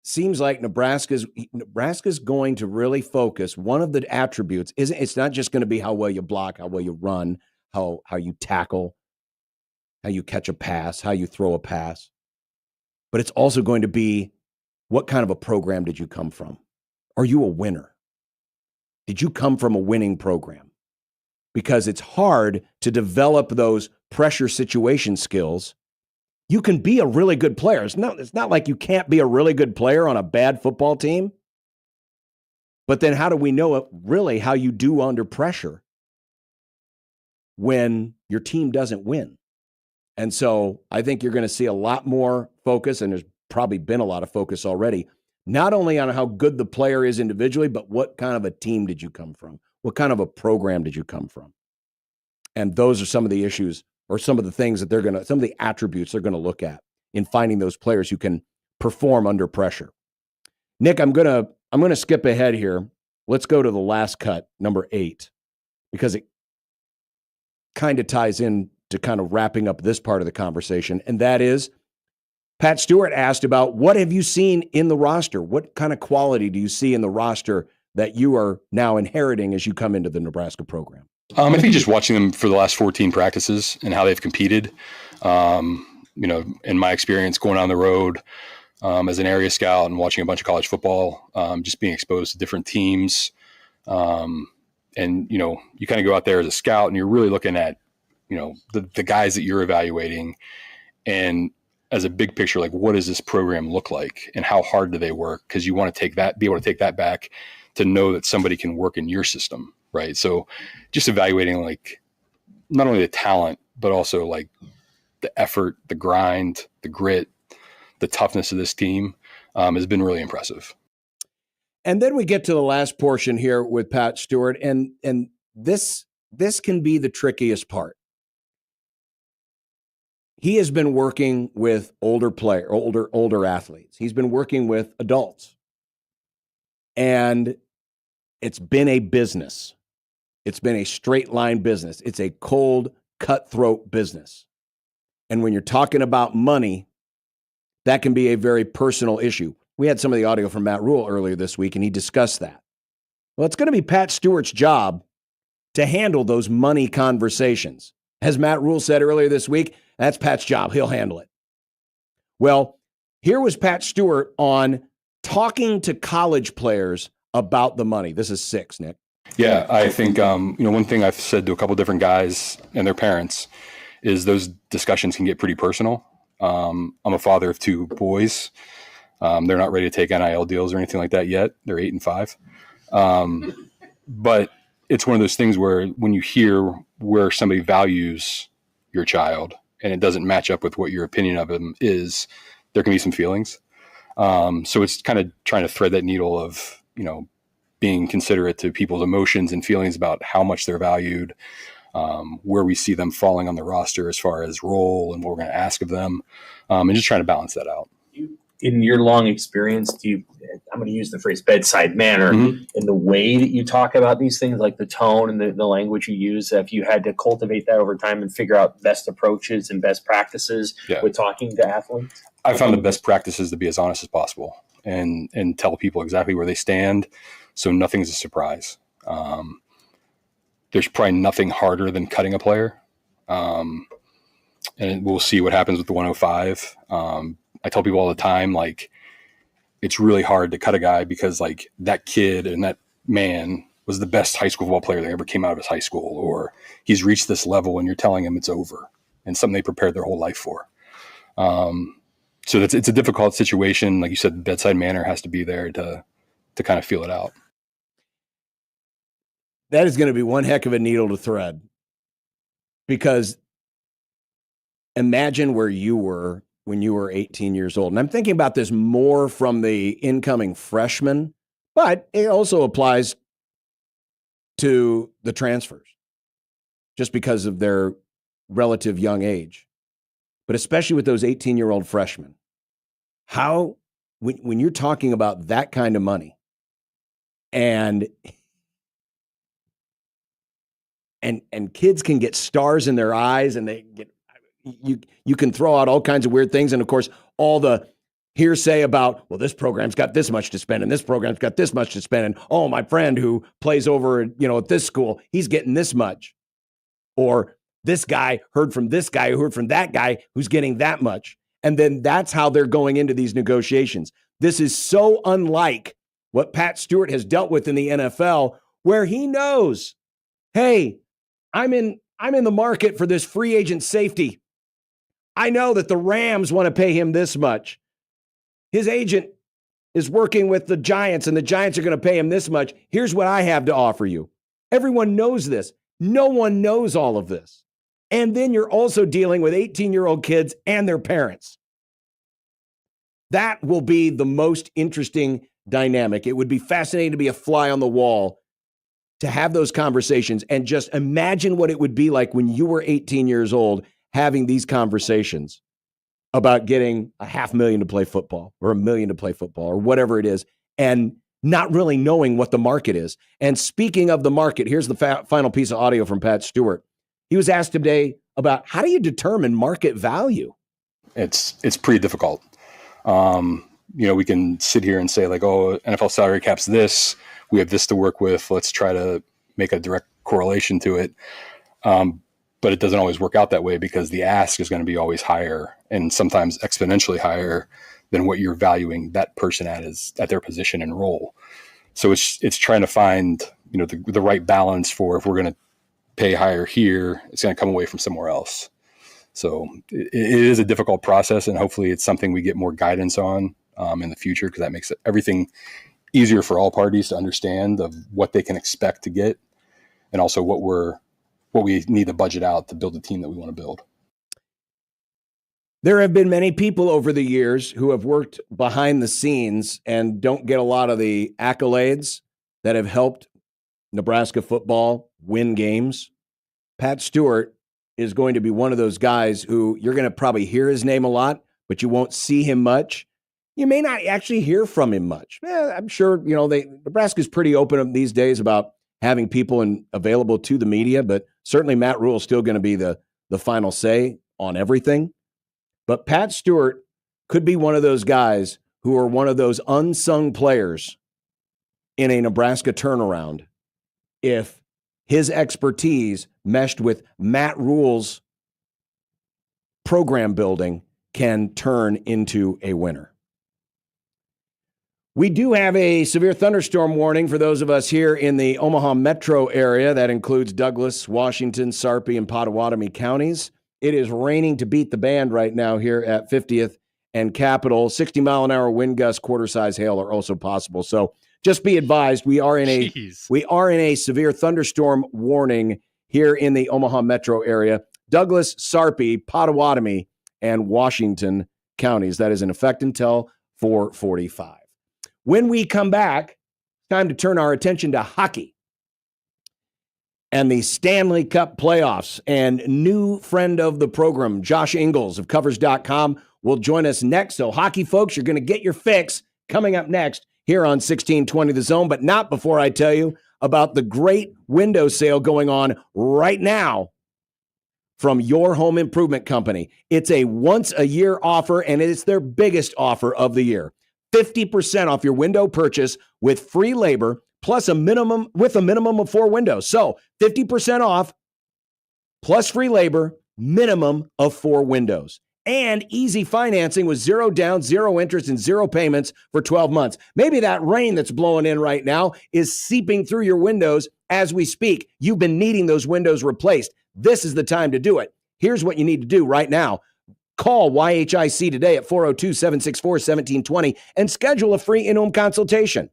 seems like Nebraska's going to really focus. One of the attributes it's not just going to be how well you block, how well you run, how you tackle, how you catch a pass, how you throw a pass. But it's also going to be, what kind of a program did you come from? Are you a winner? Did you come from a winning program? because it's hard to develop those pressure situation skills. You can be a really good player. It's not like you can't be a really good player on a bad football team. But then how do we know really how you do under pressure when your team doesn't win? And so I think you're going to see a lot more focus, and there's probably been a lot of focus already, not only on how good the player is individually, but what kind of a team did you come from? What kind of a program did you come from? And those are some of the issues, or some of the things that some of the attributes they're going to look at in finding those players who can perform under pressure. Nick, I'm going to skip ahead here. Let's go to the last cut, number 8, because it kind of ties in to kind of wrapping up this part of the conversation. And that is, Pat Stewart asked about, what have you seen in the roster? What kind of quality do you see in the roster that you are now inheriting as you come into the Nebraska program? I think just watching them for the last 14 practices and how they've competed, in my experience going on the road as an area scout and watching a bunch of college football, just being exposed to different teams. You kind of go out there as a scout and you're really looking at, the guys that you're evaluating, and as a big picture, like, what does this program look like and how hard do they work? Because you want to be able to take that back to know that somebody can work in your system, right? So just evaluating, like, not only the talent, but also like the effort, the grind, the grit, the toughness of this team has been really impressive. And then we get to the last portion here with Pat Stewart, and this can be the trickiest part. He has been working with older athletes. He's been working with adults. And it's been a business. It's been a straight line business. It's a cold, cutthroat business. And when you're talking about money, that can be a very personal issue. We had some of the audio from Matt Rule earlier this week, and he discussed that. Well, it's going to be Pat Stewart's job to handle those money conversations. As Matt Rule said earlier this week, that's Pat's job. He'll handle it. Well, here was Pat Stewart on talking to college players about the money. This is 6, Nick. Yeah, I think, one thing I've said to a couple different guys and their parents is those discussions can get pretty personal. I'm a father of 2 boys. They're not ready to take NIL deals or anything like that yet. They're 8 and 5. But it's one of those things where when you hear where somebody values your child and it doesn't match up with what your opinion of them is, there can be some feelings. So it's kind of trying to thread that needle of, being considerate to people's emotions and feelings about how much they're valued, where we see them falling on the roster as far as role and what we're going to ask of them, and just trying to balance that out. In your long experience, I'm going to use the phrase bedside manner, in the way that you talk about these things, like the tone and the language you use, have you had to cultivate that over time and figure out best approaches and best practices with talking to athletes? I found the best practices to be as honest as possible and tell people exactly where they stand, so nothing's a surprise. There's probably nothing harder than cutting a player, and we'll see what happens with the 105. I tell people all the time, like, it's really hard to cut a guy because, like, that kid and that man was the best high school football player that ever came out of his high school, or he's reached this level and you're telling him it's over and something they prepared their whole life for. So it's a difficult situation. Like you said, the bedside manner has to be there to kind of feel it out. That is going to be one heck of a needle to thread, because imagine where you were when you were 18 years old. And I'm thinking about this more from the incoming freshmen, but it also applies to the transfers just because of their relative young age. But especially with those 18-year-old freshmen, how, when you're talking about that kind of money and kids can get stars in their eyes, and they get, you can throw out all kinds of weird things. And of course, all the hearsay about, well, this program's got this much to spend and this program's got this much to spend. And, oh, my friend who plays over, at this school, he's getting this much. Or this guy heard from this guy who heard from that guy who's getting that much. And then that's how they're going into these negotiations. This is so unlike what Pat Stewart has dealt with in the NFL, where he knows, hey, I'm in the market for this free agent safety. I know that the Rams want to pay him this much. His agent is working with the Giants, and the Giants are going to pay him this much. Here's what I have to offer you. Everyone knows this. No one knows all of this. And then you're also dealing with 18-year-old kids and their parents. That will be the most interesting dynamic. It would be fascinating to be a fly on the wall to have those conversations and just imagine what it would be like when you were 18 years old having these conversations about getting $500,000 to play football or $1 million to play football or whatever it is, and not really knowing what the market is. And speaking of the market, here's the final piece of audio from Pat Stewart. He was asked today about how do you determine market value? It's pretty difficult. We can sit here and say like, oh, NFL salary cap's this, we have this to work with. Let's try to make a direct correlation to it. But it doesn't always work out that way because the ask is going to be always higher and sometimes exponentially higher than what you're valuing that person at their position and role. So it's trying to find, the right balance for if we're going to pay higher here, it's going to come away from somewhere else. So it is a difficult process, and hopefully it's something we get more guidance on in the future, because that makes everything easier for all parties to understand of what they can expect to get, and also what we need to budget out to build the team that we want to build. There have been many people over the years who have worked behind the scenes and don't get a lot of the accolades that have helped Nebraska football win games. Pat Stewart is going to be one of those guys who you're going to probably hear his name a lot, but you won't see him much. You may not actually hear from him much. I'm sure, Nebraska's pretty open these days about having people available to the media, but certainly Matt Rule is still going to be the final say on everything. But Pat Stewart could be one of those guys who are one of those unsung players in a Nebraska turnaround if his expertise meshed with Matt Rule's program building can turn into a winner. We do have a severe thunderstorm warning for those of us here in the Omaha metro area. That includes Douglas, Washington, Sarpy, and Pottawatomie counties. It is raining to beat the band right now here at 50th and Capitol. 60-mile-an-hour wind gusts, quarter-size hail are also possible. So just be advised, we are in a severe thunderstorm warning here in the Omaha metro area. Douglas, Sarpy, Pottawatomie, and Washington counties. That is in effect until 4:45. When we come back, time to turn our attention to hockey and the Stanley Cup playoffs. And new friend of the program, Josh Ingles of Covers.com, will join us next. So hockey folks, you're going to get your fix coming up next here on 1620 The Zone, but not before I tell you about the great window sale going on right now from Your Home Improvement Company. It's a once-a-year offer, and it's their biggest offer of the year. 50% off your window purchase with free labor plus a minimum of 4 windows. So 50% off plus free labor, minimum of 4 windows. And easy financing with 0 down, 0 interest, and 0 payments for 12 months. Maybe that rain that's blowing in right now is seeping through your windows as we speak. You've been needing those windows replaced. This is the time to do it. Here's what you need to do right now. Call YHIC today at 402-764-1720 and schedule a free in-home consultation.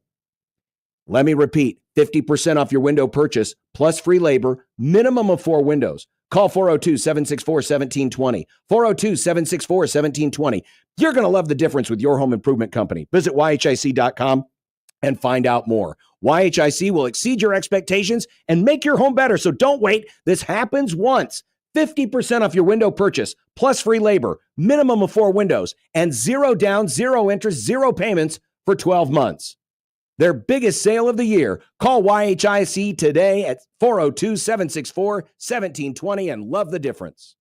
Let me repeat, 50% off your window purchase plus free labor, minimum of 4 windows. Call 402-764-1720. 402-764-1720. You're going to love the difference with Your Home Improvement Company. Visit YHIC.com and find out more. YHIC will exceed your expectations and make your home better. So don't wait. This happens once. 50% off your window purchase, plus free labor, minimum of 4 windows, and 0 down, 0 interest, 0 payments for 12 months. Their biggest sale of the year. Call YHIC today at 402-764-1720 and love the difference.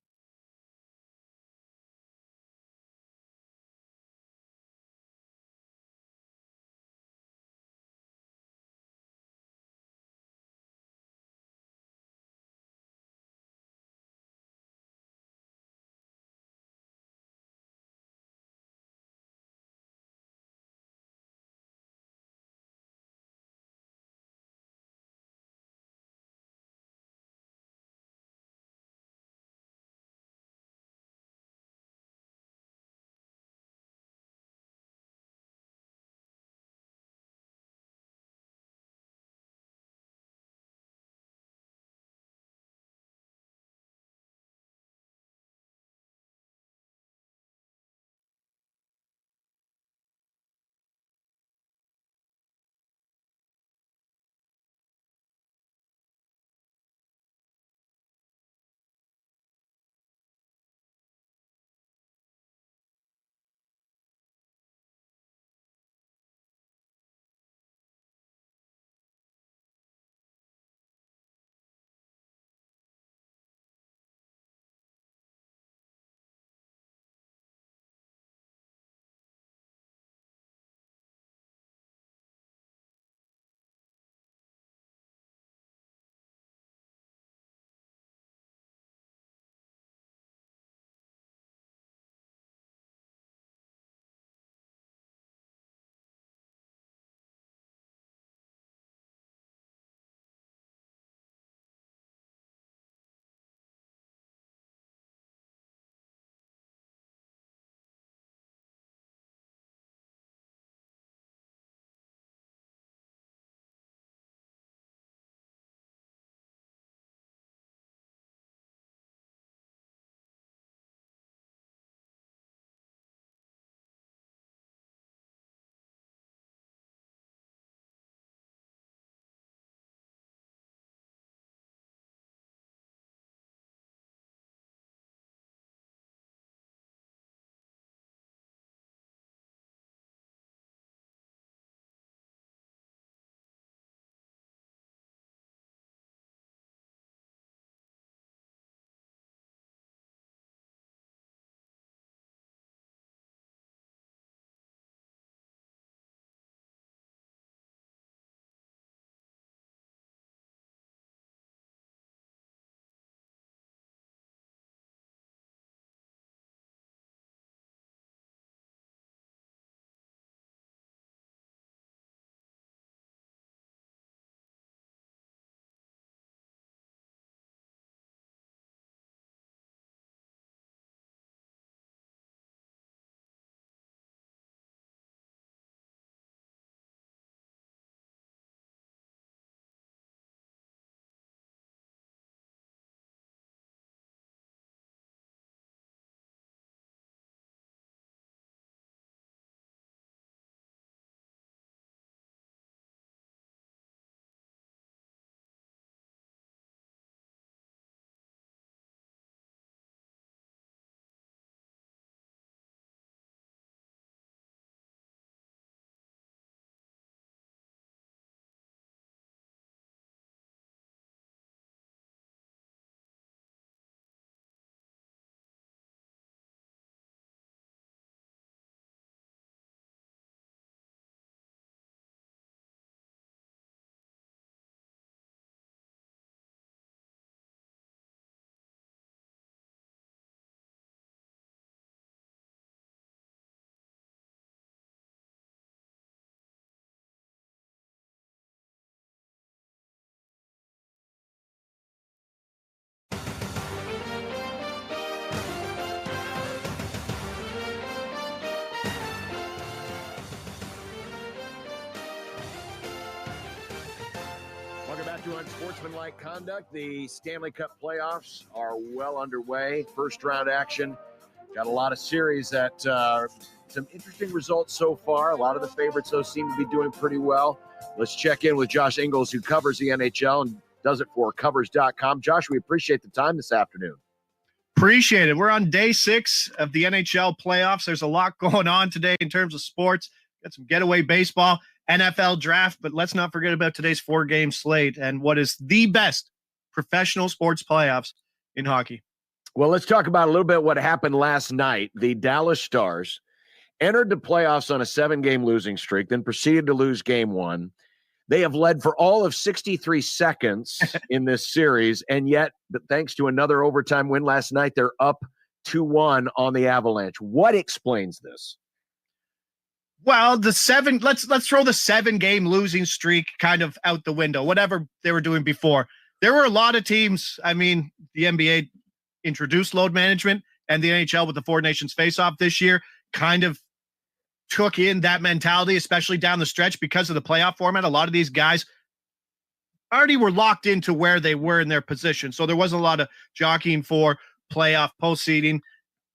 Back to Unsportsmanlike Conduct. The Stanley Cup playoffs are well underway. First round action. Got a lot of series that some interesting results so far. A lot of the favorites, though, seem to be doing pretty well. Let's check in with Josh Ingles, who covers the NHL and does it for covers.com. Josh, we appreciate the time this afternoon. Appreciate it. We're on day 6 of the NHL playoffs. There's a lot going on today in terms of sports. Got some getaway baseball, NFL draft, but let's not forget about today's 4-game slate and what is the best professional sports playoffs in hockey. Well, let's talk about a little bit what happened last night. The Dallas Stars entered the playoffs on a 7-game losing streak, then proceeded to lose game 1. They have led for all of 63 seconds in this series, and yet, thanks to another overtime win last night, they're up 2-1 on the Avalanche. What explains this? Well, let's throw the 7-game losing streak kind of out the window, whatever they were doing before. There were a lot of teams. I mean, the NBA introduced load management, and the NHL with the Four Nations face-off this year kind of took in that mentality, especially down the stretch because of the playoff format. A lot of these guys already were locked into where they were in their position. So there wasn't a lot of jockeying for playoff postseeding.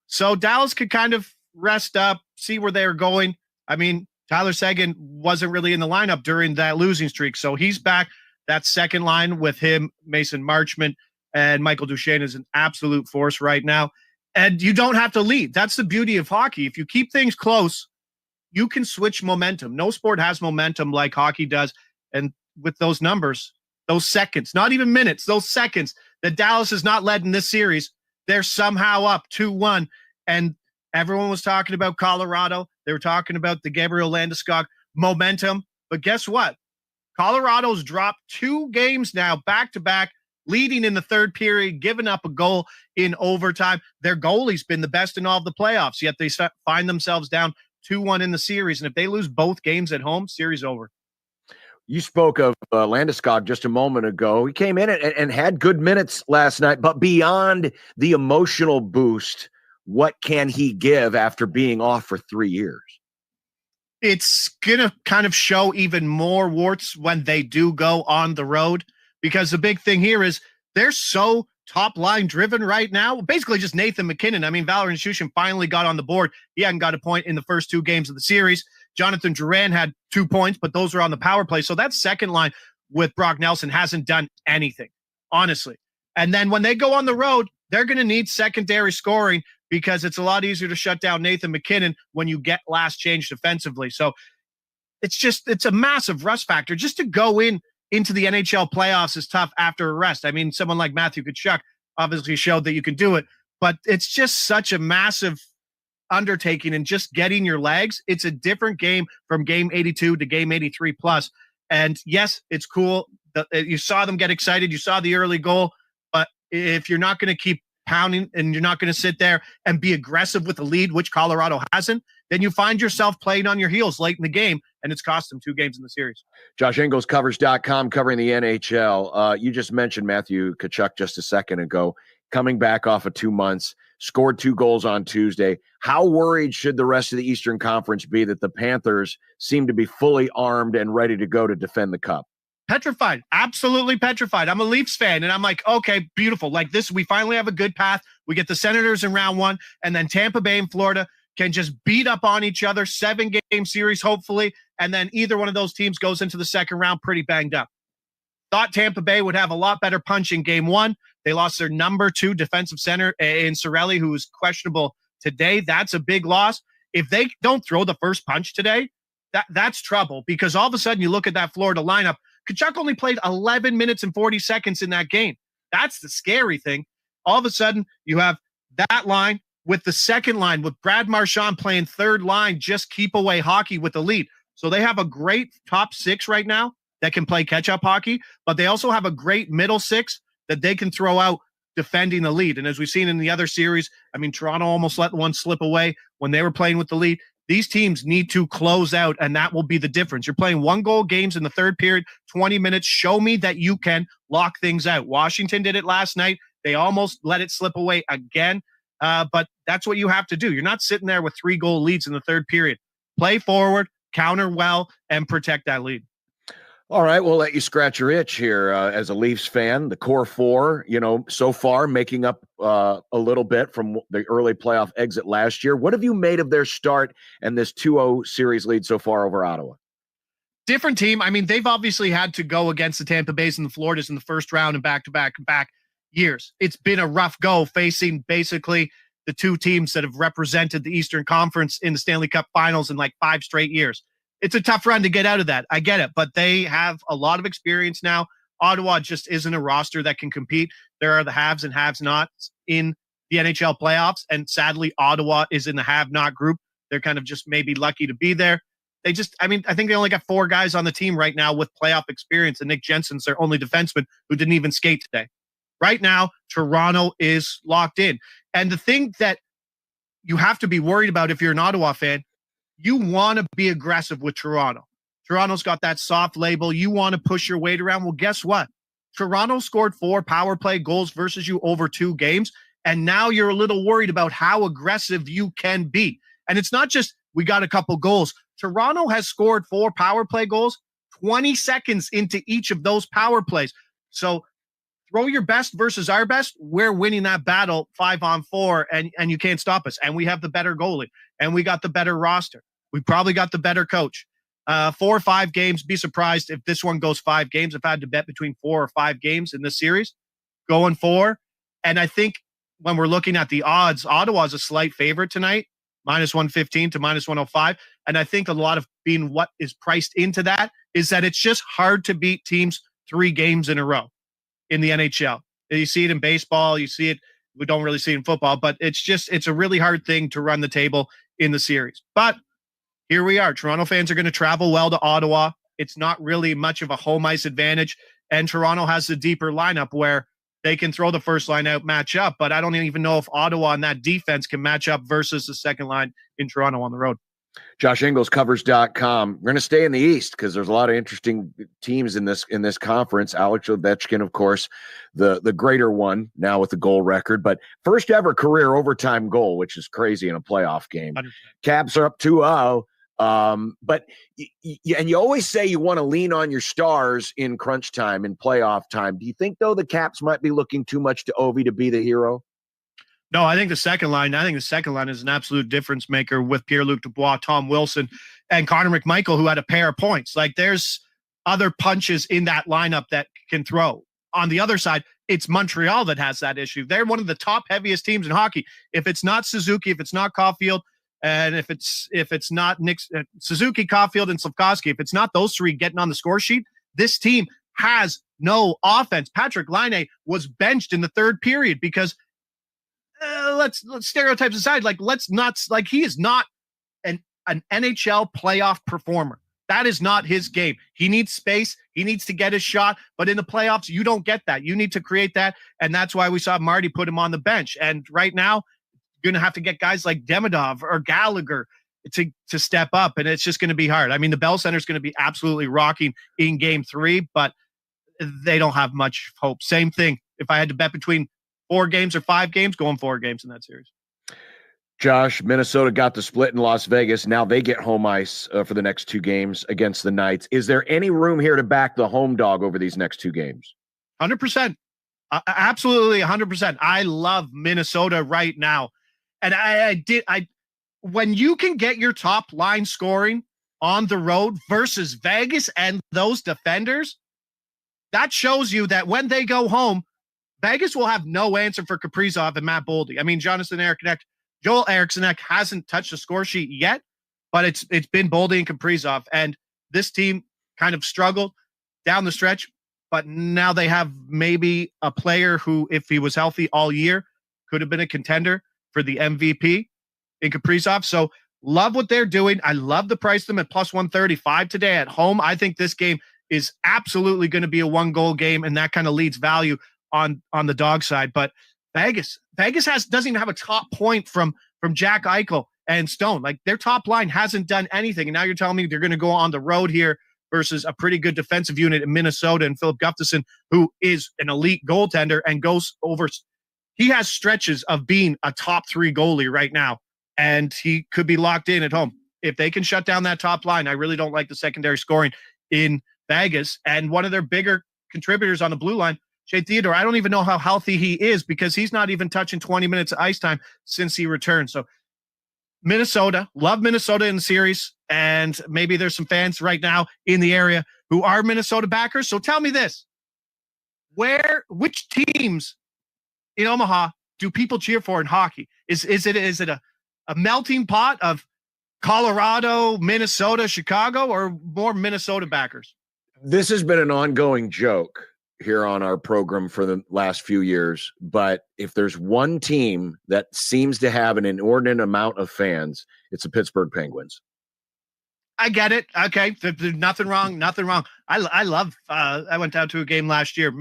So Dallas could kind of rest up, see where they were going. I mean, Tyler Seguin wasn't really in the lineup during that losing streak. So he's back. That second line with him, Mason Marchment, and Michael Duchesne is an absolute force right now. And you don't have to lead. That's the beauty of hockey. If you keep things close, you can switch momentum. No sport has momentum like hockey does. And with those numbers, those seconds, not even minutes, those seconds that Dallas has not led in this series, they're somehow up 2-1. And everyone was talking about Colorado. They were talking about the Gabriel Landeskog momentum. But guess what? Colorado's dropped 2 games now, back-to-back, leading in the third period, giving up a goal in overtime. Their goalie's been the best in all of the playoffs, yet they find themselves down 2-1 in the series. And if they lose both games at home, series over. You spoke of Landeskog just a moment ago. He came in and had good minutes last night, but beyond the emotional boost, what can he give after being off for 3 years? It's going to kind of show even more warts when they do go on the road, because the big thing here is they're so top line driven right now. Basically just Nathan McKinnon. I mean, Valerian Shushin finally got on the board. He hadn't got a point in the first 2 games of the series. Jonathan Drouin had 2 points, but those were on the power play. So that second line with Brock Nelson hasn't done anything, honestly. And then when they go on the road, they're going to need secondary scoring, because it's a lot easier to shut down Nathan McKinnon when you get last change defensively. So it's a massive rust factor. Just to go into the NHL playoffs is tough after a rest. I mean, someone like Matthew Tkachuk obviously showed that you can do it, but it's just such a massive undertaking, and just getting your legs. It's a different game from game 82 to game 83 plus. And yes, it's cool. You saw them get excited. You saw the early goal, but if you're not going to keep pounding and you're not going to sit there and be aggressive with the lead, which Colorado hasn't, then you find yourself playing on your heels late in the game, and it's cost them 2 games in the series. Josh Ingles, covers.com, covering the NHL. You just mentioned Matthew Tkachuk just a second ago, coming back off of 2 months, scored 2 goals on Tuesday. How worried should the rest of the Eastern Conference be that the Panthers seem to be fully armed and ready to go to defend the Cup? Petrified, absolutely petrified. I'm a Leafs fan, and I'm like, okay, beautiful. Like this, we finally have a good path. We get the Senators in round 1, and then Tampa Bay and Florida can just beat up on each other, 7-game series, hopefully, and then either one of those teams goes into the second round pretty banged up. Thought Tampa Bay would have a lot better punch in game 1. They lost their number 2 defensive center in Cirelli, who is questionable today. That's a big loss. If they don't throw the first punch today, that's trouble, because all of a sudden you look at that Florida lineup. Tkachuk only played 11 minutes and 40 seconds in that game. That's the scary thing. All of a sudden, you have that line with the second line, with Brad Marchand playing third line, just keep away hockey with the lead. So they have a great top 6 right now that can play catch-up hockey, but they also have a great middle 6 that they can throw out defending the lead. And as we've seen in the other series, I mean, Toronto almost let one slip away when they were playing with the lead. These teams need to close out, and that will be the difference. You're playing 1-goal games in the third period, 20 minutes. Show me that you can lock things out. Washington did it last night. They almost let it slip away again, but that's what you have to do. You're not sitting there with 3-goal leads in the third period. Play forward, counter well, and protect that lead. All right, we'll let you scratch your itch here as a Leafs fan. The core four, so far making up a little bit from the early playoff exit last year. What have you made of their start and this 2-0 series lead so far over Ottawa? Different team. I mean, they've obviously had to go against the Tampa Bays and the Floridas in the first round and back years. It's been a rough go facing basically the two teams that have represented the Eastern Conference in the Stanley Cup Finals in like 5 straight years. It's a tough run to get out of that. I get it, but they have a lot of experience now. Ottawa just isn't a roster that can compete. There are the haves and have-nots in the NHL playoffs, and sadly, Ottawa is in the have-not group. They're kind of just maybe lucky to be there. I think they only got 4 guys on the team right now with playoff experience, and Nick Jensen's their only defenseman who didn't even skate today. Right now, Toronto is locked in. And the thing that you have to be worried about if you're an Ottawa fan, you want to be aggressive with Toronto. Toronto's got that soft label. You want to push your weight around. Well, guess what? Toronto scored 4 power play goals versus you over 2 games, and now you're a little worried about how aggressive you can be. And it's not just we got a couple goals. Toronto has scored 4 power play goals 20 seconds into each of those power plays. So throw your best versus our best. We're winning that battle 5-on-4, and you can't stop us. And we have the better goalie, and we got the better roster. We probably got the better coach. 4 or 5 games. Be surprised if this one goes 5 games. I've had to bet between 4 or 5 games in this series. Going 4. And I think when we're looking at the odds, Ottawa's a slight favorite tonight, -115 to -105. And I think a lot of being what is priced into that is that it's just hard to beat teams 3 games in a row in the NHL. You see it in baseball. You see it. We don't really see it in football, but it's a really hard thing to run the table in the series. But here we are. Toronto fans are going to travel well to Ottawa. It's not really much of a home ice advantage. And Toronto has the deeper lineup where they can throw the first line out, match up. But I don't even know if Ottawa and that defense can match up versus the second line in Toronto on the road. Josh Ingles, covers.com. We're going to stay in the East because there's a lot of interesting teams in this conference. Alex Ovechkin, of course, the greater one now with the goal record, but first ever career overtime goal, which is crazy in a playoff game. 100%. Caps are up 2-0. But you always say you want to lean on your stars in crunch time, in playoff time. Do you think, though, the Caps might be looking too much to Ovi to be the hero? No, I think the second line is an absolute difference maker with Pierre-Luc Dubois, Tom Wilson, and Connor McMichael, who had a pair of points. Like, there's other punches in that lineup that can throw. On the other side, it's Montreal that has that issue. They're one of the top heaviest teams in hockey. If it's not Suzuki, if it's not Caulfield, and if it's not Nick, Suzuki, Caulfield, and Slafkovsky, if it's not those 3 getting on the score sheet, this team has no offense. Patrick Laine was benched in the 3rd period because let's stereotypes aside, he is not an NHL playoff performer. That is not his game. He needs space. He needs to get his shot. But in the playoffs, you don't get that. You need to create that. And that's why we saw Marty put him on the bench. And right now, you're going to have to get guys like Demidov or Gallagher to step up. And it's just going to be hard. I mean, the Bell Center is going to be absolutely rocking in game 3, but they don't have much hope. Same thing. If I had to bet between 4 games or 5 games, going 4 games in that series. Josh, Minnesota got the split in Las Vegas. Now they get home ice for the next 2 games against the Knights. Is there any room here to back the home dog over these next 2 games? 100%. Absolutely 100%. I love Minnesota right now. And when you can get your top line scoring on the road versus Vegas and those defenders, that shows you that when they go home, Vegas will have no answer for Kaprizov and Matt Boldy. I mean, Joel Eriksson hasn't touched the score sheet yet, but it's been Boldy and Kaprizov. And this team kind of struggled down the stretch, but now they have maybe a player who, if he was healthy all year, could have been a contender for the MVP in Kaprizov. So love what they're doing. I love the price them at +135 today at home. I think this game is absolutely going to be a 1-goal game, and that kind of leads value on the dog side. But Vegas doesn't even have a top point from Jack Eichel and Stone. Like, their top line hasn't done anything. And now you're telling me they're going to go on the road here versus a pretty good defensive unit in Minnesota and Philip Gustafsson, who is an elite goaltender and goes over. He has stretches of being a top 3 goalie right now, and he could be locked in at home. If they can shut down that top line, I really don't like the secondary scoring in Vegas, and one of their bigger contributors on the blue line, Shea Theodore, I don't even know how healthy he is because he's not even touching 20 minutes of ice time since he returned. So Minnesota, love Minnesota in the series, and maybe there's some fans right now in the area who are Minnesota backers. So tell me this, which teams in Omaha do people cheer for in hockey? Is it a melting pot of Colorado, Minnesota, Chicago, or more Minnesota backers? This has been an ongoing joke here on our program for the last few years, but if there's one team that seems to have an inordinate amount of fans, it's the Pittsburgh Penguins. I get it. Okay, there's nothing wrong. I love. I went down to a game last year.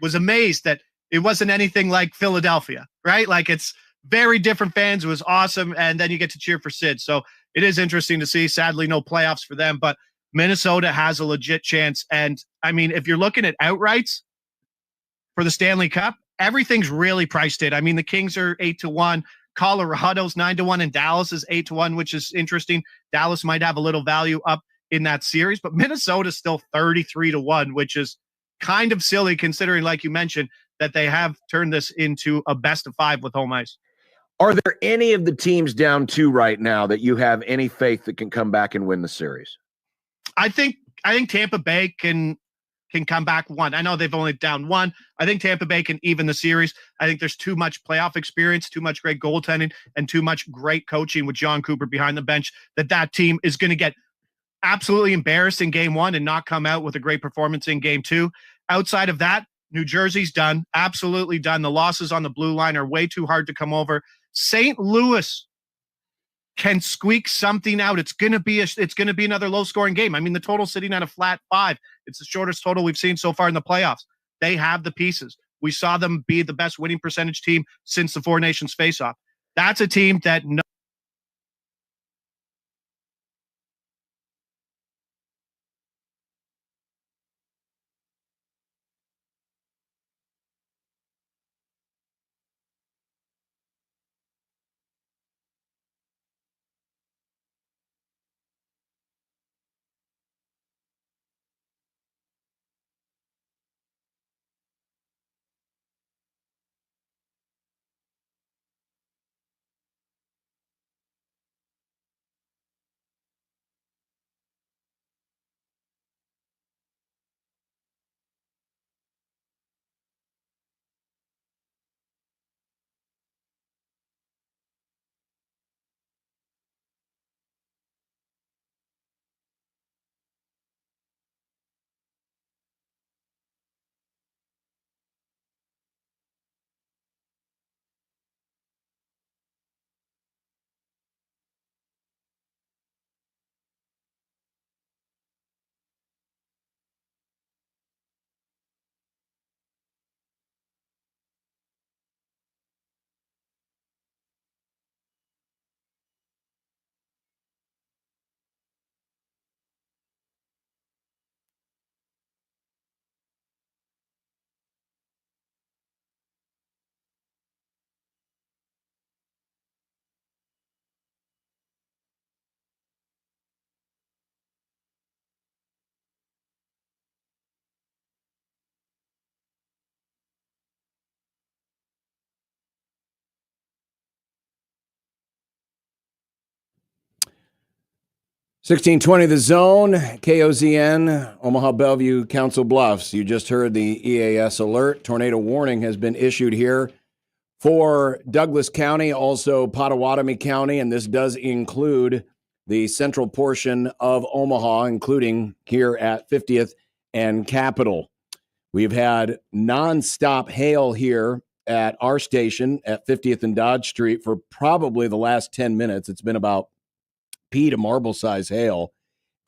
Was amazed that it wasn't anything like Philadelphia, right? Like it's very different fans. It was awesome, and then you get to cheer for Sid. So it is interesting to see. Sadly, no playoffs for them, but Minnesota has a legit chance. And I mean, if you're looking at outrights for the Stanley Cup, everything's really priced in. I mean, the Kings are 8-1, Colorado's 9-1, and Dallas is 8-1, which is interesting. Dallas might have a little value up in that series, but Minnesota's still 33-1, which is kind of silly considering, like you mentioned, that they have turned this into a best of 5 with home ice. Are there any of the teams down 2 right now that you have any faith that can come back and win the series? I think Tampa Bay can come back 1. I know they've only down 1. I think Tampa Bay can even the series. I think there's too much playoff experience, too much great goaltending, and too much great coaching with John Cooper behind the bench that team is going to get absolutely embarrassed in game 1 and not come out with a great performance in game 2. Outside of that, New Jersey's done, absolutely done. The losses on the blue line are way too hard to come over. St. Louis can squeak something out. It's going to be another low-scoring game. I mean, the total's sitting at a flat 5. It's the shortest total we've seen so far in the playoffs. They have the pieces. We saw them be the best winning percentage team since the Four Nations face-off. That's a team that no. $1620 The Zone, KOZN, Omaha, Bellevue, Council Bluffs. You just heard the EAS alert. Tornado warning has been issued here for Douglas County, also Pottawatomie County, and this does include the central portion of Omaha, including here at 50th and Capitol. We've had nonstop hail here at our station at 50th and Dodge Street for probably the last 10 minutes. It's been about pea to marble size hail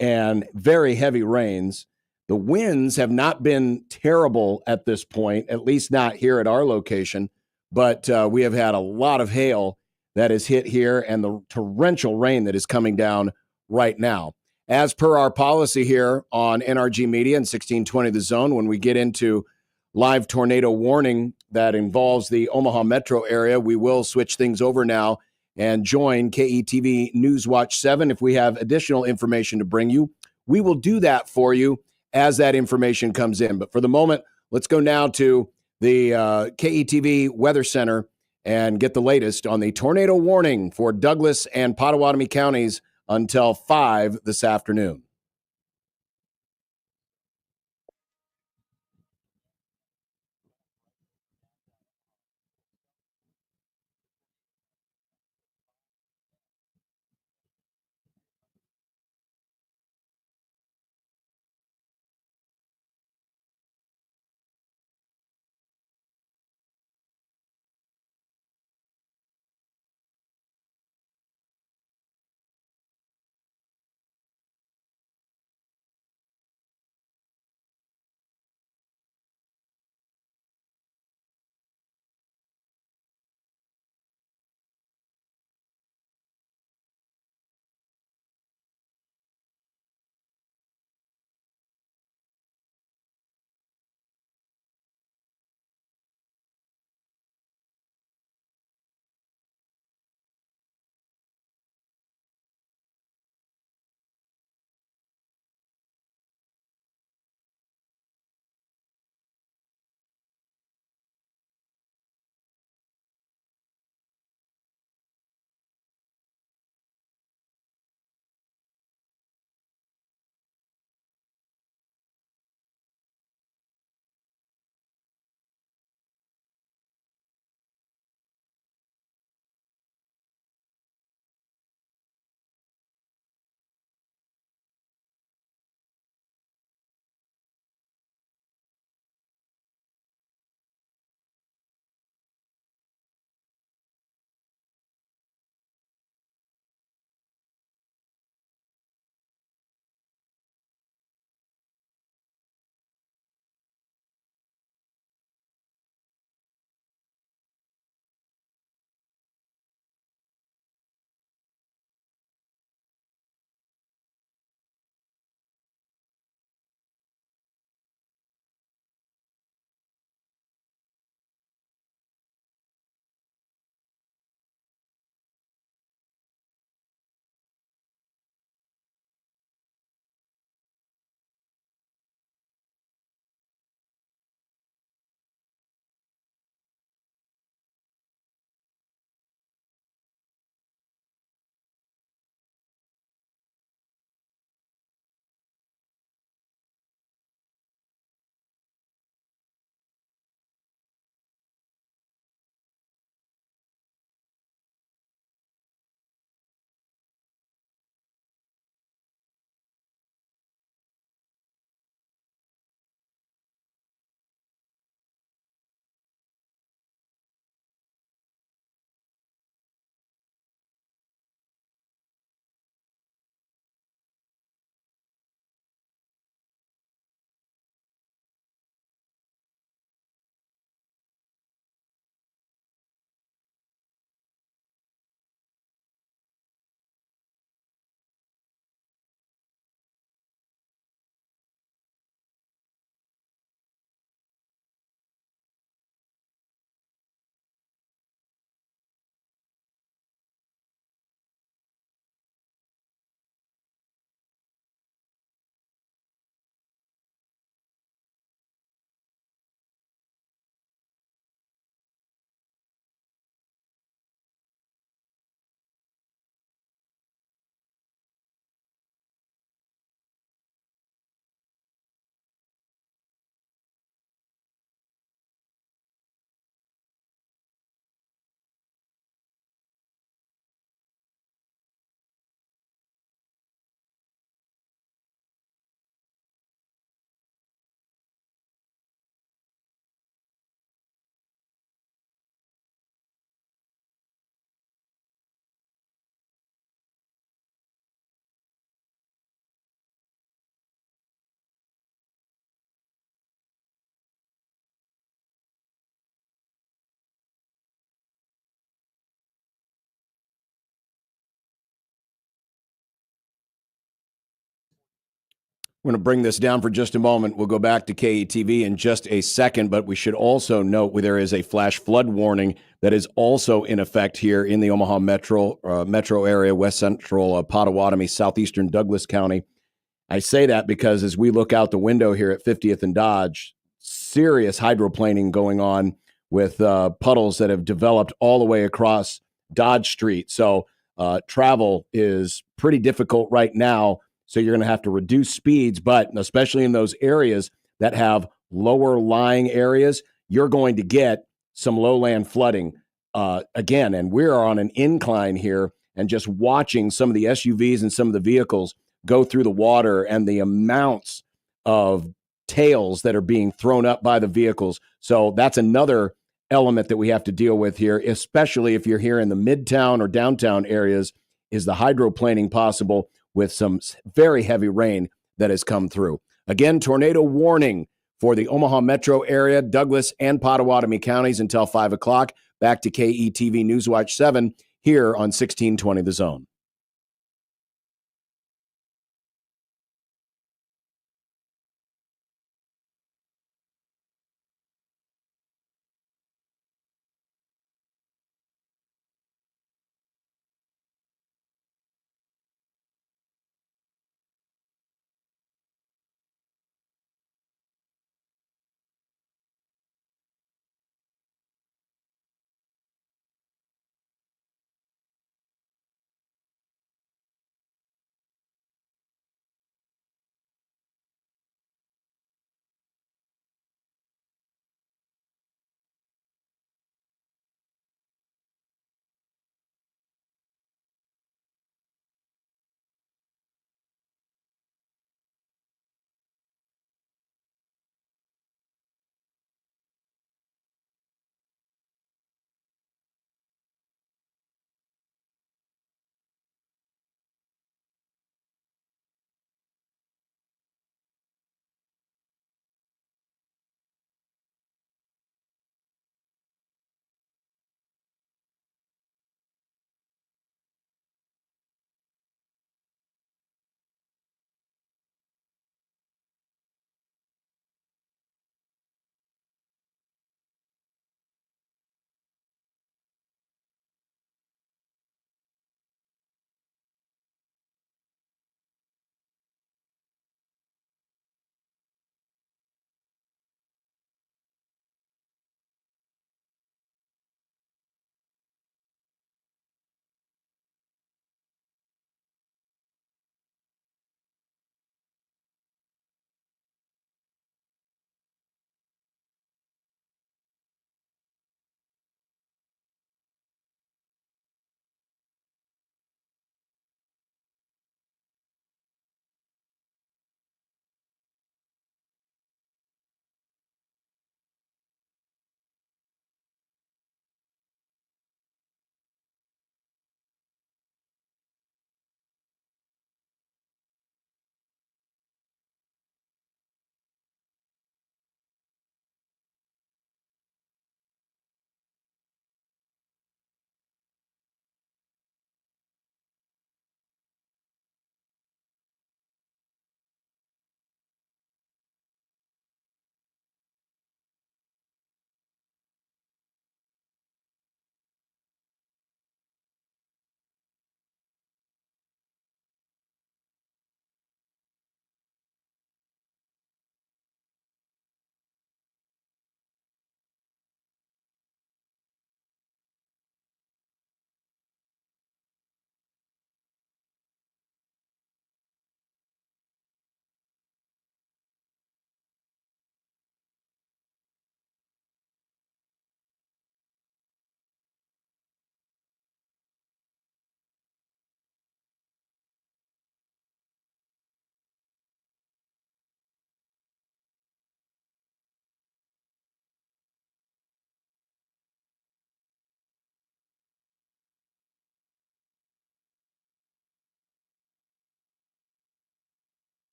and very heavy rains. The winds have not been terrible at this point, at least not here at our location, but we have had a lot of hail that has hit here and the torrential rain that is coming down right now. As per our policy here on NRG Media and 1620 The Zone, when we get into live tornado warning that involves the Omaha metro area, we will switch things over now and join KETV News Watch 7. If we have additional information to bring you, we will do that for you as that information comes in. But for the moment, let's go now to the KETV Weather Center and get the latest on the tornado warning for Douglas and Potawatomi counties until 5 this afternoon. We're going to bring this down for just a moment. We'll go back to KETV in just a second, but we should also note where there is a flash flood warning that is also in effect here in the Omaha metro area, west central Potawatomi, southeastern Douglas County. I say that because as we look out the window here at 50th and Dodge, serious hydroplaning going on with puddles that have developed all the way across Dodge Street. So travel is pretty difficult right now. So you're going to have to reduce speeds, but especially in those areas that have lower lying areas, you're going to get some lowland flooding again. And we're on an incline here, and just watching some of the SUVs and some of the vehicles go through the water and the amounts of tails that are being thrown up by the vehicles. So that's another element that we have to deal with here, especially if you're here in the midtown or downtown areas. Is the hydroplaning possible with some very heavy rain that has come through? Again, tornado warning for the Omaha metro area, Douglas and Pottawatomie counties until 5 o'clock. Back to KETV Newswatch 7 here on 1620 The Zone.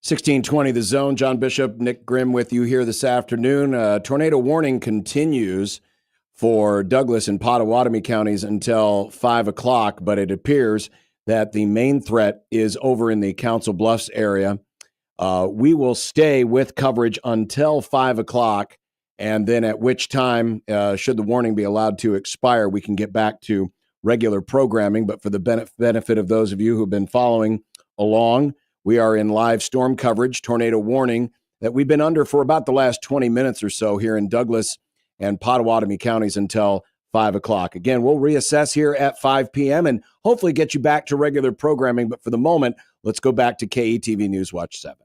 1620 The Zone. John Bishop, Nick Grimm with you here this afternoon. Tornado warning continues for Douglas and Pottawatomie counties until 5 o'clock, but it appears that the main threat is over in the Council Bluffs area. We will stay with coverage until 5 o'clock, and then at which time, should the warning be allowed to expire, we can get back to regular programming. But for the benefit of those of you who've been following along, we are in live storm coverage, tornado warning, that we've been under for about the last 20 minutes or so here in Douglas and Pottawatomie counties until 5 o'clock. Again, we'll reassess here at 5 p.m. and hopefully get you back to regular programming. But for the moment, let's go back to KETV News Watch 7.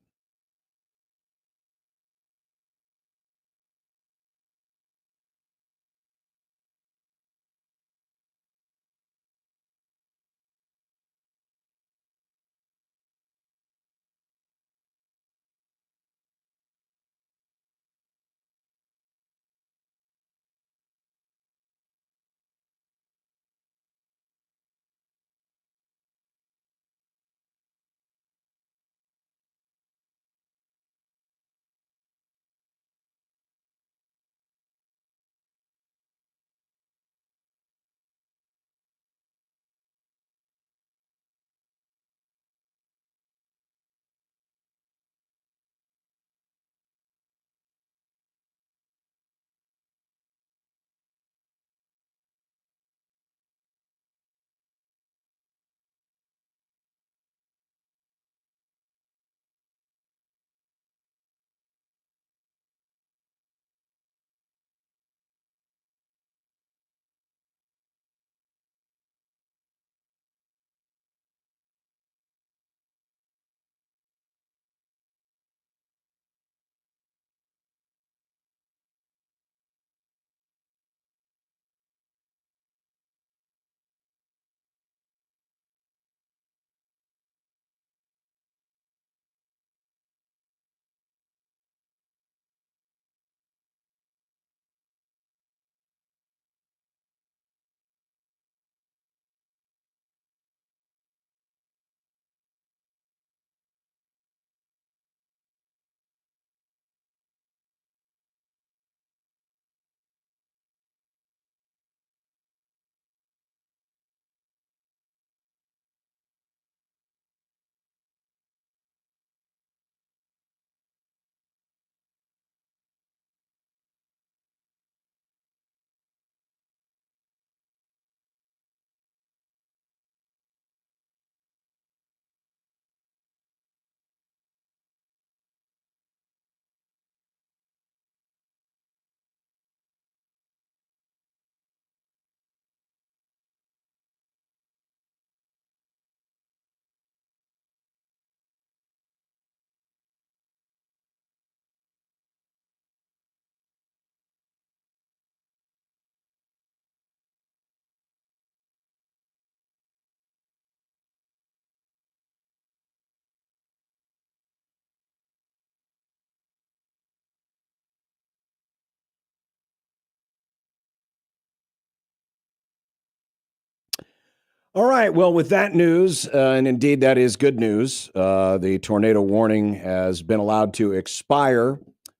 All right. Well, with that news, and indeed that is good news, the tornado warning has been allowed to expire,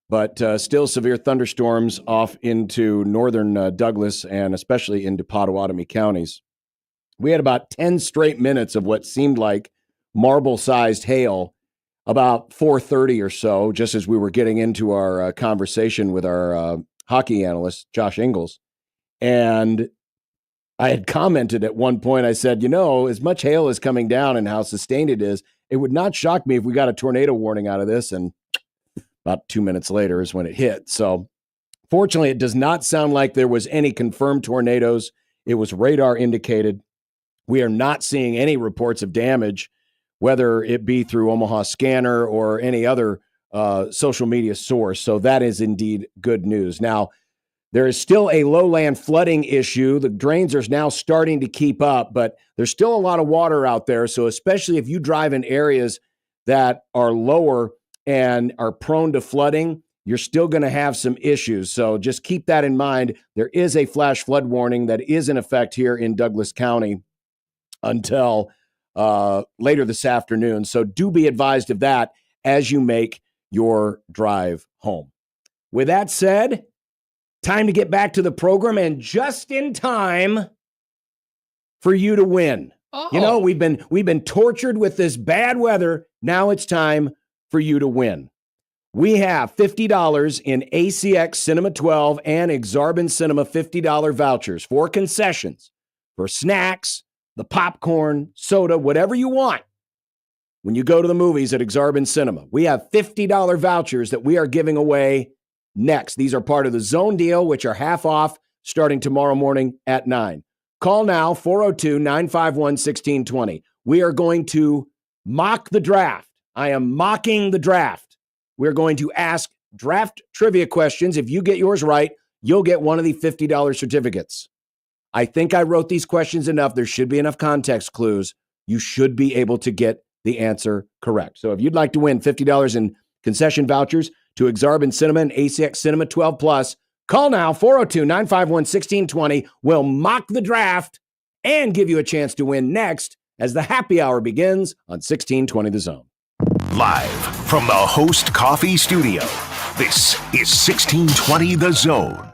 but still severe thunderstorms off into northern Douglas and especially into Pottawatomie counties. We had about 10 straight minutes of what seemed like marble-sized hail about 4:30 or so, just as we were getting into our conversation with our hockey analyst, Josh Ingles. And I had commented at one point, I said, as much hail is coming down and how sustained it is, it would not shock me if we got a tornado warning out of this. And about 2 minutes later is when it hit. So fortunately, it does not sound like there was any confirmed tornadoes. It was radar indicated. We are not seeing any reports of damage, whether it be through Omaha Scanner or any other social media source. So that is indeed good news. Now, there is still a lowland flooding issue. The drains are now starting to keep up, but there's still a lot of water out there. So especially if you drive in areas that are lower and are prone to flooding, you're still going to have some issues. So just keep that in mind. There is a flash flood warning that is in effect here in Douglas County until later this afternoon. So do be advised of that as you make your drive home. With that said, time to get back to the program, and just in time for you to win. You know, we've been tortured with this bad weather. Now it's time for you to win. We have $50 in ACX Cinema 12 and Exarban Cinema $50 vouchers for concessions, for snacks, the popcorn, soda, whatever you want. When you go to the movies at Exarban Cinema, we have $50 vouchers that we are giving away next. These are part of the Zone deal, which are half off starting tomorrow morning at 9. Call now, 402-951-1620. We are going to mock the draft. I am mocking the draft. We're going to ask draft trivia questions. If you get yours right, you'll get one of the $50 certificates. I think I wrote these questions enough. There should be enough context clues. You should be able to get the answer correct. So if you'd like to win $50 in concession vouchers to Exarban Cinema and ACX Cinema 12 Plus, call now, 402-951-1620. We'll mock the draft and give you a chance to win next as the happy hour begins on 1620 The Zone. Live from the Host Coffee Studio, this is 1620 The Zone.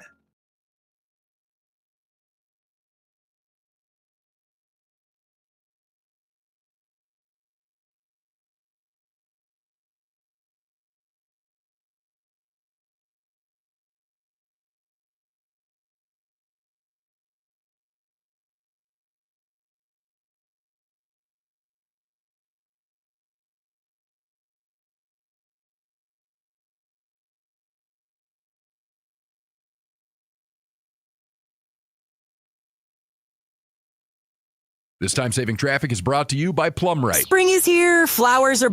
This time-saving traffic is brought to you by Plum Right. Spring is here. Flowers are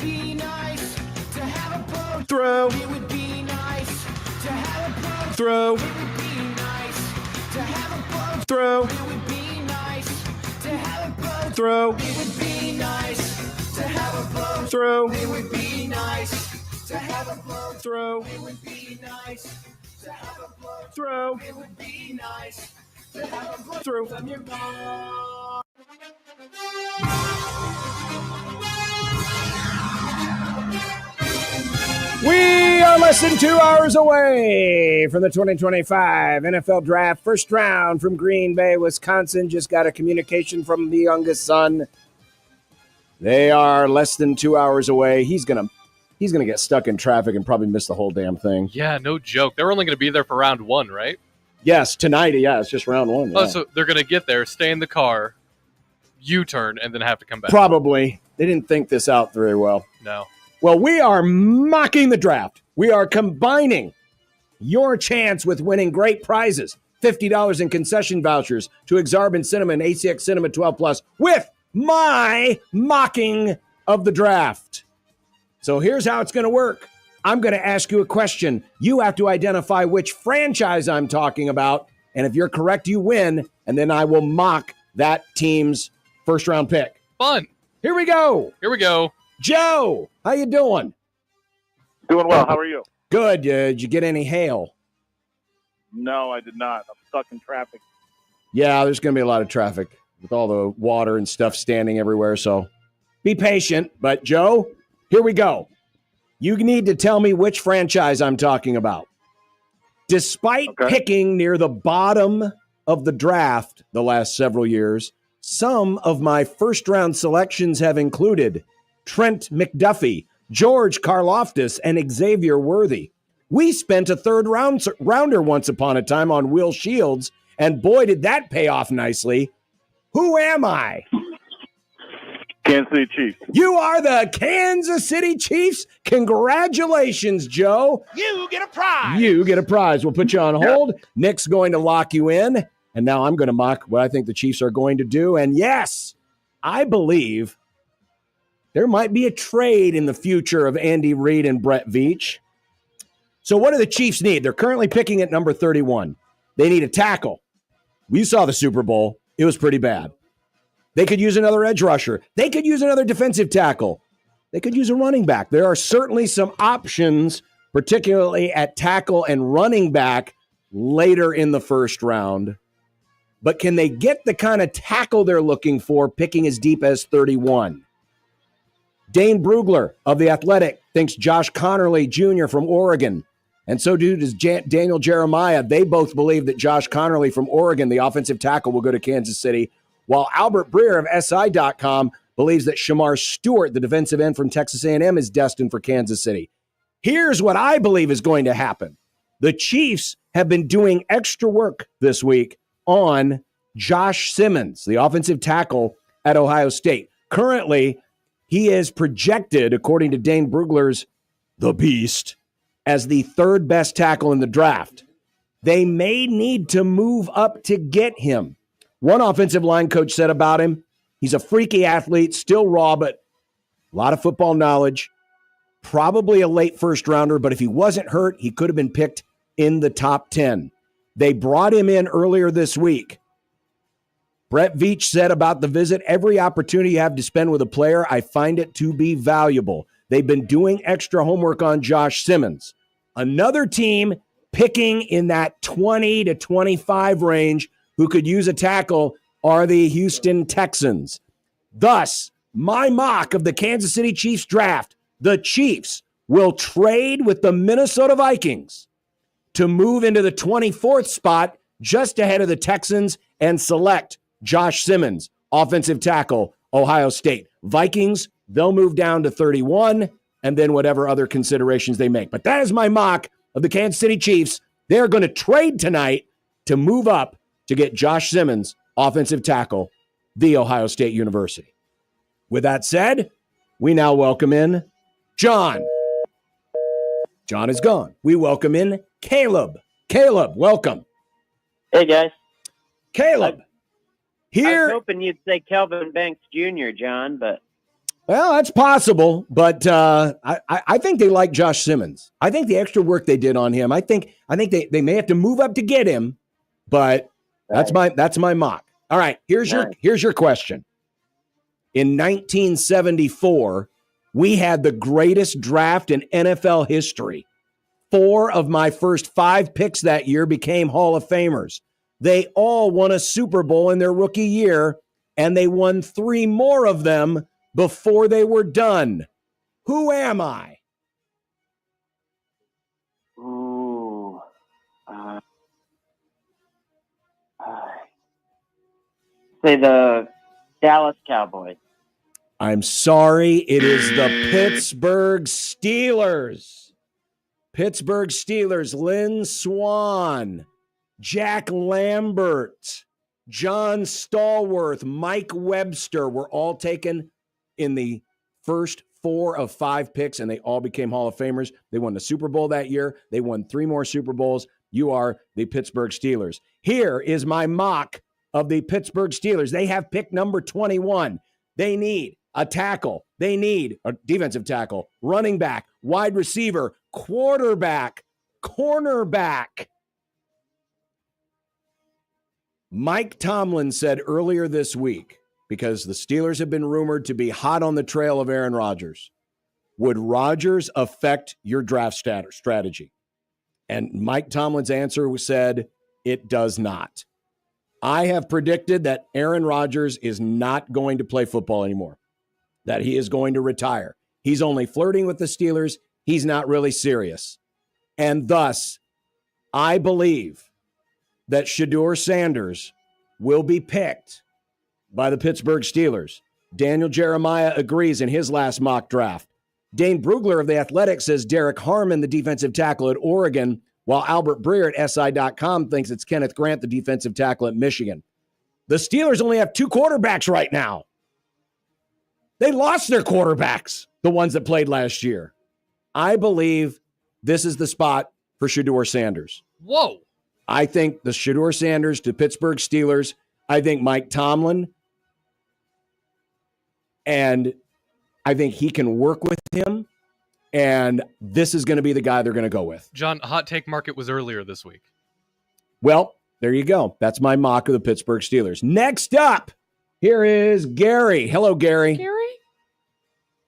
be nice to have a boat. Throw. It would be nice to have a boat. Throw. It would be nice to have a boat. Throw. It would be nice to have a boat. Throw. It would be nice to have a boat. Throw. It would be nice to have a boat. Throw. It would be nice to have a boat. Throw. It would be nice to have a boat. Throw. When you're gone. We are less than 2 hours away from the 2025 NFL Draft. First round from Green Bay, Wisconsin. Just got a communication from the youngest son. They are less than 2 hours away. He's gonna get stuck in traffic and probably miss the whole damn thing. Yeah, no joke. They were only going to be there for round 1, right? Yes, tonight. Yeah, it's just round 1. Yeah. Oh, so they're going to get there, stay in the car, U-turn, and then have to come back. Probably. They didn't think this out very well. No. Well, we are mocking the draft. We are combining your chance with winning great prizes, $50 in concession vouchers to Exarban Cinema and ACX Cinema 12 Plus with my mocking of the draft. So here's how it's going to work. I'm going to ask you a question. You have to identify which franchise I'm talking about, and if you're correct, you win, and then I will mock that team's first-round pick. Fun. Here we go. Here we go. Joe, how you doing? Doing well. How are you? Good. Did you get any hail? No, I did not. I'm stuck in traffic. Yeah, there's going to be a lot of traffic with all the water and stuff standing everywhere, so be patient. But, Joe, here we go. You need to tell me which franchise I'm talking about. Despite picking near the bottom of the draft the last several years, some of my first-round selections have included Trent McDuffie, George Karlaftis, and Xavier Worthy. We spent a third-rounder once upon a time on Will Shields, and boy, did that pay off nicely. Who am I? Kansas City Chiefs. You are the Kansas City Chiefs. Congratulations, Joe. You get a prize. You get a prize. We'll put you on hold. Nick's going to lock you in, and now I'm going to mock what I think the Chiefs are going to do. And yes, I believe there might be a trade in the future of Andy Reid and Brett Veach. So what do the Chiefs need? They're currently picking at number 31. They need a tackle. We saw the Super Bowl. It was pretty bad. They could use another edge rusher. They could use another defensive tackle. They could use a running back. There are certainly some options, particularly at tackle and running back later in the first round. But can they get the kind of tackle they're looking for, picking as deep as 31? Dane Brugler of The Athletic thinks Josh Connerly Jr. from Oregon. And so does Daniel Jeremiah. They both believe that Josh Connerly from Oregon, the offensive tackle, will go to Kansas City, while Albert Breer of SI.com believes that Shamar Stewart, the defensive end from Texas A&M, is destined for Kansas City. Here's what I believe is going to happen. The Chiefs have been doing extra work this week on Josh Simmons, the offensive tackle at Ohio State. Currently, he is projected, according to Dane Brugler's The Beast, as the third best tackle in the draft. They may need to move up to get him. One offensive line coach said about him, he's a freaky athlete, still raw, but a lot of football knowledge. Probably a late first rounder, but if he wasn't hurt, he could have been picked in the top 10. They brought him in earlier this week. Brett Veach said about the visit, every opportunity you have to spend with a player, I find it to be valuable. They've been doing extra homework on Josh Simmons. Another team picking in that 20 to 25 range who could use a tackle are the Houston Texans. Thus, my mock of the Kansas City Chiefs draft, the Chiefs will trade with the Minnesota Vikings to move into the 24th spot just ahead of the Texans and select Josh Simmons, offensive tackle, Ohio State. Vikings, they'll move down to 31 and then whatever other considerations they make. But that is my mock of the Kansas City Chiefs. They're going to trade tonight to move up to get Josh Simmons, offensive tackle, The Ohio State University. With that said, we now welcome in John. John is gone. We welcome in Caleb. Caleb, welcome. Hey, guys. Caleb. I was hoping you'd say Kelvin Banks Jr., John, but Well, that's possible, but I think they like Josh Simmons. I think the extra work they did on him. I think they may have to move up to get him, but that's my mock. All right, here's your question. In 1974, we had the greatest draft in NFL history. 4 of my first 5 picks that year became Hall of Famers. They all won a Super Bowl in their rookie year, and they won 3 more of them before they were done. Who am I? Ooh. Say the Dallas Cowboys. I'm sorry, it is the Pittsburgh Steelers. Pittsburgh Steelers, Lynn Swann, Jack Lambert, John Stallworth, Mike Webster were all taken in the first 4 of 5 picks, and they all became Hall of Famers. They won the Super Bowl that year. They won 3 more Super Bowls. You are the Pittsburgh Steelers. Here is my mock of the Pittsburgh Steelers. They have pick number 21. They need a tackle. They need a defensive tackle, running back, wide receiver, quarterback, cornerback. Mike Tomlin said earlier this week, because the Steelers have been rumored to be hot on the trail of Aaron Rodgers, would Rodgers affect your draft strategy? And Mike Tomlin's answer said, it does not. I have predicted that Aaron Rodgers is not going to play football anymore, that he is going to retire. He's only flirting with the Steelers. He's not really serious. And thus, I believe that Shedeur Sanders will be picked by the Pittsburgh Steelers. Daniel Jeremiah agrees in his last mock draft. Dane Brugler of The Athletic says Derek Harmon, the defensive tackle at Oregon, while Albert Breer at SI.com thinks it's Kenneth Grant, the defensive tackle at Michigan. The Steelers only have 2 quarterbacks right now. They lost their quarterbacks, the ones that played last year. I believe this is the spot for Shedeur Sanders. Whoa. I think the Shedeur Sanders to Pittsburgh Steelers. I think Mike Tomlin, and I think he can work with him. And this is going to be the guy they're going to go with. John, hot take market was earlier this week. Well, there you go. That's my mock of the Pittsburgh Steelers. Next up, here is Gary. Hello, Gary. Gary?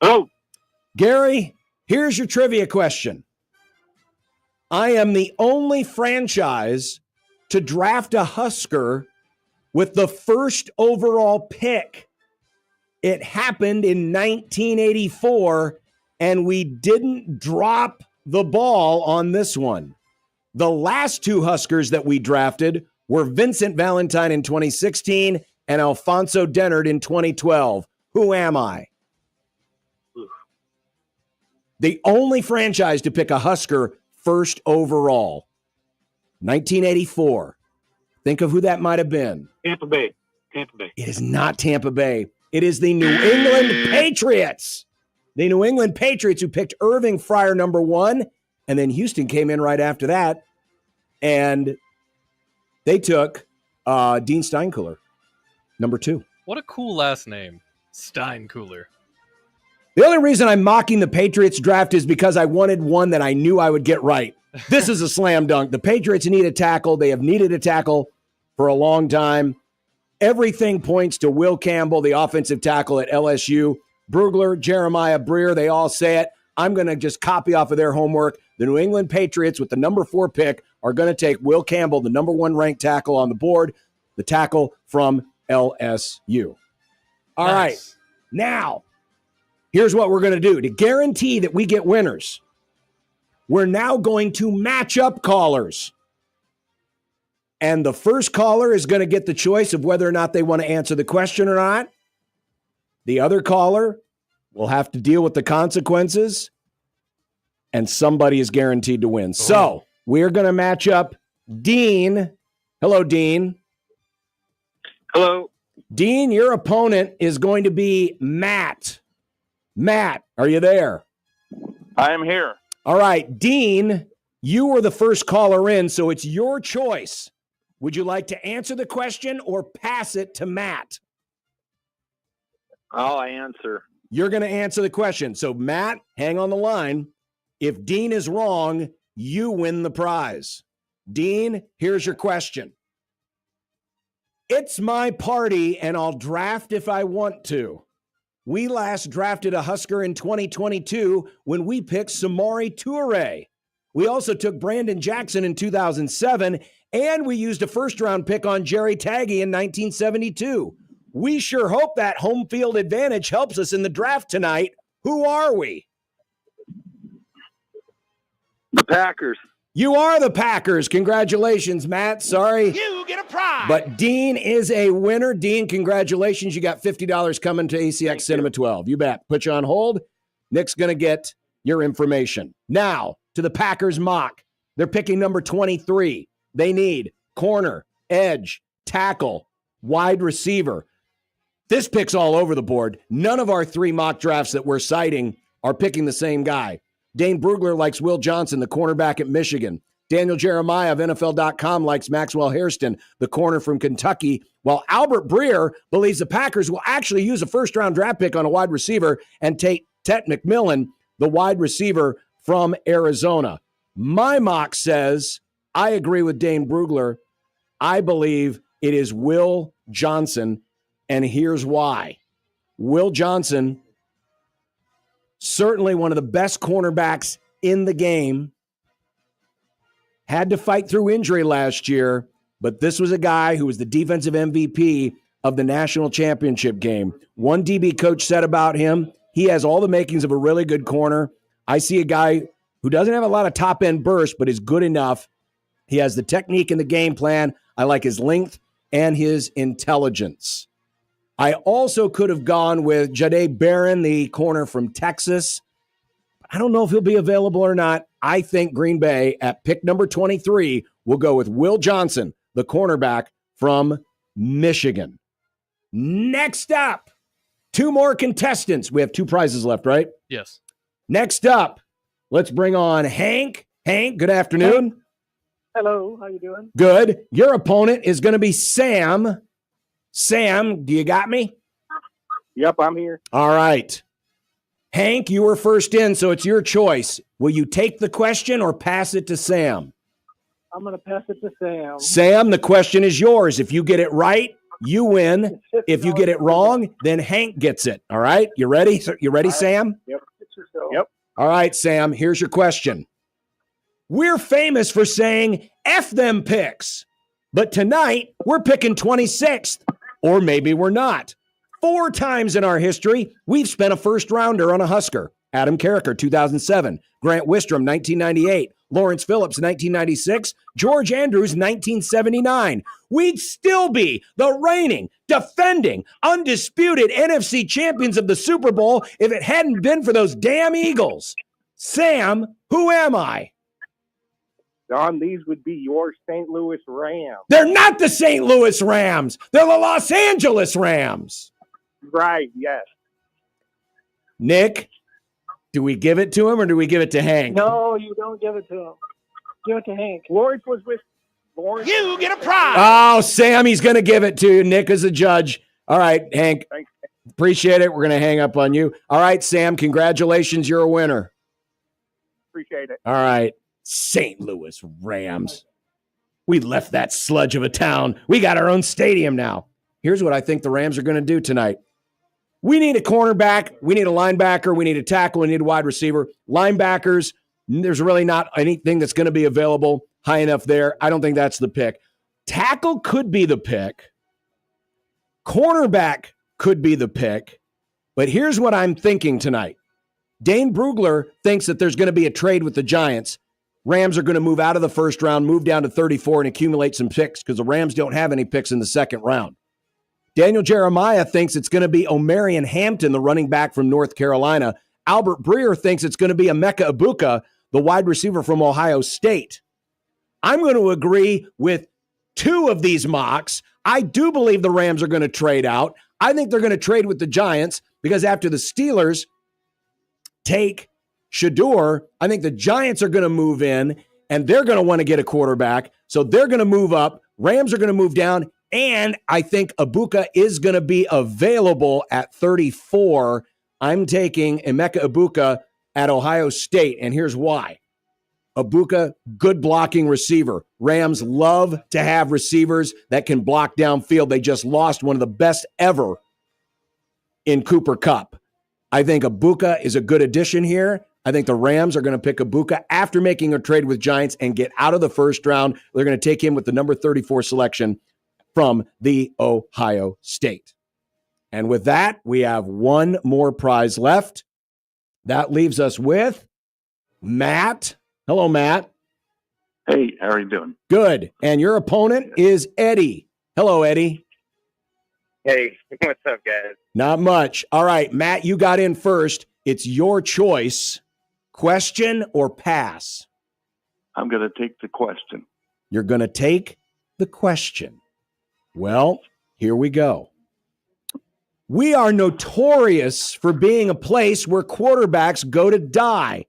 Oh. Gary, here's your trivia question. I am the only franchise to draft a Husker with the first overall pick. It happened in 1984, and we didn't drop the ball on this one. The last 2 Huskers that we drafted were Vincent Valentine in 2016 and Alfonso Dennard in 2012. Who am I? The only franchise to pick a Husker first overall. 1984. Think of who that might have been. Tampa Bay. Tampa Bay. It is not Tampa Bay. It is the New England Patriots. The New England Patriots, who picked Irving Fryer number 1, and then Houston came in right after that, and they took Dean Steinkuhler, number 2. What a cool last name, Steinkuhler. The only reason I'm mocking the Patriots draft is because I wanted one that I knew I would get right. This is a slam dunk. The Patriots need a tackle. They have needed a tackle for a long time. Everything points to Will Campbell, the offensive tackle at LSU. Brugler, Jeremiah Breer, they all say it. I'm going to just copy off of their homework. The New England Patriots with the number 4 pick are going to take Will Campbell, the number 1 ranked tackle on the board, the tackle from LSU. All right. Now, here's what we're going to do. To guarantee that we get winners, we're now going to match up callers. And the first caller is going to get the choice of whether or not they want to answer the question or not. The other caller will have to deal with the consequences, and somebody is guaranteed to win. So we're going to match up Dean. Hello, Dean. Hello. Dean, your opponent is going to be Matt. Matt, are you there? I am here. All right, Dean, you were the first caller in, so it's your choice. Would you like to answer the question or pass it to Matt? I'll answer. You're going to answer the question. So, Matt, hang on the line. If Dean is wrong, you win the prize. Dean, here's your question. It's my party, and I'll draft if I want to. We last drafted a Husker in 2022 when we picked Samori Toure. We also took Brandon Jackson in 2007, and we used a first-round pick on Jerry Taggy in 1972. We sure hope that home field advantage helps us in the draft tonight. Who are we? The Packers. You are the Packers. Congratulations, Matt. Sorry. You get a prize. But Dean is a winner. Dean, congratulations. You got $50 coming to ACX Cinema 12. You bet. Put you on hold. Nick's going to get your information. Now, to the Packers mock. They're picking number 23. They need corner, edge, tackle, wide receiver. This pick's all over the board. None of our 3 mock drafts that we're citing are picking the same guy. Dane Brugler likes Will Johnson, the cornerback at Michigan. Daniel Jeremiah of NFL.com likes Maxwell Hairston, the corner from Kentucky, while Albert Breer believes the Packers will actually use a first-round draft pick on a wide receiver and take Tet McMillan, the wide receiver from Arizona. My mock says, I agree with Dane Brugler. I believe it is Will Johnson, and here's why. Will Johnson, certainly one of the best cornerbacks in the game, had to fight through injury last year, but this was a guy who was the defensive MVP of the national championship game. One DB coach said about him, he has all the makings of a really good corner. I see a guy who doesn't have a lot of top-end burst, but is good enough. He has the technique and the game plan. I like his length and his intelligence. I also could have gone with Jahdae Barron, the corner from Texas. I don't know if he'll be available or not. I think Green Bay at pick number 23 will go with Will Johnson, the cornerback from Michigan. Next up, 2 more contestants. We have 2 prizes left, right? Yes. Next up, let's bring on Hank. Hank, good afternoon. Hello, how you doing? Good. Your opponent is going to be Sam. Sam, do you got me? Yep, I'm here. All right. Hank, you were first in, so it's your choice. Will you take the question or pass it to Sam? I'm going to pass it to Sam. Sam, the question is yours. If you get it right, you win. If you get it wrong, then Hank gets it. All right? You ready? You ready, Sam? Yep. Yep. All right, Sam, here's your question. We're famous for saying F them picks, but tonight we're picking 26th, or maybe we're not. 4 times in our history, we've spent a first-rounder on a Husker. Adam Carricker, 2007. Grant Wistrom, 1998. Lawrence Phillips, 1996. George Andrews, 1979. We'd still be the reigning, defending, undisputed NFC champions of the Super Bowl if it hadn't been for those damn Eagles. Sam, who am I? Don, these would be your St. Louis Rams. They're not the St. Louis Rams. They're the Los Angeles Rams. Right, yes. Nick, do we give it to him or do we give it to Hank? No, you don't give it to him. Give it to Hank. Lawrence was with Lawrence. You get a prize. Oh, Sam, he's going to give it to you. Nick is a judge. All right, Hank. Thanks. Appreciate it. We're going to hang up on you. All right, Sam, congratulations. You're a winner. Appreciate it. All right. St. Louis Rams. We left that sludge of a town. We got our own stadium now. Here's what I think the Rams are going to do tonight. We need a cornerback. We need a linebacker. We need a tackle. We need a wide receiver. Linebackers, there's really not anything that's going to be available high enough there. I don't think that's the pick. Tackle could be the pick. Cornerback could be the pick. But here's what I'm thinking tonight. Dane Brugler thinks that there's going to be a trade with the Giants. Rams are going to move out of the first round, move down to 34, and accumulate some picks because the Rams don't have any picks in the second round. Daniel Jeremiah thinks it's going to be Omarion Hampton, the running back from North Carolina. Albert Breer thinks it's going to be Emeka Egbuka, the wide receiver from Ohio State. I'm going to agree with 2 of these mocks. I do believe the Rams are going to trade out. I think they're going to trade with the Giants because after the Steelers take Shador, I think the Giants are going to move in, and they're going to want to get a quarterback. So they're going to move up. Rams are going to move down, and I think Egbuka is going to be available at 34. I'm taking Emeka Egbuka at Ohio State, and here's why. Egbuka, good blocking receiver. Rams love to have receivers that can block downfield. They just lost one of the best ever in Cooper Kupp. I think Egbuka is a good addition here. I think the Rams are going to pick Egbuka after making a trade with Giants and get out of the first round. They're going to take him with the number 34 selection from the Ohio State. And with that, we have one more prize left. That leaves us with Matt. Hello, Matt. Hey, how are you doing? Good. And your opponent is Eddie. Hello, Eddie. Hey, what's up, guys? Not much. All right, Matt, you got in first. It's your choice. Question or pass? I'm going to take the question. You're going to take the question. Well, here we go. We are notorious for being a place where quarterbacks go to die,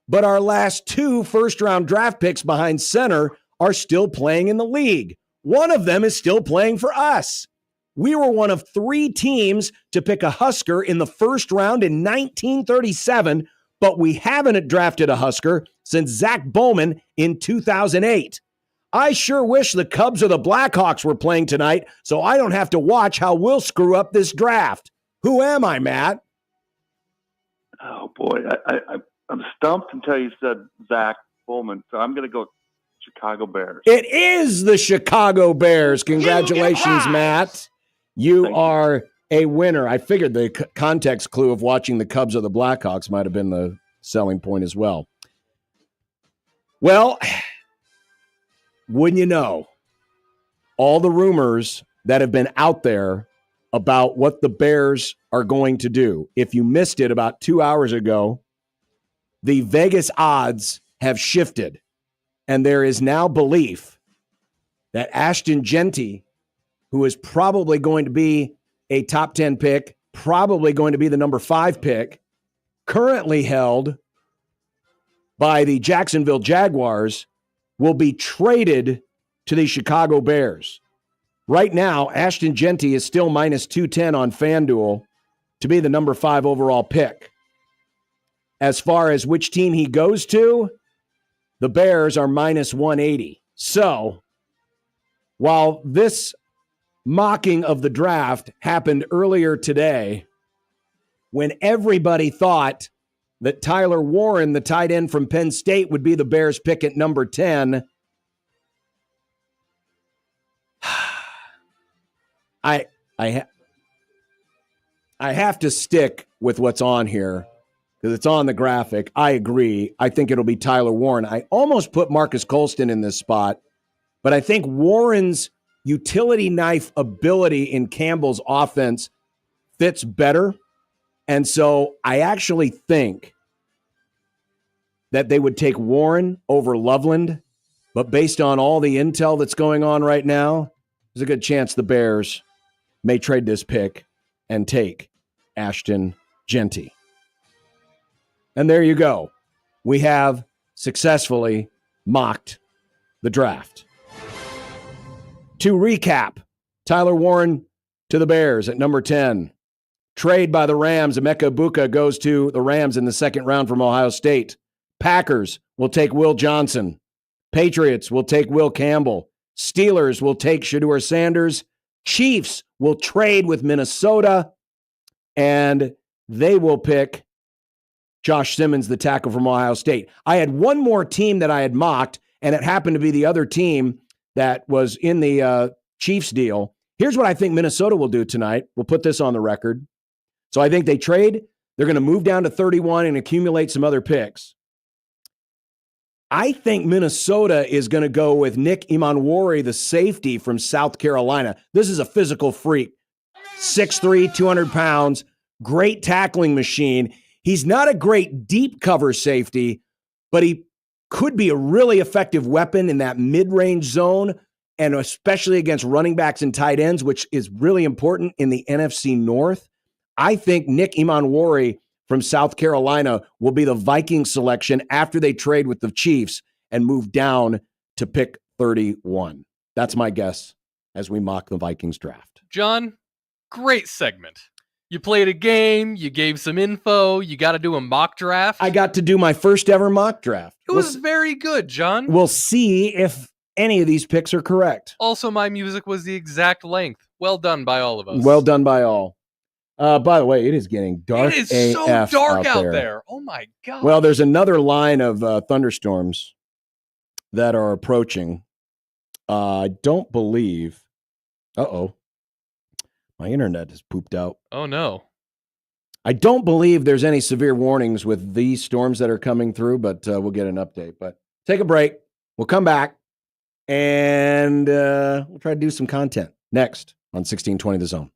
but our last 2 first-round draft picks behind center are still playing in the league. One of them is still playing for us. We were one of 3 teams to pick a Husker in the first round in 1937, but we haven't drafted a Husker since Zach Bowman in 2008. I sure wish the Cubs or the Blackhawks were playing tonight so I don't have to watch how we'll screw up this draft. Who am I, Matt? Oh, boy. I'm stumped until you said Zach Bowman, so I'm going to go Chicago Bears. It is the Chicago Bears. Congratulations, Matt. You are a winner. I figured the context clue of watching the Cubs or the Blackhawks might have been the selling point as well. Well, wouldn't you know, all the rumors that have been out there about what the Bears are going to do. If you missed it about 2 hours ago, the Vegas odds have shifted, and there is now belief that Ashton Genty, who is probably going to be a top 10 pick, probably going to be the number 5 pick, currently held by the Jacksonville Jaguars, will be traded to the Chicago Bears. Right now, Ashton Genty is still minus 210 on FanDuel to be the number 5 overall pick. As far as which team he goes to, the Bears are minus 180. So, while this mocking of the draft happened earlier today, when everybody thought that Tyler Warren, the tight end from Penn State, would be the Bears' pick at number 10, I have to stick with what's on here because it's on the graphic. I agree. I think it'll be Tyler Warren. I almost put Marcus Colston in this spot, but I think Warren's utility knife ability in Campbell's offense fits better. And so I actually think that they would take Warren over Loveland, but based on all the intel that's going on right now, there's a good chance the Bears may trade this pick and take Ashton Genty. And there you go. We have successfully mocked the draft. To recap, Tyler Warren to the Bears at number 10. Trade by the Rams. Emeka Egbuka goes to the Rams in the second round from Ohio State. Packers will take Will Johnson. Patriots will take Will Campbell. Steelers will take Shedeur Sanders. Chiefs will trade with Minnesota. And they will pick Josh Simmons, the tackle from Ohio State. I had one more team that I had mocked, and it happened to be the other team that was in the Chiefs deal. Here's what I think Minnesota will do tonight. We'll put this on the record. So I think they trade. They're going to move down to 31 and accumulate some other picks. I think Minnesota is going to go with Nick Imanwori, the safety from South Carolina. This is a physical freak. 6'3", 200 pounds, great tackling machine. He's not a great deep cover safety, but he could be a really effective weapon in that mid-range zone, and especially against running backs and tight ends, which is really important in the NFC North. I think Nick Imanwori from South Carolina will be the Vikings selection after they trade with the Chiefs and move down to pick 31. That's my guess as we mock the Vikings draft. John, great segment. You played a game. You gave some info. You got to do a mock draft. I got to do my first ever mock draft. It was very good, John. We'll see if any of these picks are correct. Also, my music was the exact length. Well done by all of us. Well done by all. By the way, it is getting dark. It is so AF dark out out there. there. Oh my God. Well, there's another line of thunderstorms that are approaching. I don't believe. My internet has pooped out. Oh no. I don't believe there's any severe warnings with these storms that are coming through, but we'll get an update. But take a break. We'll come back and we'll try to do some content next on 1620 The Zone.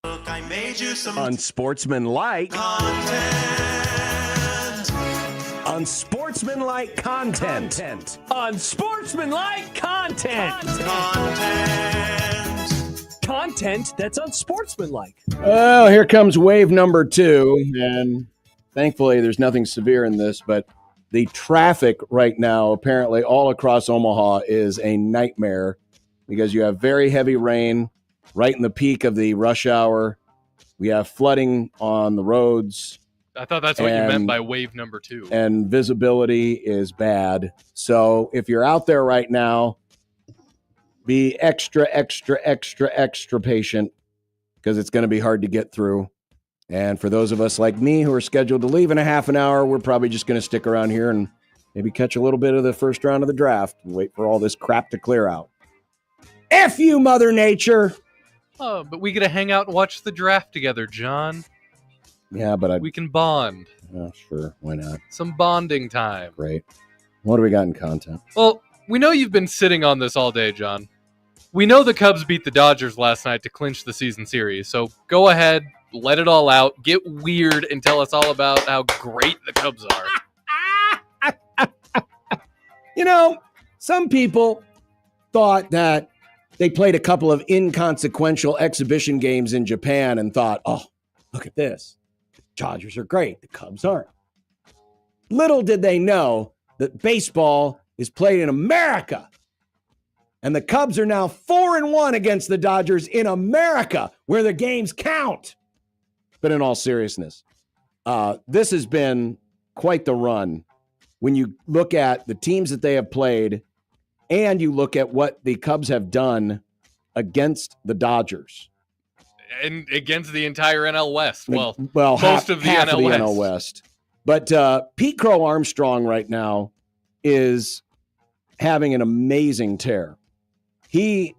I made you some Unsportsmanlike content. Unsportsmanlike content. Unsportsmanlike content. Content that's unsportsmanlike. Well, here comes wave number 2, and thankfully there's nothing severe in this, but the traffic right now, apparently all across Omaha, is a nightmare because you have very heavy rain right in the peak of the rush hour. We have flooding on the roads. I thought that's what you meant by wave number 2. And visibility is bad. So if you're out there right now, be extra patient because it's going to be hard to get through. And for those of us like me who are scheduled to leave in a half an hour, we're probably just going to stick around here and maybe catch a little bit of the first round of the draft and wait for all this crap to clear out. F you, Mother Nature. Oh, but we get to hang out and watch the draft together, John. Yeah, but we can bond. Oh, sure. Why not? Some bonding time. Great. What do we got in content? Well, we know you've been sitting on this all day, John. We know the Cubs beat the Dodgers last night to clinch the season series, so go ahead, let it all out, get weird, and tell us all about how great the Cubs are. You know, some people thought that they played a couple of inconsequential exhibition games in Japan and thought, oh, look at this. The Dodgers are great. The Cubs aren't. Little did they know that baseball is played in America. And the Cubs are now 4-1 against the Dodgers in America, where the games count. But in all seriousness, this has been quite the run. When you look at the teams that they have played and you look at what the Cubs have done against the Dodgers. And against the entire NL West. Well most half of the NL West. But Pete Crow Armstrong right now is having an amazing tear. He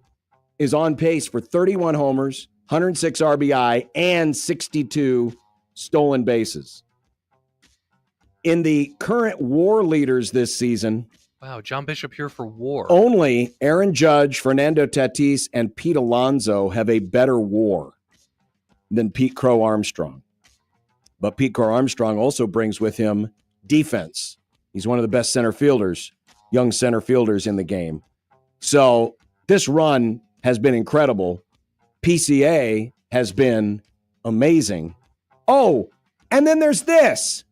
is on pace for 31 homers, 106 RBI, and 62 stolen bases. In the current WAR leaders this season, wow, John Bishop here for WAR. Only Aaron Judge, Fernando Tatis, and Pete Alonso have a better WAR than Pete Crow Armstrong. But Pete Crow Armstrong also brings with him defense. He's one of the best center fielders, young center fielders in the game. So this run has been incredible. PCA has been amazing. Oh, and then there's this.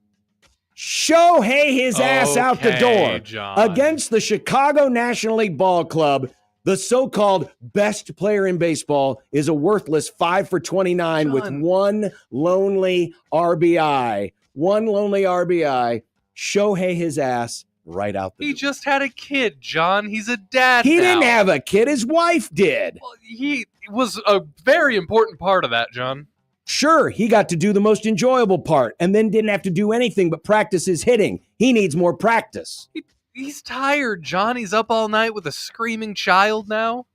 Shohei his ass out the door. John. Against the Chicago National League Ball Club. The so-called best player in baseball is a worthless 5 for 29 with one lonely RBI. One lonely RBI. Shohei his ass right out the door. He just had a kid, John. He's a dad He now. didn't have a kid. His wife did. Well, he was a very important part of that, John. Sure, he got to do the most enjoyable part and then didn't have to do anything but practice his hitting. He needs more practice. He's tired, John. He's up all night with a screaming child now.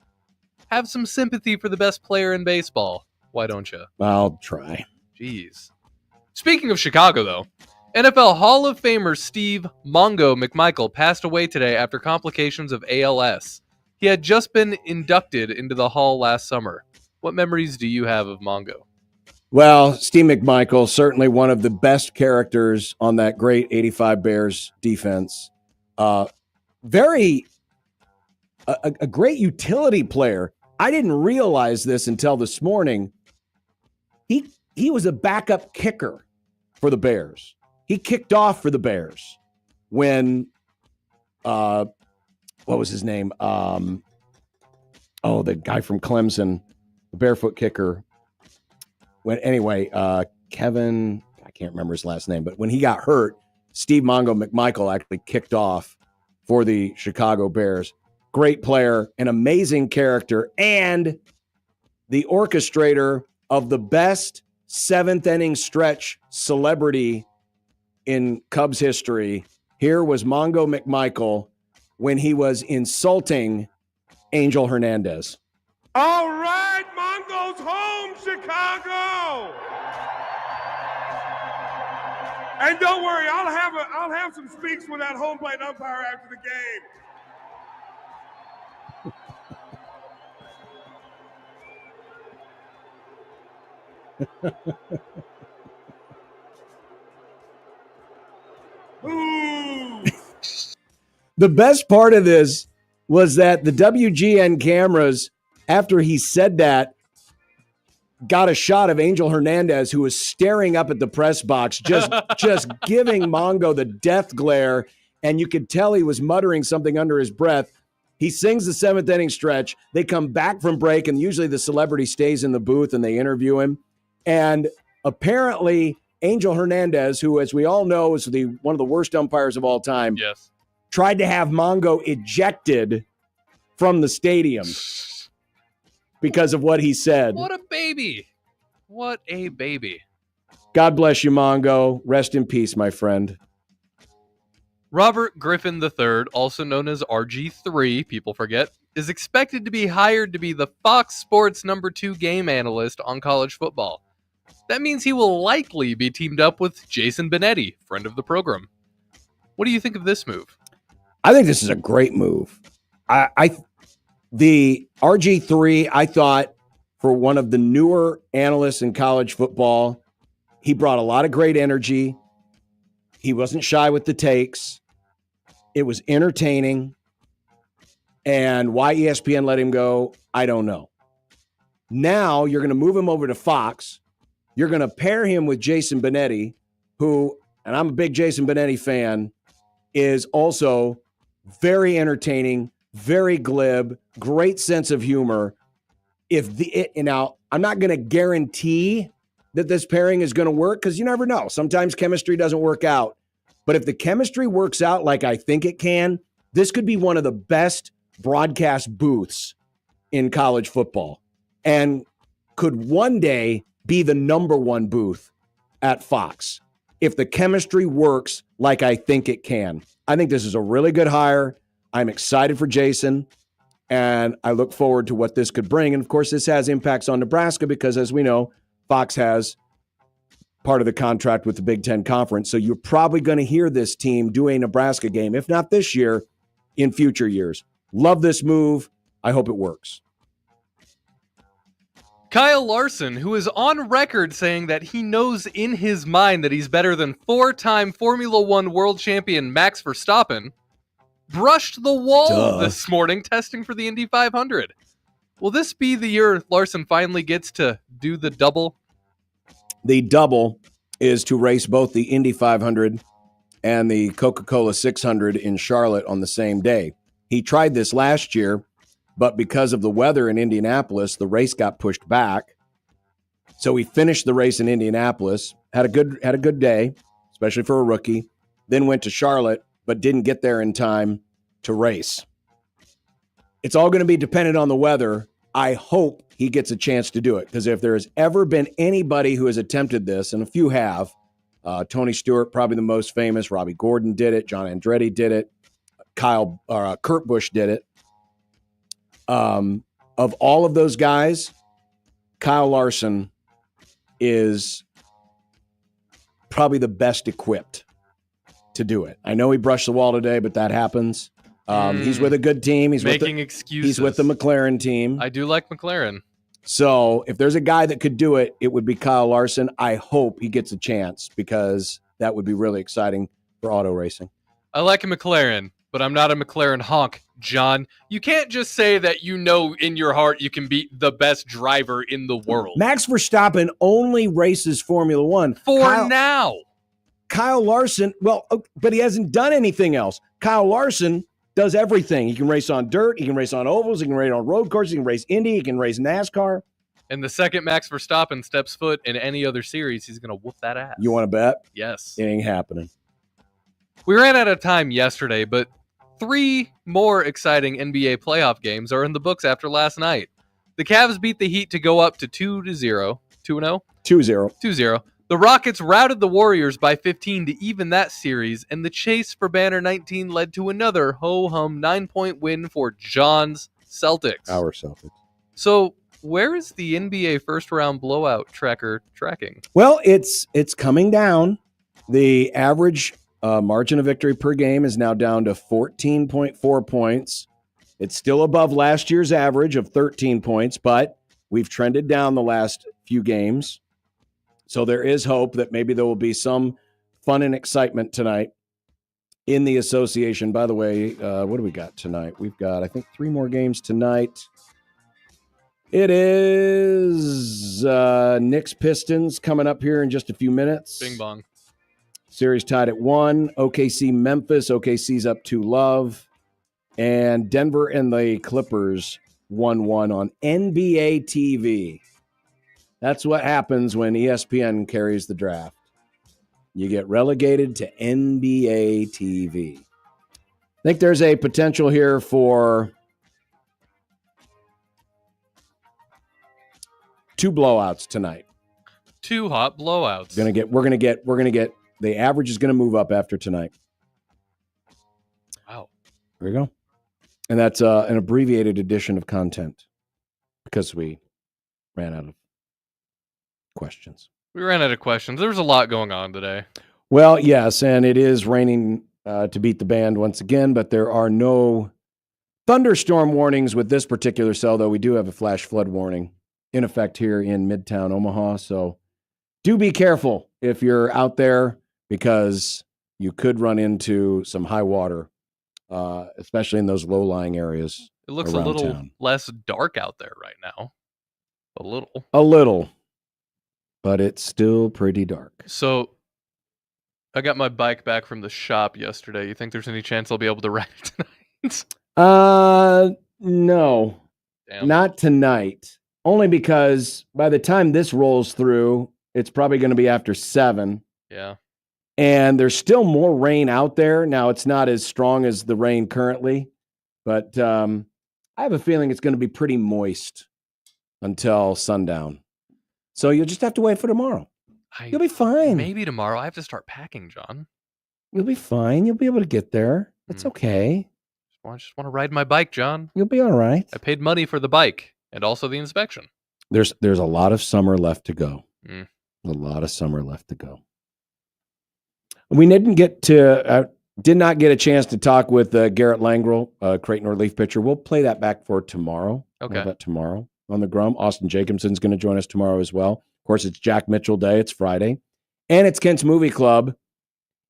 Have some sympathy for the best player in baseball. Why don't you? I'll try. Jeez. Speaking of Chicago, though, NFL Hall of Famer Steve Mongo McMichael passed away today after complications of ALS. He had just been inducted into the Hall last summer. What memories do you have of Mongo? Well, Steve McMichael, certainly one of the best characters on that great 85 Bears defense. A great utility player. I didn't realize this until this morning. He was a backup kicker for the Bears. He kicked off for the Bears when, what was his name? The guy from Clemson, the barefoot kicker. Kevin, I can't remember his last name, but when he got hurt, Steve Mongo McMichael actually kicked off for the Chicago Bears. Great player, an amazing character, and the orchestrator of the best seventh inning stretch celebrity in Cubs history. Here was Mongo McMichael when he was insulting Angel Hernandez. All right, Mongo's home, Chicago. And don't worry, I'll have some speaks with that home plate umpire after the game. The best part of this was that the WGN cameras, after he said that, got a shot of Angel Hernandez, who was staring up at the press box, just giving Mongo the death glare, and you could tell he was muttering something under his breath. He sings the seventh inning stretch. They come back from break, and usually the celebrity stays in the booth and they interview him. And apparently, Angel Hernandez, who, as we all know, is one of the worst umpires of all time, yes, tried to have Mongo ejected from the stadium because of what he said. What a baby. What a baby. God bless you, Mongo. Rest in peace, my friend. Robert Griffin III, also known as RG3, people forget, is expected to be hired to be the Fox Sports #2 game analyst on college football. That means he will likely be teamed up with Jason Benetti, friend of the program. What do you think of this move? I think this is a great move. The RG3, I thought, for one of the newer analysts in college football, he brought a lot of great energy. He wasn't shy with the takes. It was entertaining. And why ESPN let him go, I don't know. Now you're going to move him over to Fox. You're going to pair him with Jason Benetti, who, and I'm a big Jason Benetti fan, is also very entertaining, very glib, great sense of humor. Now, I'm not going to guarantee that this pairing is going to work because you never know. Sometimes chemistry doesn't work out. But if the chemistry works out like I think it can, this could be one of the best broadcast booths in college football and could one day be the #1 booth at Fox if the chemistry works like I think it can. I think this is a really good hire. I'm excited for Jason, and I look forward to what this could bring. And, of course, this has impacts on Nebraska because, as we know, Fox has part of the contract with the Big Ten Conference. So you're probably going to hear this team do a Nebraska game, if not this year, in future years. Love this move. I hope it works. Kyle Larson, who is on record saying that he knows in his mind that he's better than 4-time Formula One world champion Max Verstappen, brushed the wall this morning testing for the Indy 500. Will this be the year Larson finally gets to do the double? The double is to race both the Indy 500 and the Coca-Cola 600 in Charlotte on the same day. He tried this last year, but because of the weather in Indianapolis, the race got pushed back. So he finished the race in Indianapolis, had a good day, especially for a rookie, then went to Charlotte, but didn't get there in time to race. It's all going to be dependent on the weather. I hope he gets a chance to do it, because if there has ever been anybody who has attempted this, and a few have, Tony Stewart, probably the most famous, Robbie Gordon did it, John Andretti did it, Kurt Busch did it. Of all of those guys, Kyle Larson is probably the best equipped to do it. I know he brushed the wall today, but that happens. He's with a good team. He's making with excuses. He's with the McLaren team. I do like McLaren. So if there's a guy that could do it, it would be Kyle Larson. I hope he gets a chance because that would be really exciting for auto racing. I like a McLaren, but I'm not a McLaren honk, John. You can't just say that you know in your heart you can beat the best driver in the world. Max Verstappen only races Formula One. Now. Kyle Larson, but he hasn't done anything else. Kyle Larson does everything. He can race on dirt. He can race on ovals. He can race on road courses. He can race Indy. He can race NASCAR. And the second Max Verstappen steps foot in any other series, he's going to whoop that ass. You want to bet? Yes. It ain't happening. We ran out of time yesterday, but 3 more exciting NBA playoff games are in the books after last night. The Cavs beat the Heat to go up to 2-0. 2-0? 2-0. 2-0. The Rockets routed the Warriors by 15 to even that series, and the chase for Banner 19 led to another ho-hum 9-point win for John's Celtics. Our Celtics. So where is the NBA first-round blowout tracker tracking? Well, it's coming down. The average margin of victory per game is now down to 14.4 points. It's still above last year's average of 13 points, but we've trended down the last few games. So there is hope that maybe there will be some fun and excitement tonight in the association. By the way, what do we got tonight? We've got, I think, 3 more games tonight. It is Knicks Pistons coming up here in just a few minutes. Bing bong. Series tied at 1. OKC Memphis. OKC's up 2-love. And Denver and the Clippers 1-1 on NBA TV. That's what happens when ESPN carries the draft. You get relegated to NBA TV. I think there's a potential here for 2 blowouts tonight. 2 hot blowouts. We're gonna get the average is gonna move up after tonight. Wow. There we go. And that's an abbreviated edition of content because we ran out of questions. We ran out of questions. There was a lot going on today. Well, yes, and it is raining to beat the band once again, but there are no thunderstorm warnings with this particular cell, though we do have a flash flood warning in effect here in Midtown Omaha. So do be careful if you're out there because you could run into some high water, especially in those low-lying areas. It looks a around little town. less dark out there right now. A little, but it's still pretty dark. So I got my bike back from the shop yesterday. You think there's any chance I'll be able to ride it tonight? No, Damn. not tonight. Only because by the time this rolls through, it's probably going to be after 7. Yeah. And there's still more rain out there. Now, it's not as strong as the rain currently, but I have a feeling it's going to be pretty moist until sundown. So you'll just have to wait for tomorrow. You'll be fine. Maybe tomorrow. I have to start packing, John. You'll be fine. You'll be able to get there. It's okay. I just want to ride my bike, John. You'll be all right. I paid money for the bike and also the inspection. There's a lot of summer left to go. Mm. A lot of summer left to go. We did not get a chance to talk with Garrett Langrel, Creighton relief pitcher. We'll play that back for tomorrow. Okay. How about tomorrow on the Grum? Austin Jacobson's going to join us tomorrow as well. Of course, it's Jack Mitchell Day. It's Friday. And it's Kent's Movie Club.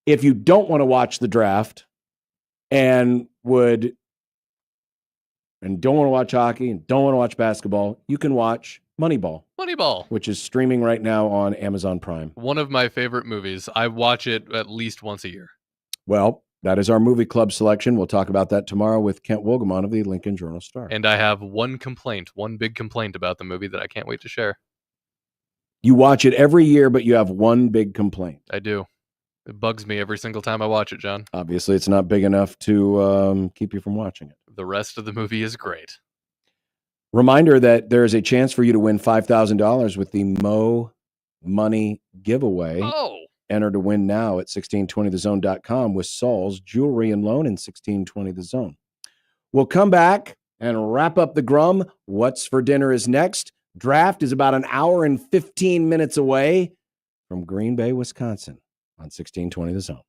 If you don't want to watch the draft and don't want to watch hockey and don't want to watch basketball, you can watch Moneyball. Moneyball. Which is streaming right now on Amazon Prime. One of my favorite movies. I watch it at least once a year. Well, that is our movie club selection. We'll talk about that tomorrow with Kent Wogamon of the Lincoln Journal-Star. And I have one big complaint about the movie that I can't wait to share. You watch it every year, but you have one big complaint. I do. It bugs me every single time I watch it, John. Obviously, it's not big enough to keep you from watching it. The rest of the movie is great. Reminder that there is a chance for you to win $5,000 with the Mo Money giveaway. Oh! Enter to win now at 1620thezone.com with Saul's Jewelry and Loan in 1620 The Zone. We'll come back and wrap up the Grum. What's for dinner is next. Draft is about an hour and 15 minutes away from Green Bay, Wisconsin on 1620 The Zone.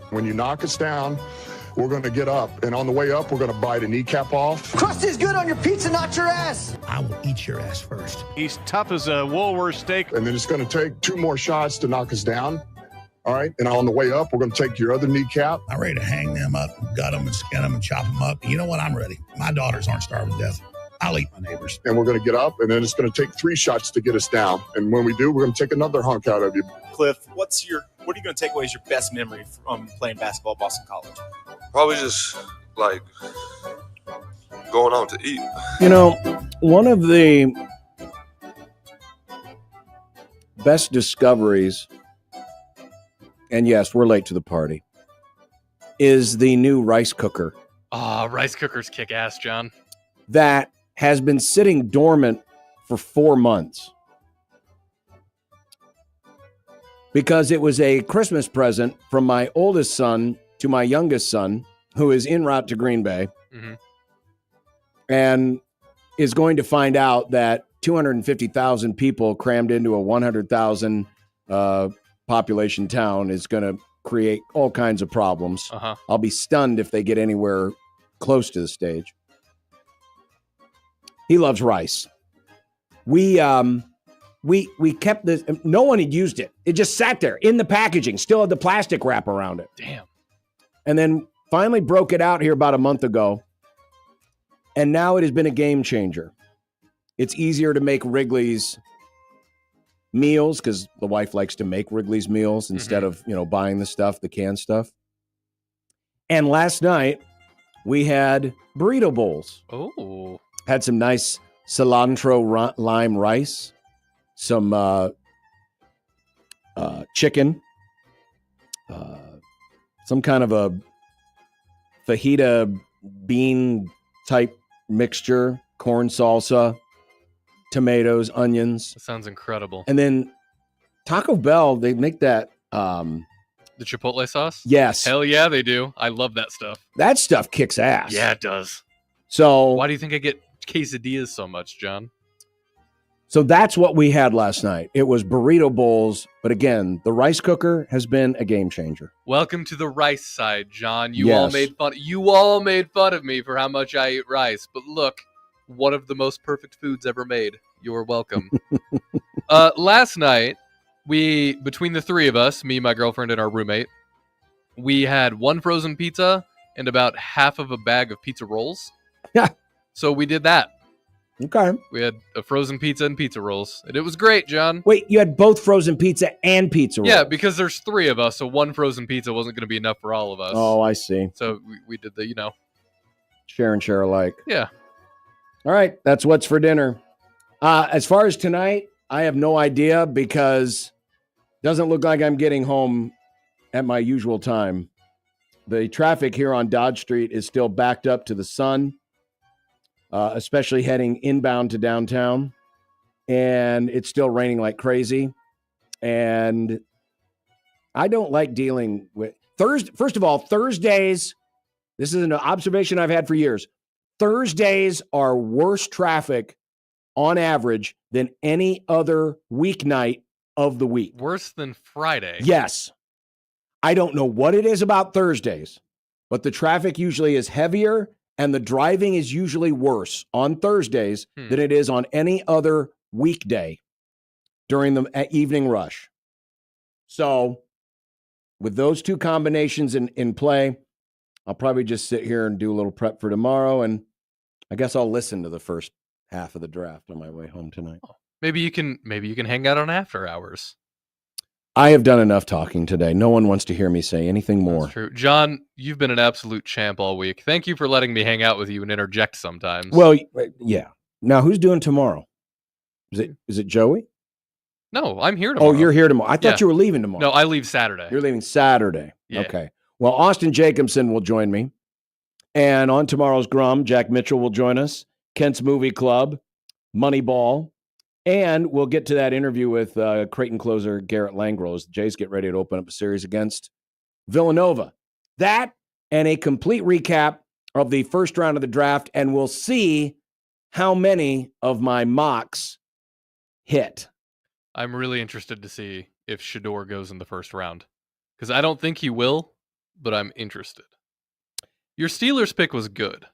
When you knock us down, we're going to get up. And on the way up, we're going to bite a kneecap off. Crust is good on your pizza, not your ass. I will eat your ass first. He's tough as a Woolworth steak. And then it's going to take 2 more shots to knock us down. All right. And on the way up, we're going to take your other kneecap. I'm ready to hang them up, gut them and skin them and chop them up. You know what? I'm ready. My daughters aren't starving to death. I'll eat my neighbors. And we're going to get up, and then it's going to take 3 shots to get us down. And when we do, we're going to take another hunk out of you. Cliff, what are you going to take away as your best memory from playing basketball at Boston College? Probably just like going out to eat. You know, one of the best discoveries, and yes, we're late to the party, is the new rice cooker. Oh, rice cookers kick ass, John. That has been sitting dormant for 4 months because it was a Christmas present from my oldest son to my youngest son, who is en route to Green Bay, and is going to find out that 250,000 people crammed into a 100,000 population town is going to create all kinds of problems. I'll be stunned if they get anywhere close to the stage. He loves rice. We kept this. No one had used it. It just sat there in the packaging, still had the plastic wrap around it. Damn. And then finally broke it out here about a month ago. And now it has been a game changer. It's easier to make Wrigley's meals because the wife likes to make Wrigley's meals instead of, buying the stuff, the canned stuff. And last night we had burrito bowls. Oh. Had some nice cilantro lime rice, some chicken, some kind of a fajita bean type mixture, corn salsa, tomatoes, onions. That sounds incredible. And then Taco Bell, they make that. The Chipotle sauce? Yes. Hell yeah, they do. I love that stuff. That stuff kicks ass. Yeah, it does. So why do you think I get quesadillas so much, John? So that's what we had last night. It was burrito bowls, but again, the rice cooker has been a game changer. Welcome to the rice side, John. You Yes. all made fun of me for how much I eat rice, but look, one of the most perfect foods ever made. You're welcome. Last night, between the three of us, me, my girlfriend, and our roommate, we had one frozen pizza and about half of a bag of pizza rolls. Yeah. So we did that. Okay. We had a frozen pizza and pizza rolls, and it was great, John. Wait, you had both frozen pizza and pizza rolls? Yeah, because there's three of us, so one frozen pizza wasn't going to be enough for all of us. Oh, I see. So we did the, Share and share alike. Yeah. All right, that's what's for dinner. As far as tonight, I have no idea because it doesn't look like I'm getting home at my usual time. The traffic here on Dodge Street is still backed up to the sun, especially heading inbound to downtown. And it's still raining like crazy. And I don't like dealing with First of all, Thursdays, this is an observation I've had for years. Thursdays are worse traffic on average than any other weeknight of the week. Worse than Friday. Yes. I don't know what it is about Thursdays, but the traffic usually is heavier and the driving is usually worse on Thursdays than it is on any other weekday during the evening rush. So with those two combinations in play, I'll probably just sit here and do a little prep for tomorrow, and I guess I'll listen to the first half of the draft on my way home tonight. Maybe you can hang out on after hours. I have done enough talking today. No one wants to hear me say anything more. That's true. John, you've been an absolute champ all week. Thank you for letting me hang out with you and interject sometimes. Well, yeah. Now, who's doing tomorrow? Is it Joey? No, I'm here tomorrow. Oh, you're here tomorrow. I thought you were leaving tomorrow. No, I leave Saturday. You're leaving Saturday. Yeah. Okay. Well, Austin Jacobson will join me. And on tomorrow's Grum, Jack Mitchell will join us. Kent's Movie Club, Moneyball. And we'll get to that interview with Creighton closer Garrett Langrell as the Jays get ready to open up a series against Villanova. That and a complete recap of the first round of the draft. And we'll see how many of my mocks hit. I'm really interested to see if Shedeur goes in the first round. Because I don't think he will, but I'm interested. Your Steelers pick was good.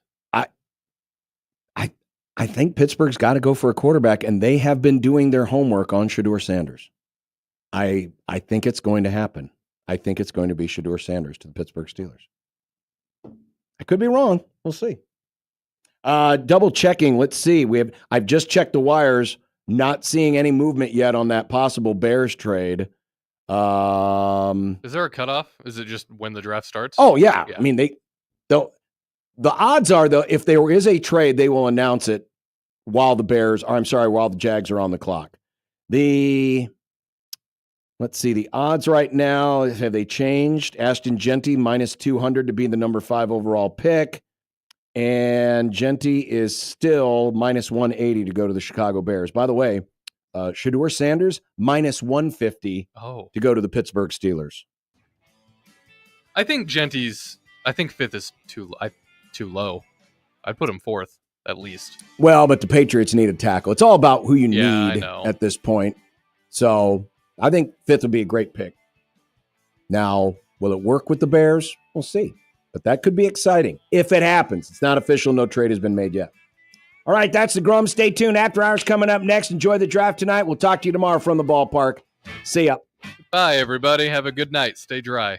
I think Pittsburgh's got to go for a quarterback, and they have been doing their homework on Shedeur Sanders. I think it's going to happen. I think it's going to be Shedeur Sanders to the Pittsburgh Steelers. I could be wrong. We'll see. Double checking. Let's see. I've just checked the wires. Not seeing any movement yet on that possible Bears trade. Is there a cutoff? Is it just when the draft starts? Oh yeah. I mean the odds are though if there is a trade, they will announce it while the Jags are on the clock. Let's see, the odds right now, have they changed? Ashton Genty -200 to be the number 5 overall pick. And Genty is still -180 to go to the Chicago Bears. By the way, Shedeur Sanders -150 to go to the Pittsburgh Steelers. I think 5th is too low. I'd put him 4th at least. Well, but the Patriots need a tackle. It's all about who you I need know. at this point. So I think 5th would be a great pick. Now, will it work with the Bears? We'll see. But that could be exciting if it happens. It's not official. No trade has been made yet. All right, that's the Grum. Stay tuned. After Hours coming up next. Enjoy the draft tonight. We'll talk to you tomorrow from the ballpark. See ya. Bye, everybody. Have a good night. Stay dry.